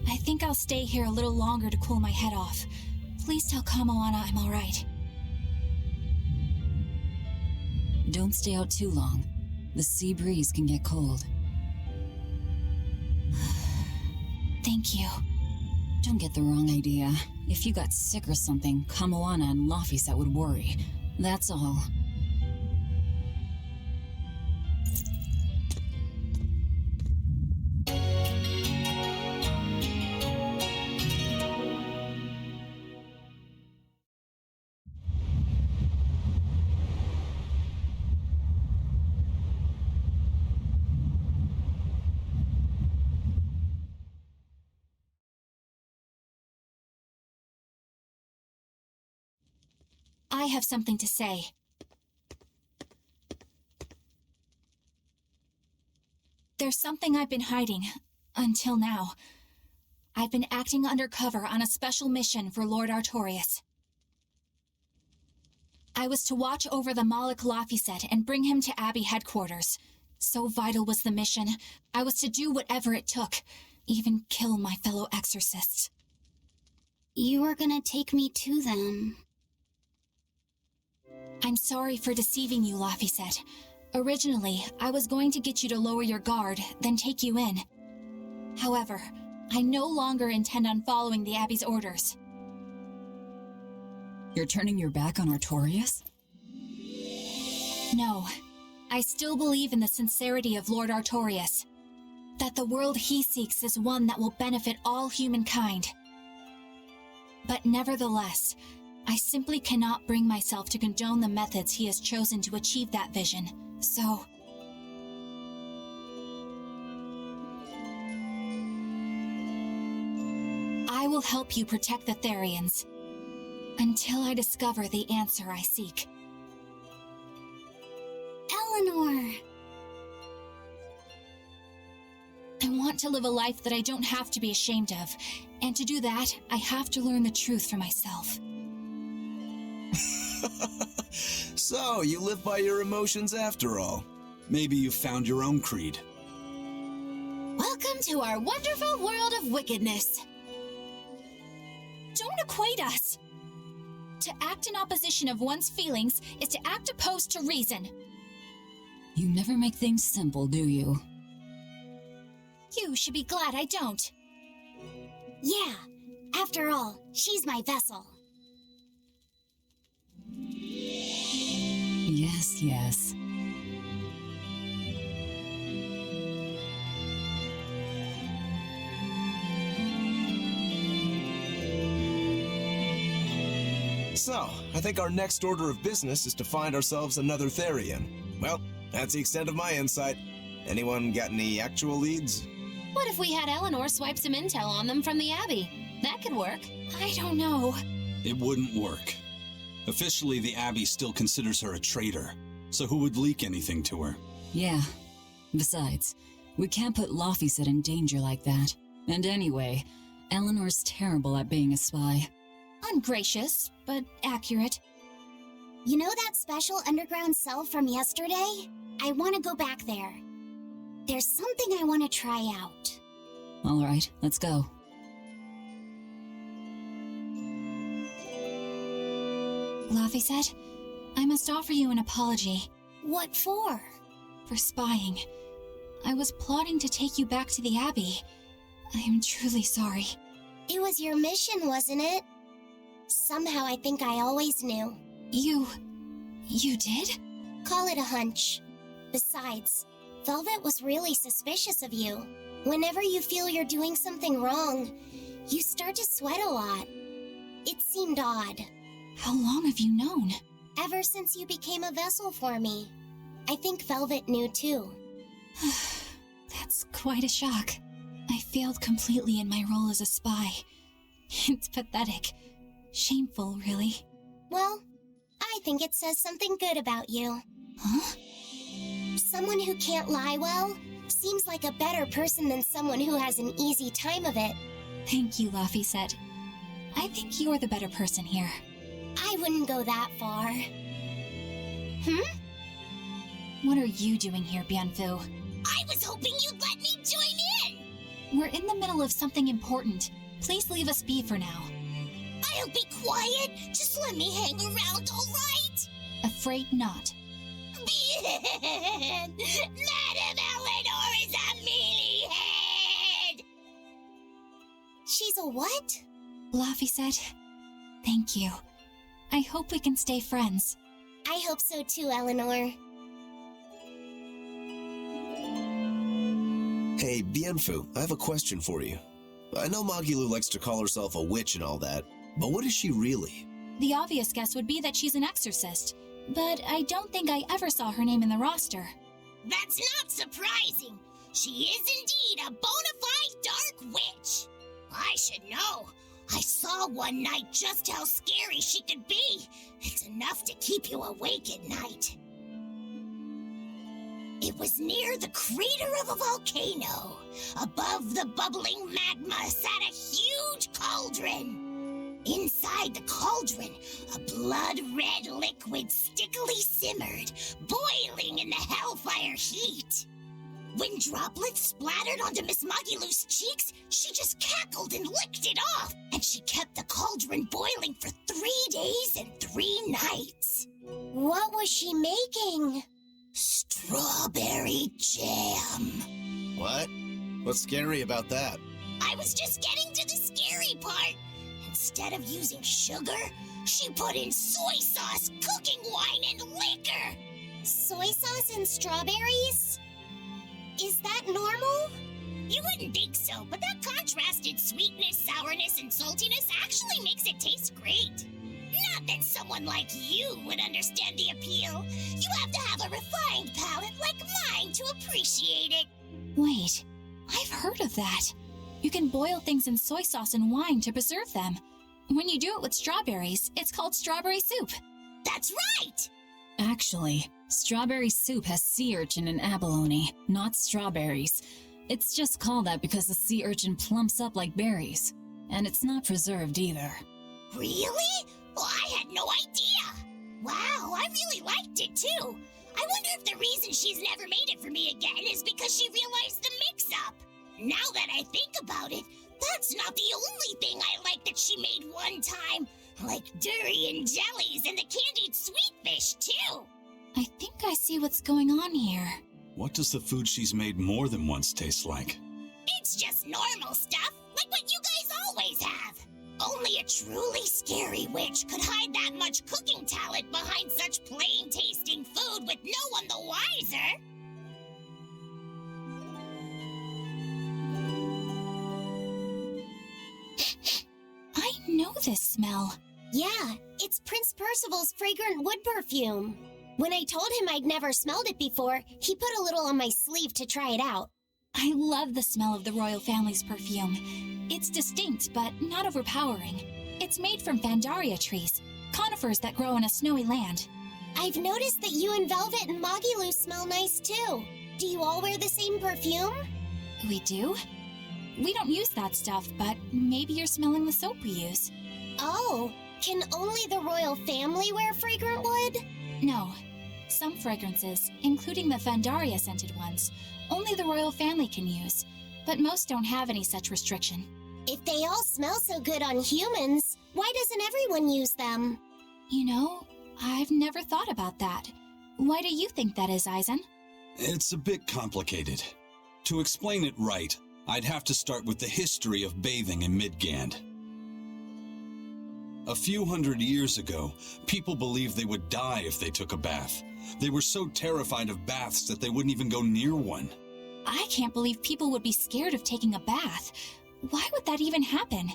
I think I'll stay here a little longer to cool my head off. Please tell Kamoana I'm all right. Don't stay out too long. The sea breeze can get cold. Thank you. Don't get the wrong idea. If you got sick or something, Kamoana and Laphicet would worry. That's all. I have something to say. There's something I've been hiding, until now. I've been acting undercover on a special mission for Lord Artorias. I was to watch over the Malik Laphicet and bring him to Abbey headquarters. So vital was the mission, I was to do whatever it took, even kill my fellow exorcists. You were gonna take me to them. I'm sorry for deceiving you, Laphicet. Originally, I was going to get you to lower your guard, then take you in. However, I no longer intend on following the Abbey's orders. You're turning your back on Artorias? No. I still believe in the sincerity of Lord Artorias. That the world he seeks is one that will benefit all humankind. But nevertheless, I simply cannot bring myself to condone the methods he has chosen to achieve that vision, so... I will help you protect the Therians, until I discover the answer I seek. Eleanor! I want to live a life that I don't have to be ashamed of, and to do that, I have to learn the truth for myself. So, you live by your emotions after all. Maybe you found your own creed. Welcome to our wonderful world of wickedness. Don't equate us! To act in opposition of one's feelings is to act opposed to reason. You never make things simple, do you? You should be glad I don't. Yeah, after all, she's my vessel. Yes, yes. So, I think our next order of business is to find ourselves another Therian. Well, that's the extent of my insight. Anyone got any actual leads? What if we had Eleanor swipe some intel on them from the Abbey? That could work. I don't know. It wouldn't work. Officially, the Abbey still considers her a traitor. So who would leak anything to her? Yeah. Besides, we can't put Laphicet in danger like that. And anyway, Eleanor's terrible at being a spy. Ungracious, but accurate. You know that special underground cell from yesterday? I want to go back there. There's something I want to try out. All right, let's go. Laphicet, I must offer you an apology. What for? For spying. I was plotting to take you back to the Abbey. I am truly sorry. It was your mission, wasn't it? Somehow I think I always knew. You did? Call it a hunch. Besides, Velvet was really suspicious of you. Whenever you feel you're doing something wrong, you start to sweat a lot. It seemed odd. How long have you known? Ever since you became a vessel for me. I think Velvet knew too. That's quite a shock. I failed completely in my role as a spy. It's pathetic. Shameful, really. Well, I think it says something good about you. Huh? Someone who can't lie well seems like a better person than someone who has an easy time of it. Thank you, Laphicet. I think you're the better person here. I wouldn't go that far. What are you doing here, Bienfu? I was hoping you'd let me join in! We're in the middle of something important. Please leave us be for now. I'll be quiet. Just let me hang around, all right? Afraid not. Madame Eleanor is a mealyhead! She's a what? Laphicet, thank you. I hope we can stay friends. I hope so too, Eleanor. Hey, Bienfu, I have a question for you. I know Magilu likes to call herself a witch and all that, but what is she really? The obvious guess would be that she's an exorcist, but I don't think I ever saw her name in the roster. That's not surprising. She is indeed a bona fide dark witch. I should know. I saw one night just how scary she could be. It's enough to keep you awake at night. It was near the crater of a volcano. Above the bubbling magma sat a huge cauldron. Inside the cauldron, a blood-red liquid stickily simmered, boiling in the hellfire heat. When droplets splattered onto Miss Magilu's cheeks, she just cackled and licked it off, and she kept the cauldron boiling for 3 days and 3 nights. What was she making? Strawberry jam. What? What's scary about that? I was just getting to the scary part. Instead of using sugar, she put in soy sauce, cooking wine, and liquor. Soy sauce and strawberries? Is that normal? You wouldn't think so, but that contrasted sweetness, sourness, and saltiness actually makes it taste great. Not that someone like you would understand the appeal. You have to have a refined palate like mine to appreciate it. Wait, I've heard of that. You can boil things in soy sauce and wine to preserve them. When you do it with strawberries, it's called strawberry soup. That's right! Actually, strawberry soup has sea urchin and abalone, not strawberries. It's just called that because the sea urchin plumps up like berries. And it's not preserved either. Really? Well, I had no idea. Wow, I really liked it too. I wonder if the reason she's never made it for me again is because she realized the mix-up. Now that I think about it, that's not the only thing I like that she made one time. Like durian jellies and the candied sweet fish, too. I think I see what's going on here. What does the food she's made more than once taste like? It's just normal stuff, like what you guys always have. Only a truly scary witch could hide that much cooking talent behind such plain-tasting food with no one the wiser. I know this smell. Yeah, it's Prince Percival's fragrant wood perfume. When I told him I'd never smelled it before, he put a little on my sleeve to try it out. I love the smell of the royal family's perfume. It's distinct, but not overpowering. It's made from Vandaria trees, conifers that grow in a snowy land. I've noticed that you and Velvet and Magilu smell nice too. Do you all wear the same perfume? We do? We don't use that stuff, but maybe you're smelling the soap we use. Oh, can only the royal family wear fragrant wood? No. Some fragrances, including the Vandaria scented ones, only the royal family can use, but most don't have any such restriction. If they all smell so good on humans, why doesn't everyone use them? You know, I've never thought about that. Why do you think that is, Aizen? It's a bit complicated. To explain it right, I'd have to start with the history of bathing in Midgand. A few hundred years ago, people believed they would die if they took a bath. They were so terrified of baths that they wouldn't even go near one. I can't believe people would be scared of taking a bath. Why would that even happen?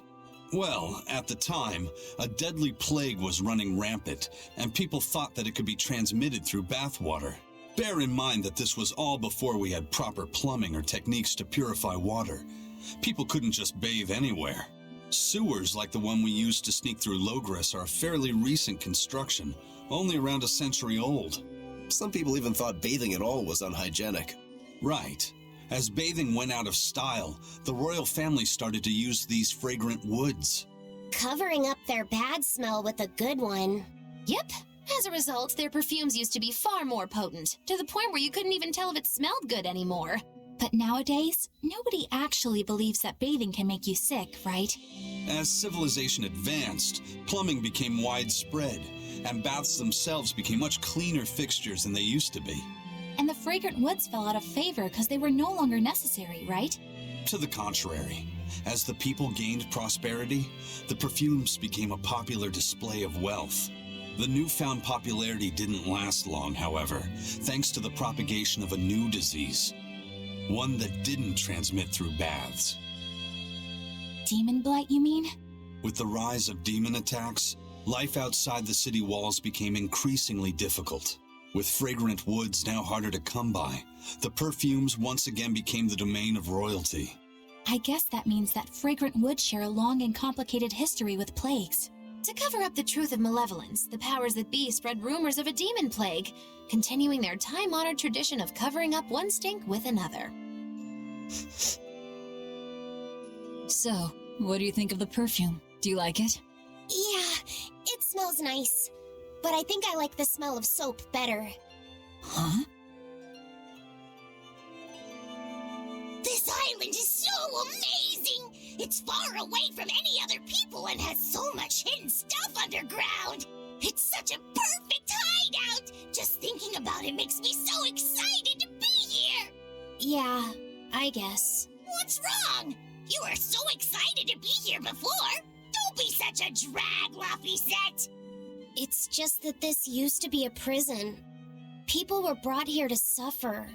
Well, at the time, a deadly plague was running rampant, and people thought that it could be transmitted through bathwater. Bear in mind that this was all before we had proper plumbing or techniques to purify water. People couldn't just bathe anywhere. Sewers like the one we used to sneak through Logres are a fairly recent construction, only around a century old. Some people even thought bathing at all was unhygienic. Right. As bathing went out of style, the royal family started to use these fragrant woods. Covering up their bad smell with a good one. Yep. As a result, their perfumes used to be far more potent, to the point where you couldn't even tell if it smelled good anymore. But nowadays, nobody actually believes that bathing can make you sick, right? As civilization advanced, plumbing became widespread, and baths themselves became much cleaner fixtures than they used to be. And the fragrant woods fell out of favor because they were no longer necessary, right? To the contrary, as the people gained prosperity, the perfumes became a popular display of wealth. The newfound popularity didn't last long, however, thanks to the propagation of a new disease. One that didn't transmit through baths. Demon blight, you mean? With the rise of demon attacks, life outside the city walls became increasingly difficult. With fragrant woods now harder to come by, the perfumes once again became the domain of royalty. I guess that means that fragrant woods share a long and complicated history with plagues. To cover up the truth of malevolence, the powers that be spread rumors of a demon plague, continuing their time-honored tradition of covering up one stink with another. So, what do you think of the perfume? Do you like it? Yeah, it smells nice. But I think I like the smell of soap better. Huh? This island is so amazing! It's far away from any other people and has so much hidden stuff underground! It's such a perfect hideout! Just thinking about it makes me so excited to be here! Yeah, I guess. What's wrong? You were so excited to be here before! Don't be such a drag, Laphicet! It's just that this used to be a prison. People were brought here to suffer.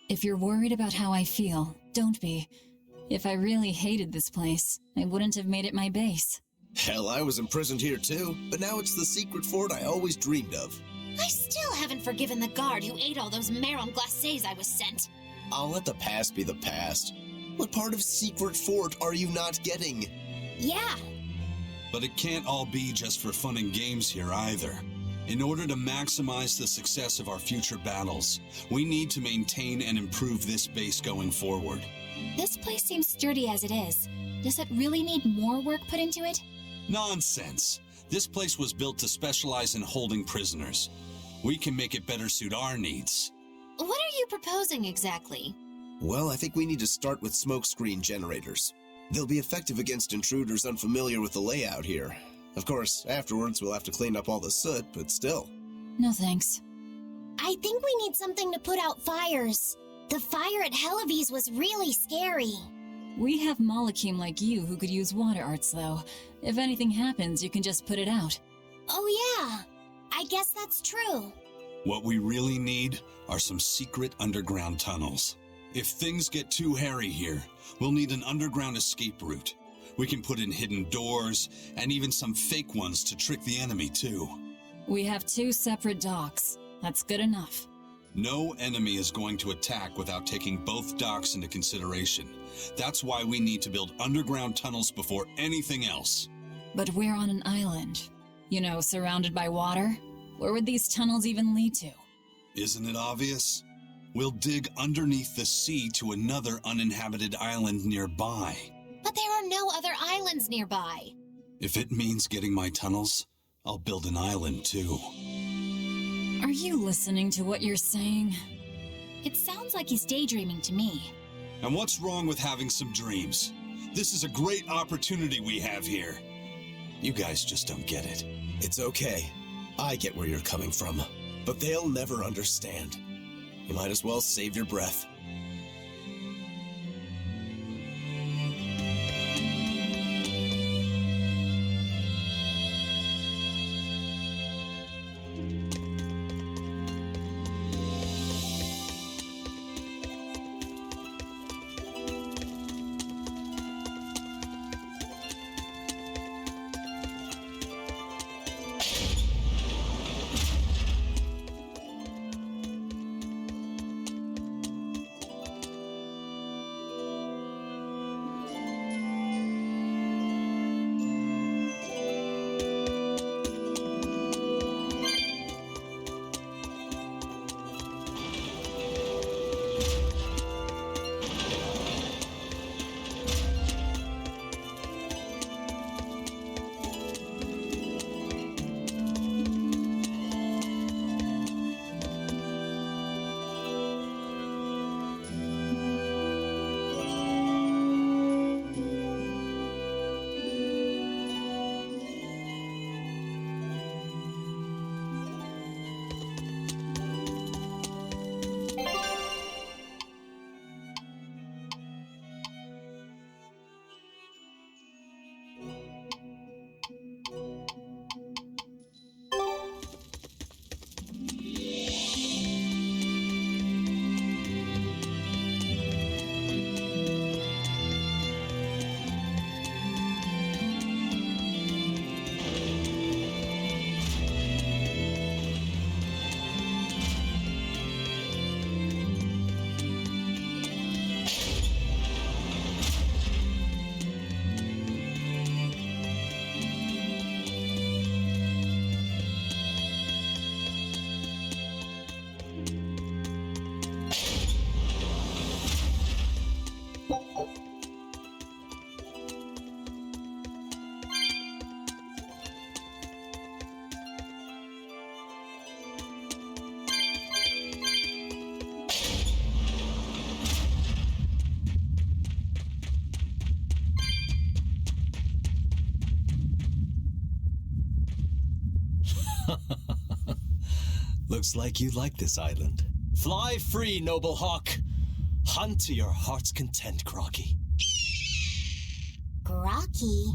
If you're worried about how I feel, don't be. If I really hated this place, I wouldn't have made it my base. Hell, I was imprisoned here too, but now it's the secret fort I always dreamed of. I still haven't forgiven the guard who ate all those marron glacés I was sent. I'll let the past be the past. What part of secret fort are you not getting? Yeah. But it can't all be just for fun and games here either. In order to maximize the success of our future battles, we need to maintain and improve this base going forward. This place seems sturdy as it is. Does it really need more work put into it? Nonsense. This place was built to specialize in holding prisoners. We can make it better suit our needs. What are you proposing exactly? Well, I think we need to start with smokescreen generators. They'll be effective against intruders unfamiliar with the layout here. Of course, afterwards we'll have to clean up all the soot, but still. No thanks. I think we need something to put out fires. The fire at Helavi's was really scary. We have Malakim like you who could use water arts, though. If anything happens, you can just put it out. Oh yeah, I guess that's true. What we really need are some secret underground tunnels. If things get too hairy here, we'll need an underground escape route. We can put in hidden doors, and even some fake ones to trick the enemy, too. We have 2 separate docks. That's good enough. No enemy is going to attack without taking both docks into consideration. That's why we need to build underground tunnels before anything else. But we're on an island. You know, surrounded by water. Where would these tunnels even lead to? Isn't it obvious? We'll dig underneath the sea to another uninhabited island nearby. But there are no other islands nearby. If it means getting my tunnels, I'll build an island too. Are you listening to what you're saying? It sounds like he's daydreaming to me. And what's wrong with having some dreams? This is a great opportunity we have here. You guys just don't get it. It's okay. I get where you're coming from, but they'll never understand. You might as well save your breath. Looks like you like this island. Fly free, noble hawk. Hunt to your heart's content, Groggy. Groggy?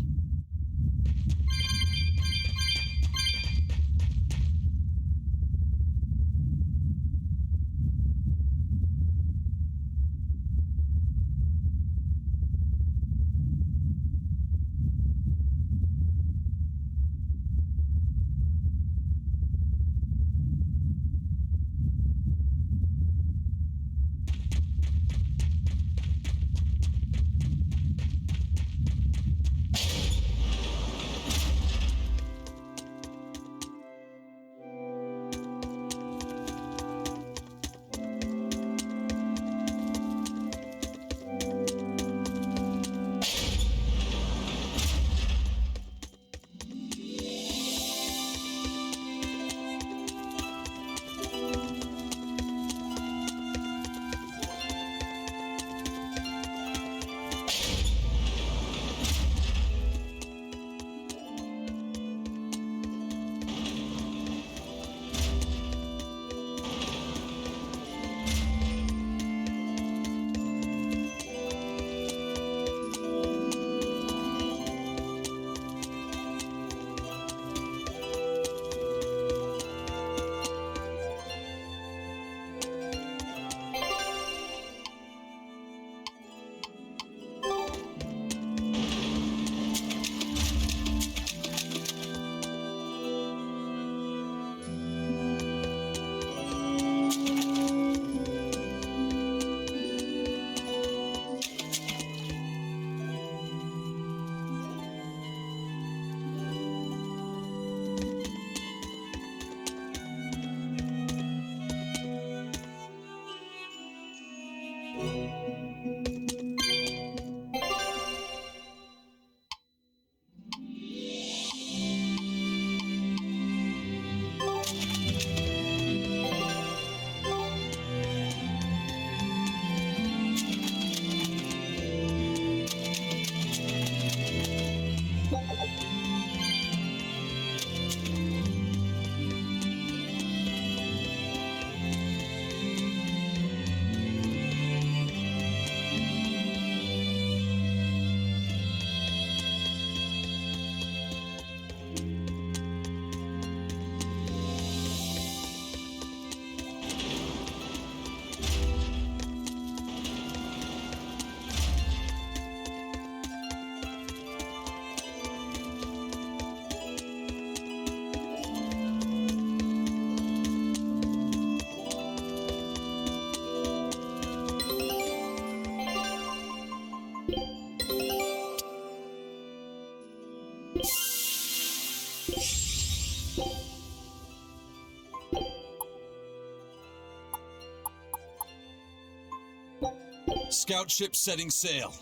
Scout ship setting sail.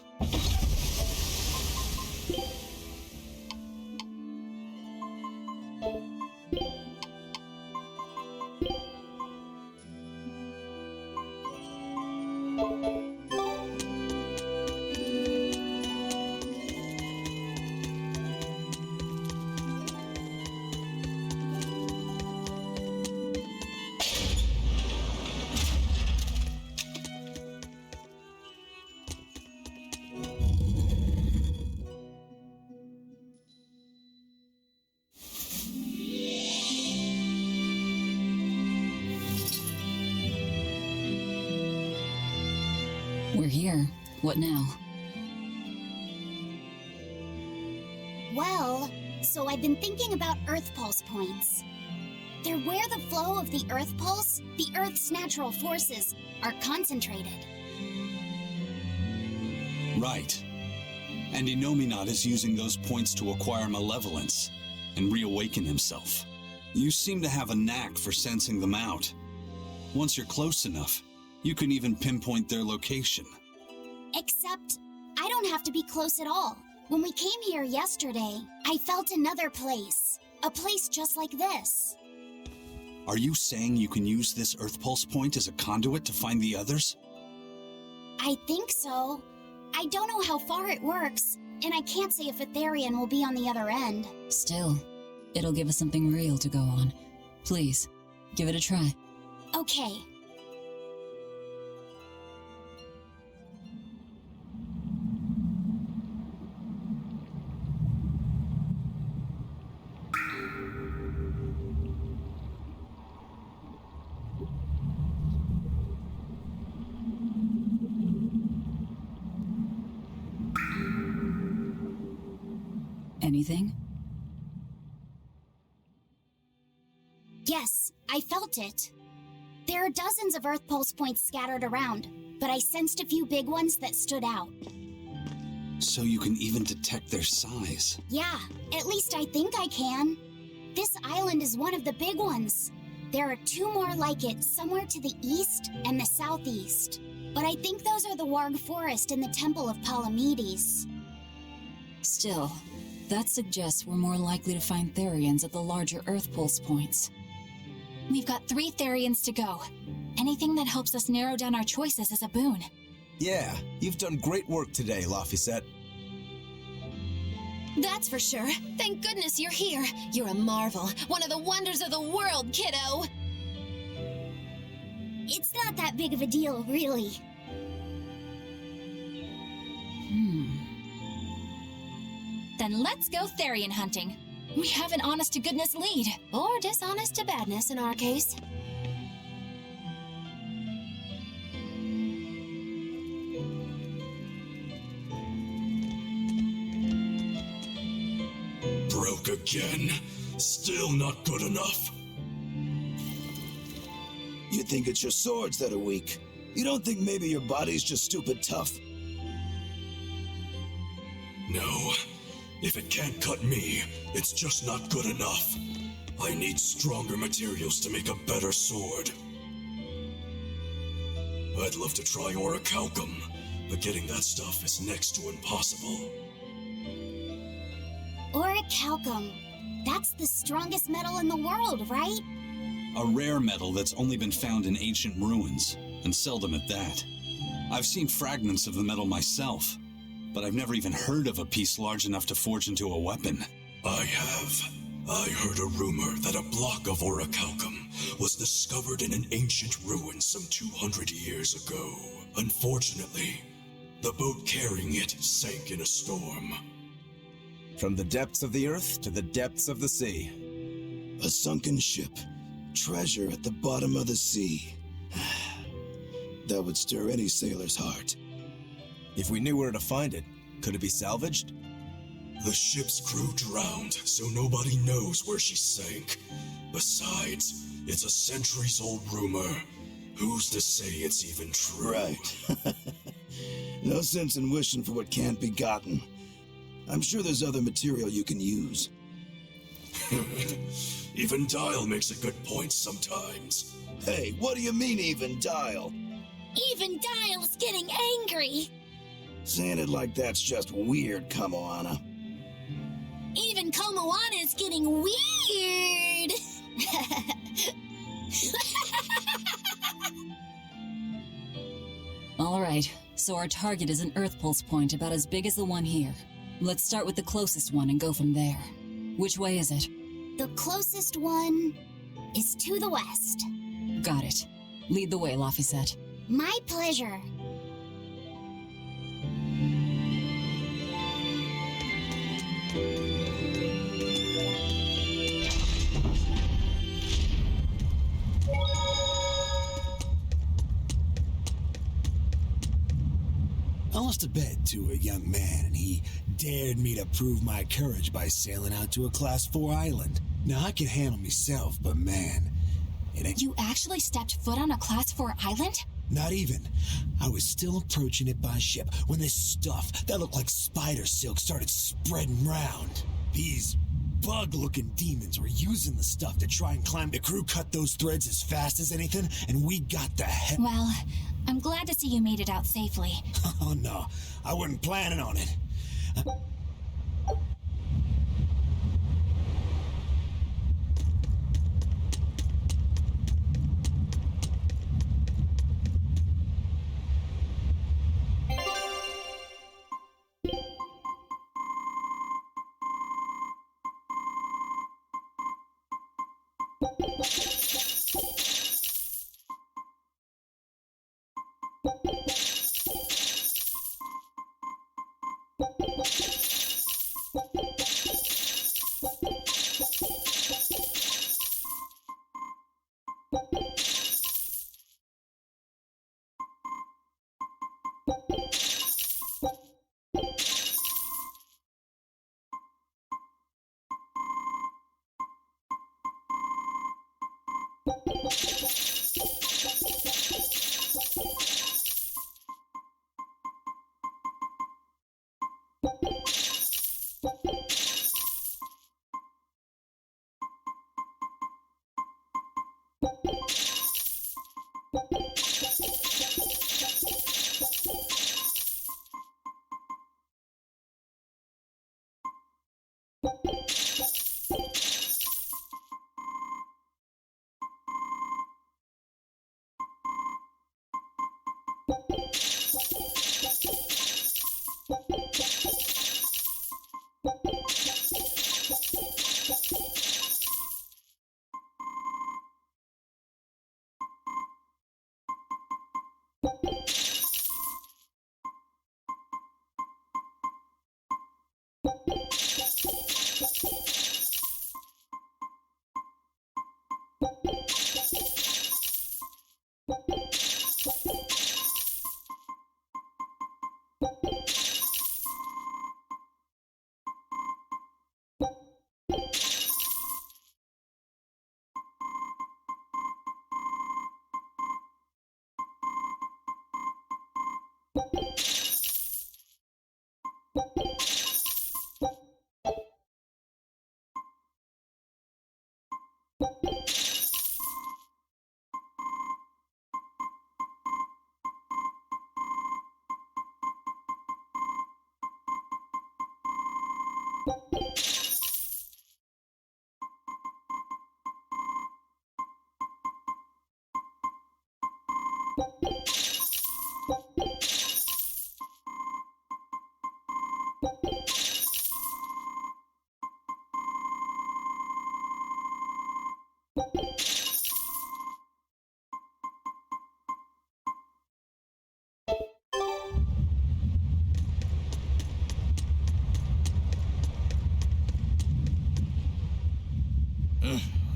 We're here. What now? Well, so I've been thinking about Earth Pulse points. They're where the flow of the Earth Pulse, the Earth's natural forces, are concentrated. Right. And Innominat is using those points to acquire malevolence and reawaken himself. You seem to have a knack for sensing them out. Once you're close enough, you can even pinpoint their location. Except, I don't have to be close at all. When we came here yesterday, I felt another place. A place just like this. Are you saying you can use this Earth Pulse point as a conduit to find the others? I think so. I don't know how far it works, and I can't say if Etherian will be on the other end. Still, it'll give us something real to go on. Please, give it a try. Okay. Anything? Yes, I felt it. There are dozens of Earth Pulse points scattered around, but I sensed a few big ones that stood out. So you can even detect their size. Yeah, at least I think I can. This island is one of the big ones. There are two more like it somewhere to the east and the southeast. But I think those are the Warg Forest and the Temple of Palamedes. Still, that suggests we're more likely to find Therians at the larger Earth Pulse points. We've got 3 Therians to go. Anything that helps us narrow down our choices is a boon. Yeah, you've done great work today, Laphicet. That's for sure. Thank goodness you're here. You're a marvel. One of the wonders of the world, kiddo. It's not that big of a deal, really. Then let's go Therian hunting. We have an honest-to-goodness lead. Or dishonest-to-badness in our case. Broke again. Still not good enough. You think it's your swords that are weak. You don't think maybe your body's just stupid tough? No. If it can't cut me, it's just not good enough. I need stronger materials to make a better sword. I'd love to try orichalcum, but getting that stuff is next to impossible. Orichalcum. That's the strongest metal in the world, right? A rare metal that's only been found in ancient ruins, and seldom at that. I've seen fragments of the metal myself, but I've never even heard of a piece large enough to forge into a weapon. I have. I heard a rumor that a block of orichalcum was discovered in an ancient ruin some 200 years ago. Unfortunately, the boat carrying it sank in a storm. From the depths of the earth to the depths of the sea. A sunken ship. Treasure at the bottom of the sea. That would stir any sailor's heart. If we knew where to find it, could it be salvaged? The ship's crew drowned, so nobody knows where she sank. Besides, it's a centuries-old rumor. Who's to say it's even true? Right. No sense in wishing for what can't be gotten. I'm sure there's other material you can use. Even Dial makes a good point sometimes. Hey, what do you mean, even Dial? Even Dial's getting angry. Saying it like that's just weird, Kamoana. Even Komoana is getting weird. All right, so our target is an Earth pulse point about as big as the one here. Let's start with the closest one and go from there. Which way is it? The closest one is to the west. Got it. Lead the way, Laphicet. My pleasure. I lost a bet to a young man, and he dared me to prove my courage by sailing out to a Class 4 island. Now, I can handle myself, but man, it ain't... You actually stepped foot on a Class 4 island? Not even. I was still approaching it by ship when this stuff that looked like spider silk started spreading round. These bug-looking demons were using the stuff to try and climb. The crew cut those threads as fast as anything, and we got the heck... Well, I'm glad to see you made it out safely. Oh, no. I wasn't planning on it.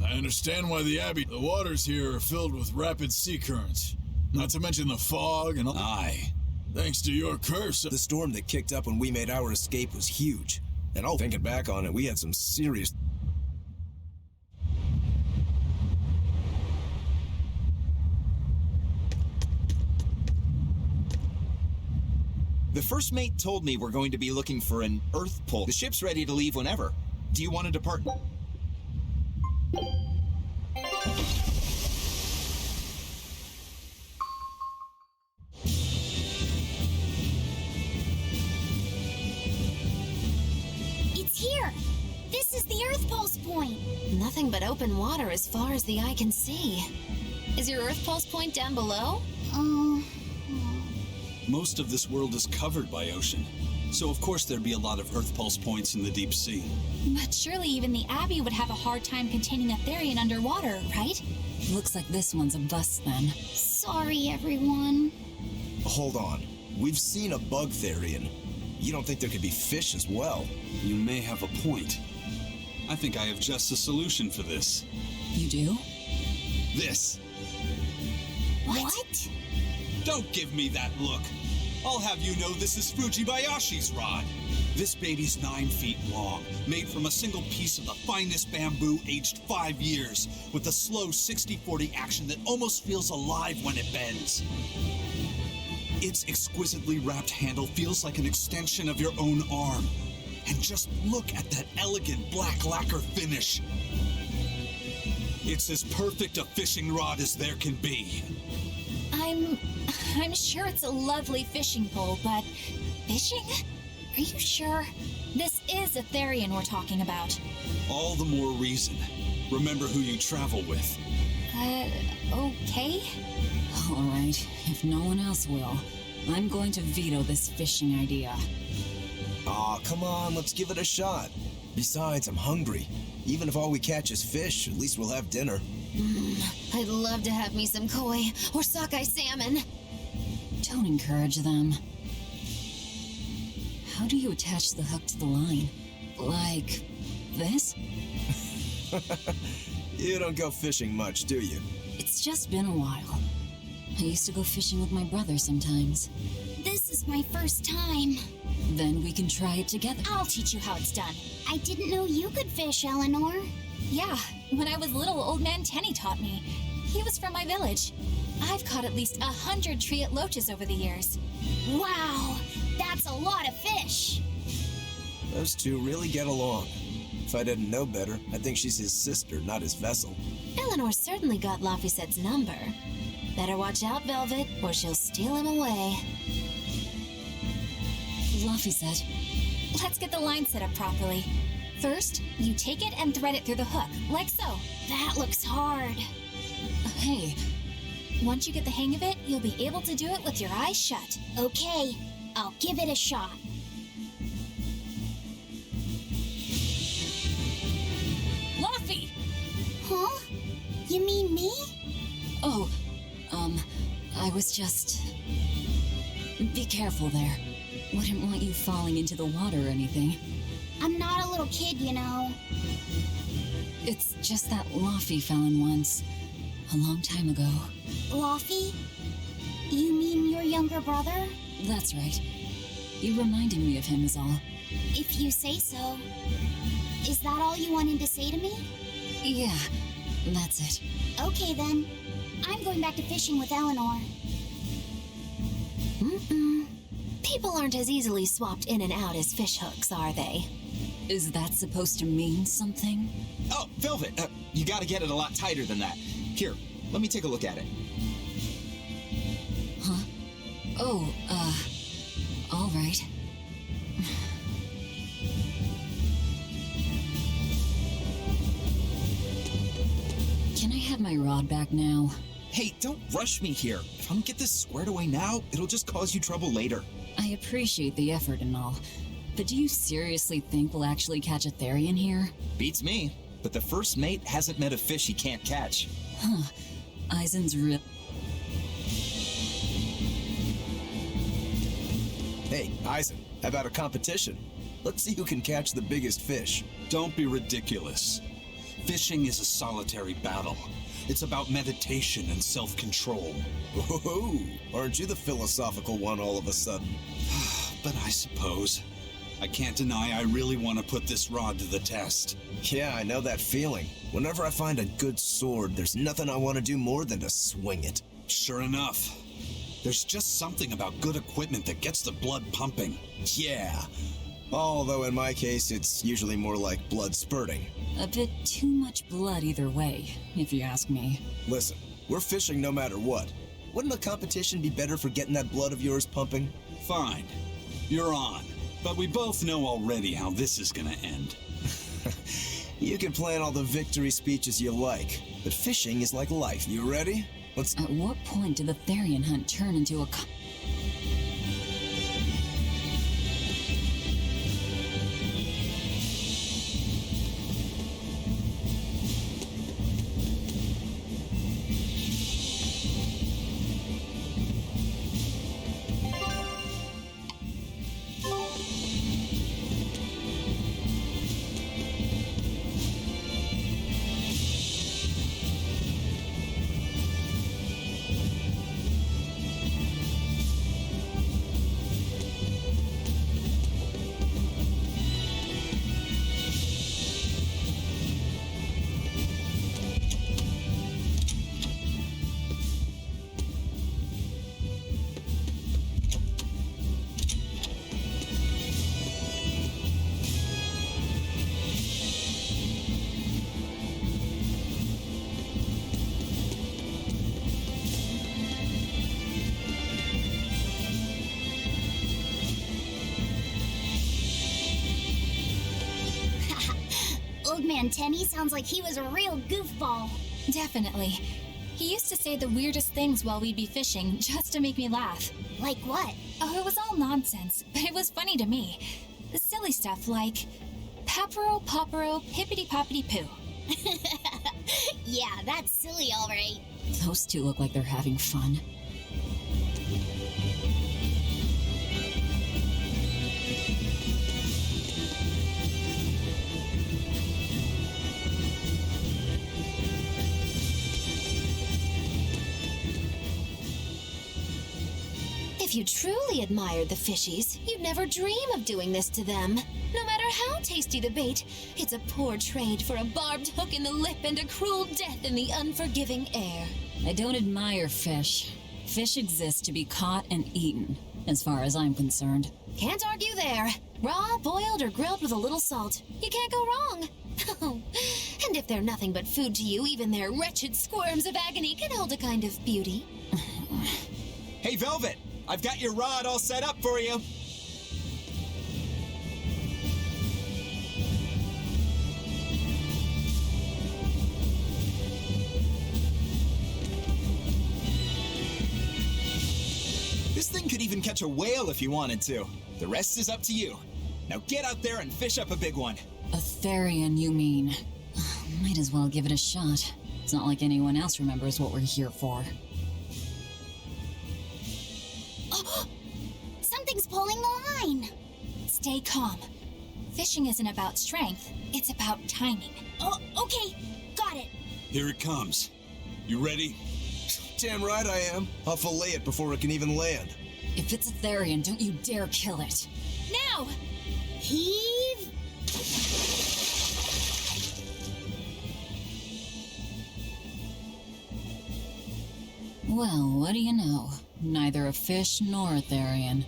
I understand why the waters here are filled with rapid sea currents. Not to mention the fog and all. Aye. Thanks to your curse. The storm that kicked up when we made our escape was huge. And all thinking back on it, we had some serious... The first mate told me we're going to be looking for an Earth pulse. The ship's ready to leave whenever. Do you want to depart? nothing but open water as far as the eye can see. Is your Earth pulse point down below? Most of this world is covered by ocean, so of course there'd be a lot of Earth pulse points in the deep sea. But surely even the Abbey would have a hard time containing a Therian underwater, right? Looks like this one's a bust then. Sorry, everyone. Hold on. We've seen a bug Therian. You don't think there could be fish as well? You may have a point. I think I have just a solution for this. You do? This. What? Don't give me that look. I'll have you know this is Fujibayashi's rod. This baby's 9 feet long, made from a single piece of the finest bamboo aged 5 years, with a slow 60-40 action that almost feels alive when it bends. Its exquisitely wrapped handle feels like an extension of your own arm. And just look at that elegant black lacquer finish. It's as perfect a fishing rod as there can be. I'm sure it's a lovely fishing pole, but fishing? Are you sure? This is a Therian we're talking about. All the more reason. Remember who you travel with. Okay? All right, if no one else will, I'm going to veto this fishing idea. Aw, come on, let's give it a shot. Besides, I'm hungry. Even if all we catch is fish, at least we'll have dinner. I'd love to have me some koi or sockeye salmon. Don't encourage them. How do you attach the hook to the line? Like this? You don't go fishing much, do you? It's just been a while. I used to go fishing with my brother sometimes. This is my first time. Then we can try it together. I'll teach you how it's done. I didn't know you could fish, Eleanor. Yeah, when I was little, old man Tenny taught me. He was from my village. I've caught at least 100 treat loaches over the years. Wow, that's a lot of fish. Those two really get along. If I didn't know better, I'd think she's his sister, not his vessel. Eleanor certainly got Laphicet's number. Better watch out, Velvet, or she'll steal him away. Laphicet. Let's get the line set up properly. First, you take it and thread it through the hook, like so. That looks hard. Hey. Once you get the hang of it, you'll be able to do it with your eyes shut. Okay, I'll give it a shot. Laphy! Huh? You mean me? Oh, I was just... Be careful there. Wouldn't want you falling into the water or anything. I'm not a little kid, you know. It's just that Laphy fell in once. A long time ago. Laphy? You mean your younger brother? That's right. You reminded me of him is all. If you say so. Is that all you wanted to say to me? Yeah, that's it. Okay then. I'm going back to fishing with Eleanor. People aren't as easily swapped in and out as fish hooks, are they? Is that supposed to mean something? Oh, Velvet, you gotta get it a lot tighter than that. Here, let me take a look at it. Huh? Oh, all right. Can I have my rod back now? Hey, don't rush me here. If I don't get this squared away now, it'll just cause you trouble later. I appreciate the effort and all, but do you seriously think we'll actually catch a Therian here? Beats me, but the first mate hasn't met a fish he can't catch. Huh. Eisen's real. Hey, Eisen, how about a competition? Let's see who can catch the biggest fish. Don't be ridiculous. Fishing is a solitary battle. It's about meditation and self-control. Whoa, aren't you the philosophical one all of a sudden? But I suppose. I can't deny I really want to put this rod to the test. Yeah, I know that feeling. Whenever I find a good sword, there's nothing I want to do more than to swing it. Sure enough. There's just something about good equipment that gets the blood pumping. Yeah. Although in my case, it's usually more like blood spurting. A bit too much blood either way, if you ask me. Listen, we're fishing no matter what. Wouldn't a competition be better for getting that blood of yours pumping? Fine. You're on. But we both know already how this is gonna end. You can plan all the victory speeches you like, but fishing is like life. You ready? Let's... At what point did the Therian hunt turn into a... Old Man Tenny sounds like he was a real goofball. Definitely. He used to say the weirdest things while we'd be fishing, just to make me laugh. Like what? Oh, it was all nonsense, but it was funny to me. The silly stuff like, Papero, Popero, Hippity-Poppity-Poo. Yeah, that's silly, all right. Those two look like they're having fun. If you truly admired the fishies, you'd never dream of doing this to them. No matter how tasty the bait, it's a poor trade for a barbed hook in the lip and a cruel death in the unforgiving air. I don't admire fish. Fish exist to be caught and eaten, as far as I'm concerned. Can't argue there. Raw, boiled, or grilled with a little salt. You can't go wrong. And if they're nothing but food to you, even their wretched squirms of agony can hold a kind of beauty. Hey, Velvet! I've got your rod all set up for you. This thing could even catch a whale if you wanted to. The rest is up to you. Now get out there and fish up a big one. A Therian, you mean? Might as well give it a shot. It's not like anyone else remembers what we're here for. Something's pulling the line. Stay calm. Fishing isn't about strength, it's about timing. Oh, okay. Got it. Here it comes. You ready? Damn right I am. I'll fillet it before it can even land. If it's a Therian, don't you dare kill it. Now! Heave! Well, what do you know? Neither a fish nor a Therian.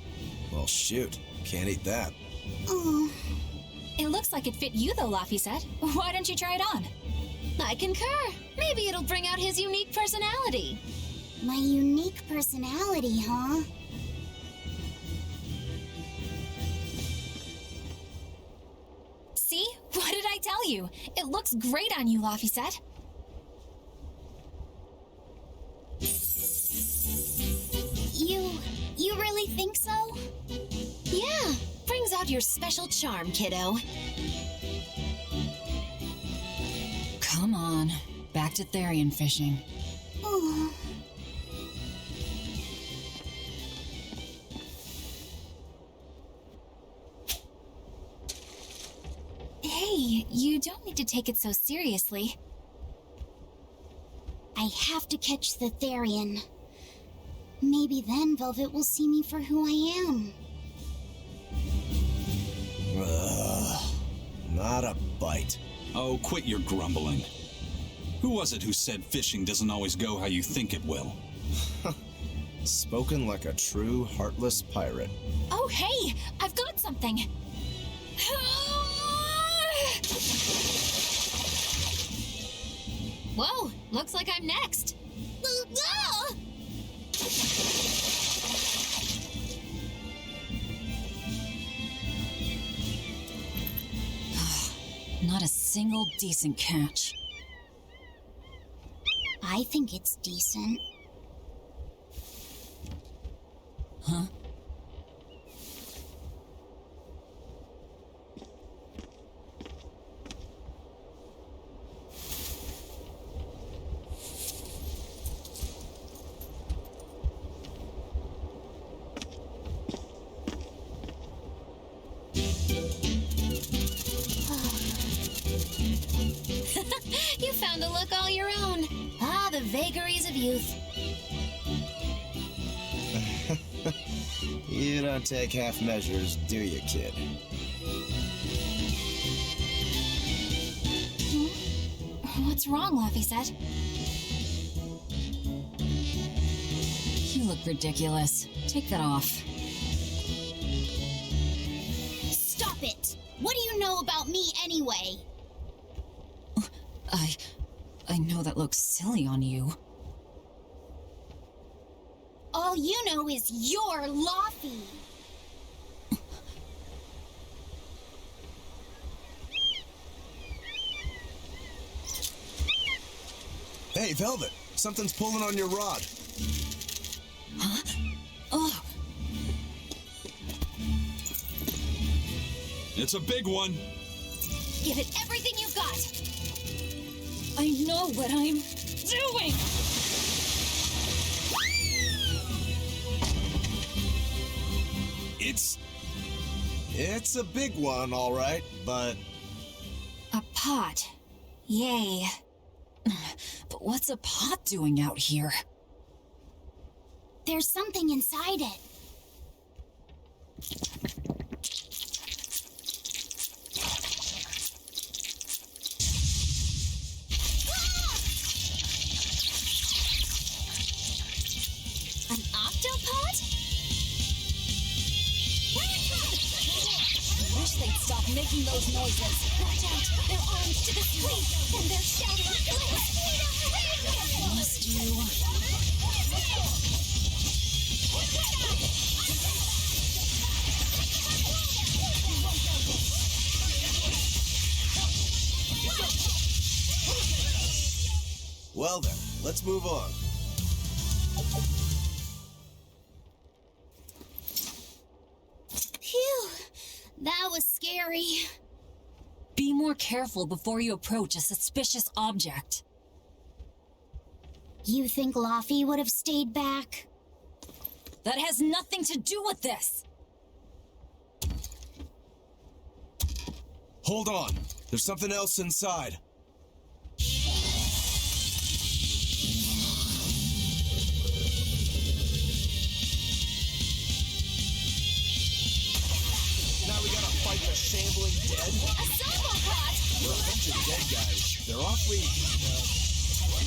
Well, shoot. Can't eat that. Oh. It looks like it fit you, though, Laphicet. Why don't you try it on? I concur. Maybe it'll bring out his unique personality. My unique personality, huh? See? What did I tell you? It looks great on you, Laphicet. You really think so? Yeah. Brings out your special charm, kiddo. Come on. Back to Therian fishing. Oh. Hey, you don't need to take it so seriously. I have to catch the Therian. Maybe then Velvet will see me for who I am. Not a bite. Oh, quit your grumbling. Who was it who said fishing doesn't always go how you think it will? Spoken like a true heartless pirate. Oh, hey! I've got something! Whoa! Looks like I'm next! Not a single decent catch. I think it's decent. Huh? You found a look all your own. Ah, the vagaries of youth. You don't take half measures, do you, kid? What's wrong, Laphicet? You look ridiculous. Take that off. Stop it! What do you know about me anyway? I know that looks silly on you. All you know is you're Laffy. Hey, Velvet, something's pulling on your rod. Huh? Oh. It's a big one. Give it everything you've got. I know what I'm doing! It's a big one, all right, but... A pot. Yay. But what's a pot doing out here? There's something inside it. An octopod? I wish they'd stop making those noises. Watch out! They're armed to the teeth, and they're shouting. Must you? Well then, let's move on. Phew! That was scary. Be more careful before you approach a suspicious object. You think Laffy would have stayed back? That has nothing to do with this! Hold on. There's something else inside. Now we gotta fight the shambling dead? A Zombie pot! We're a bunch of dead guys. They're awfully,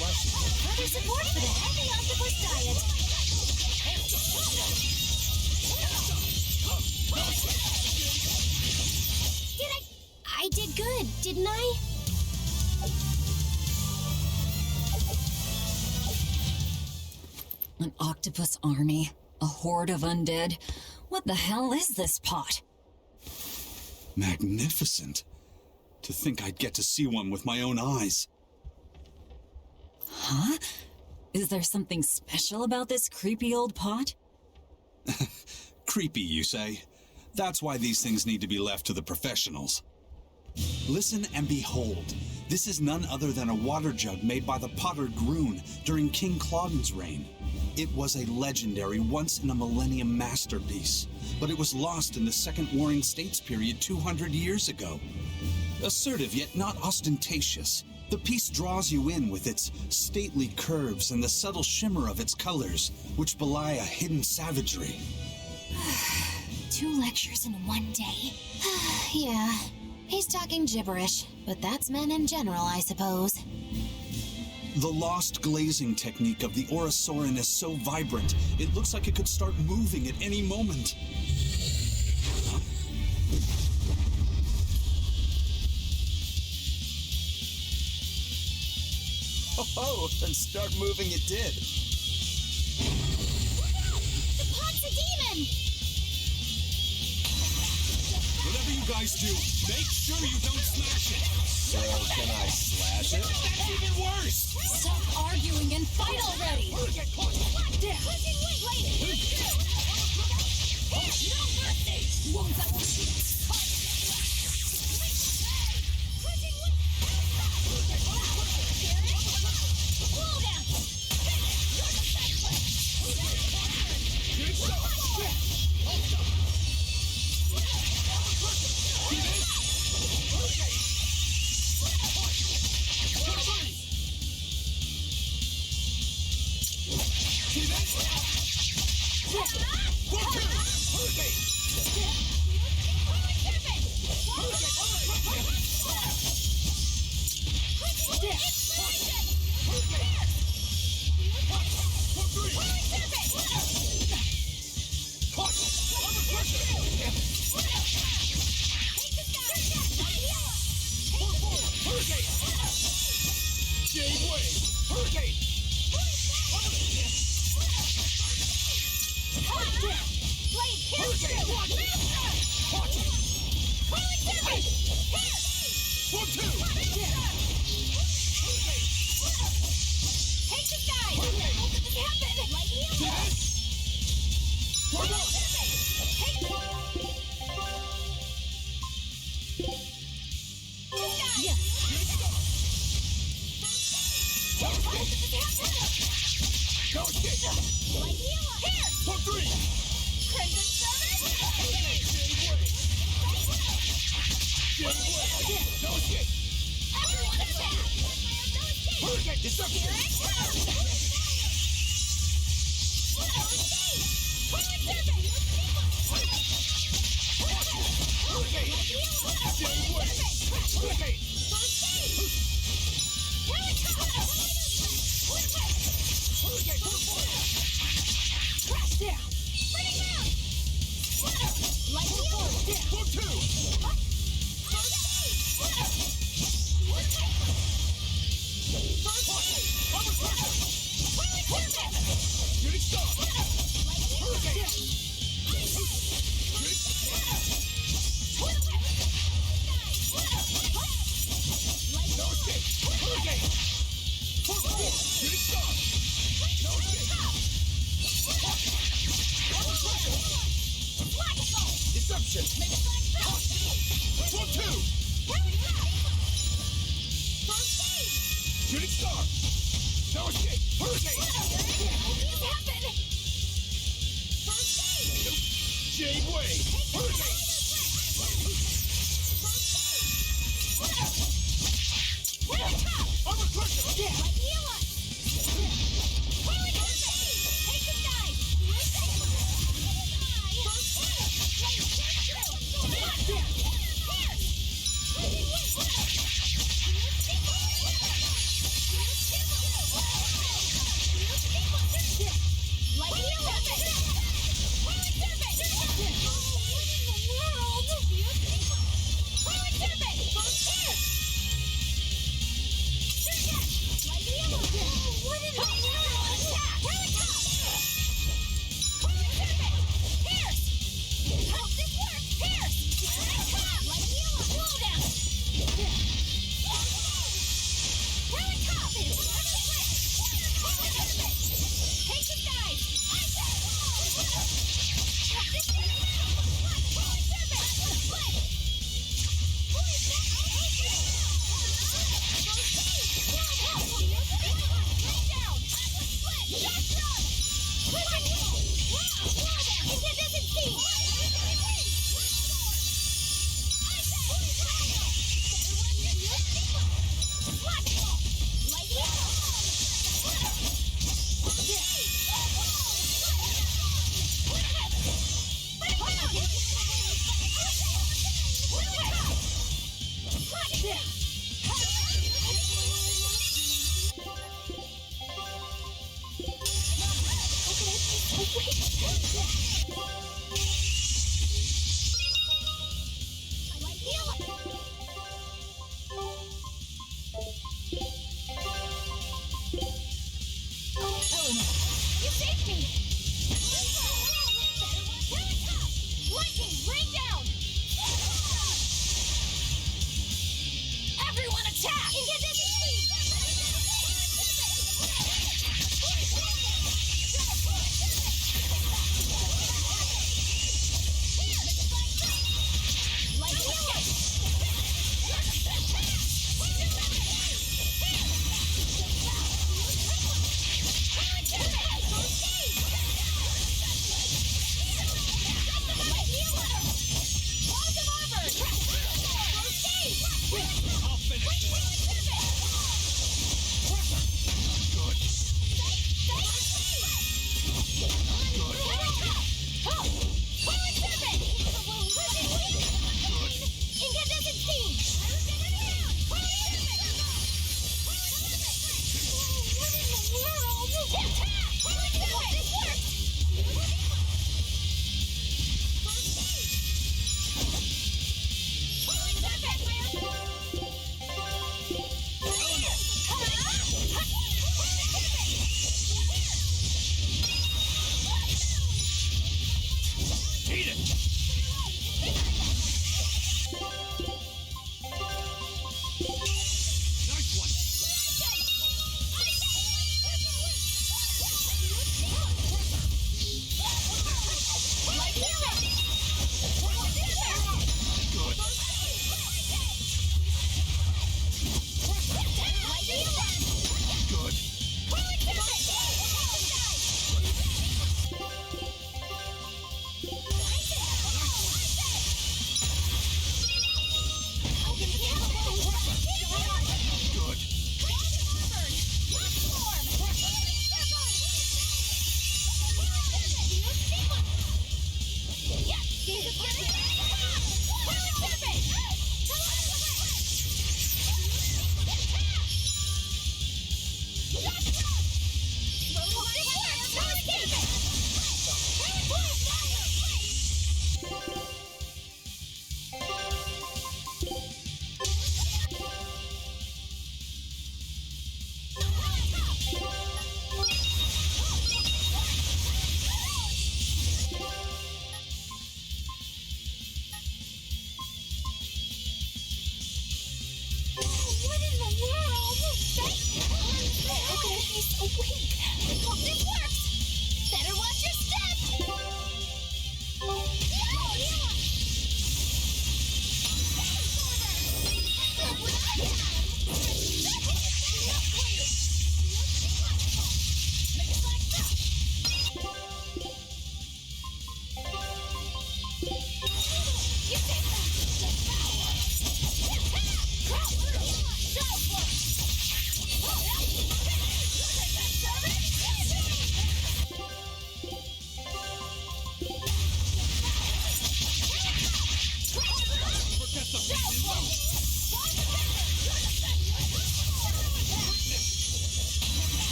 less... Further support for the healthy octopus diet. I did good, didn't I? An octopus army? A horde of undead? What the hell is this pot? Magnificent. To think I'd get to see one with my own eyes. Huh? Is there something special about this creepy old pot? Creepy, you say? That's why these things need to be left to the professionals. Listen and behold. This is none other than a water jug made by the potter Groon during King Clauden's reign. It was a legendary, once-in-a-millennium masterpiece, but it was lost in the Second Warring States period 200 years ago. Assertive yet not ostentatious, the piece draws you in with its stately curves and the subtle shimmer of its colors, which belie a hidden savagery. 2 lectures in one day. Yeah, he's talking gibberish, but that's men in general, I suppose. The lost glazing technique of the Orosaurin is so vibrant, it looks like it could start moving at any moment. Oh, and start moving it did. The pot's a demon! Whatever you guys do, make sure you don't smash it. So can I slash it? That's even worse. Stop arguing and fight already! No mercy! Won't that Cool down!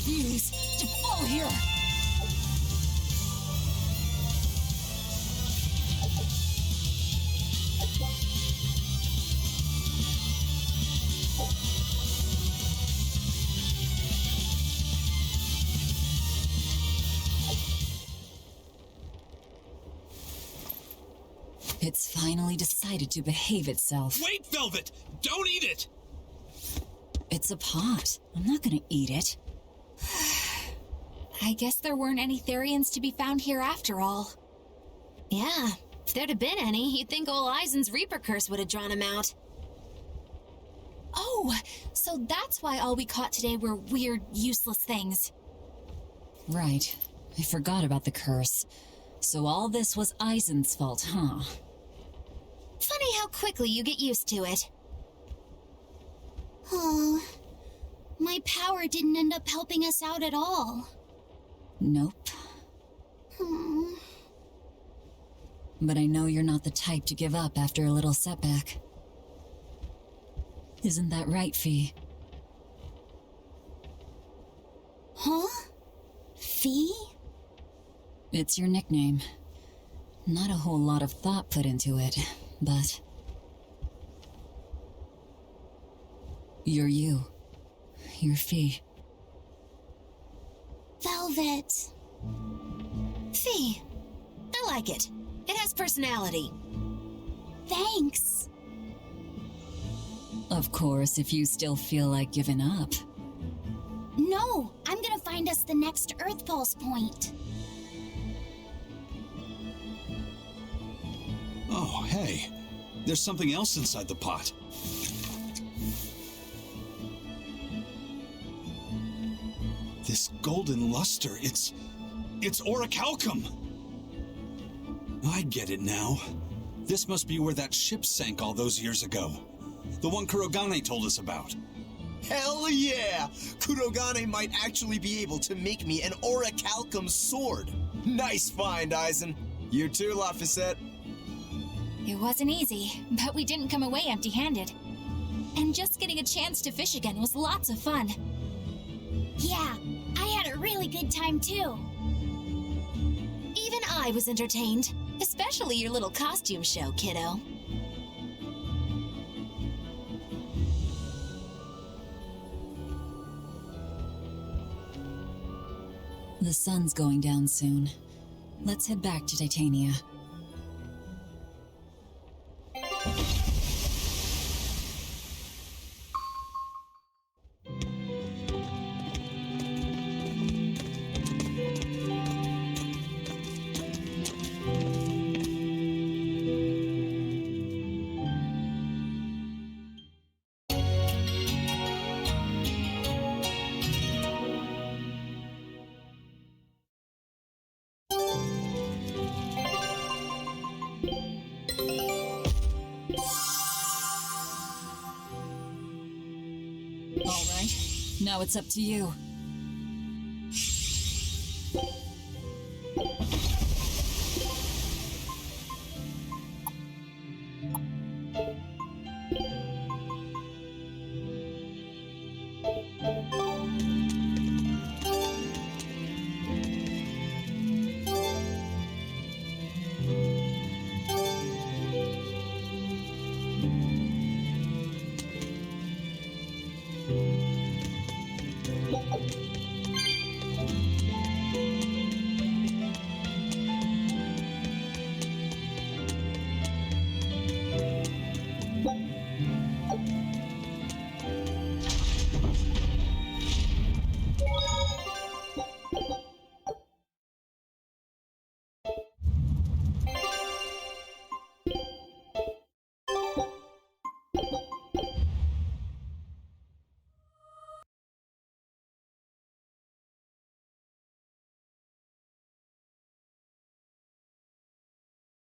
refuse to fall here. It's finally decided to behave itself. Wait, Velvet! Don't eat it! It's a pot. I'm not gonna eat it. I guess there weren't any Therians to be found here after all. Yeah, if there'd have been any, you'd think old Eisen's Reaper curse would have drawn him out. Oh, so that's why all we caught today were weird, useless things. Right. I forgot about the curse. So all this was Eisen's fault, huh? Funny how quickly you get used to it. Oh, my power didn't end up helping us out at all. Nope. Hmm. But I know you're not the type to give up after a little setback. Isn't that right, Fee? Huh? Fee? It's your nickname. Not a whole lot of thought put into it, but... You're you. You're Fee. Velvet. Fee. I like it. It has personality. Thanks. Of course, if you still feel like giving up. No, I'm gonna find us the next Earth Pulse point. Oh, hey. There's something else inside the pot. This golden luster, it's orichalcum! I get it now. This must be where that ship sank all those years ago. The one Kurogane told us about. Hell yeah! Kurogane might actually be able to make me an orichalcum sword. Nice find, Eisen. You too, Laphicet. It wasn't easy, but we didn't come away empty-handed. And just getting a chance to fish again was lots of fun. Yeah, I had a really good time too. Even I was entertained. Especially your little costume show, kiddo. The sun's going down soon. Let's head back to Titania. All right, now it's up to you.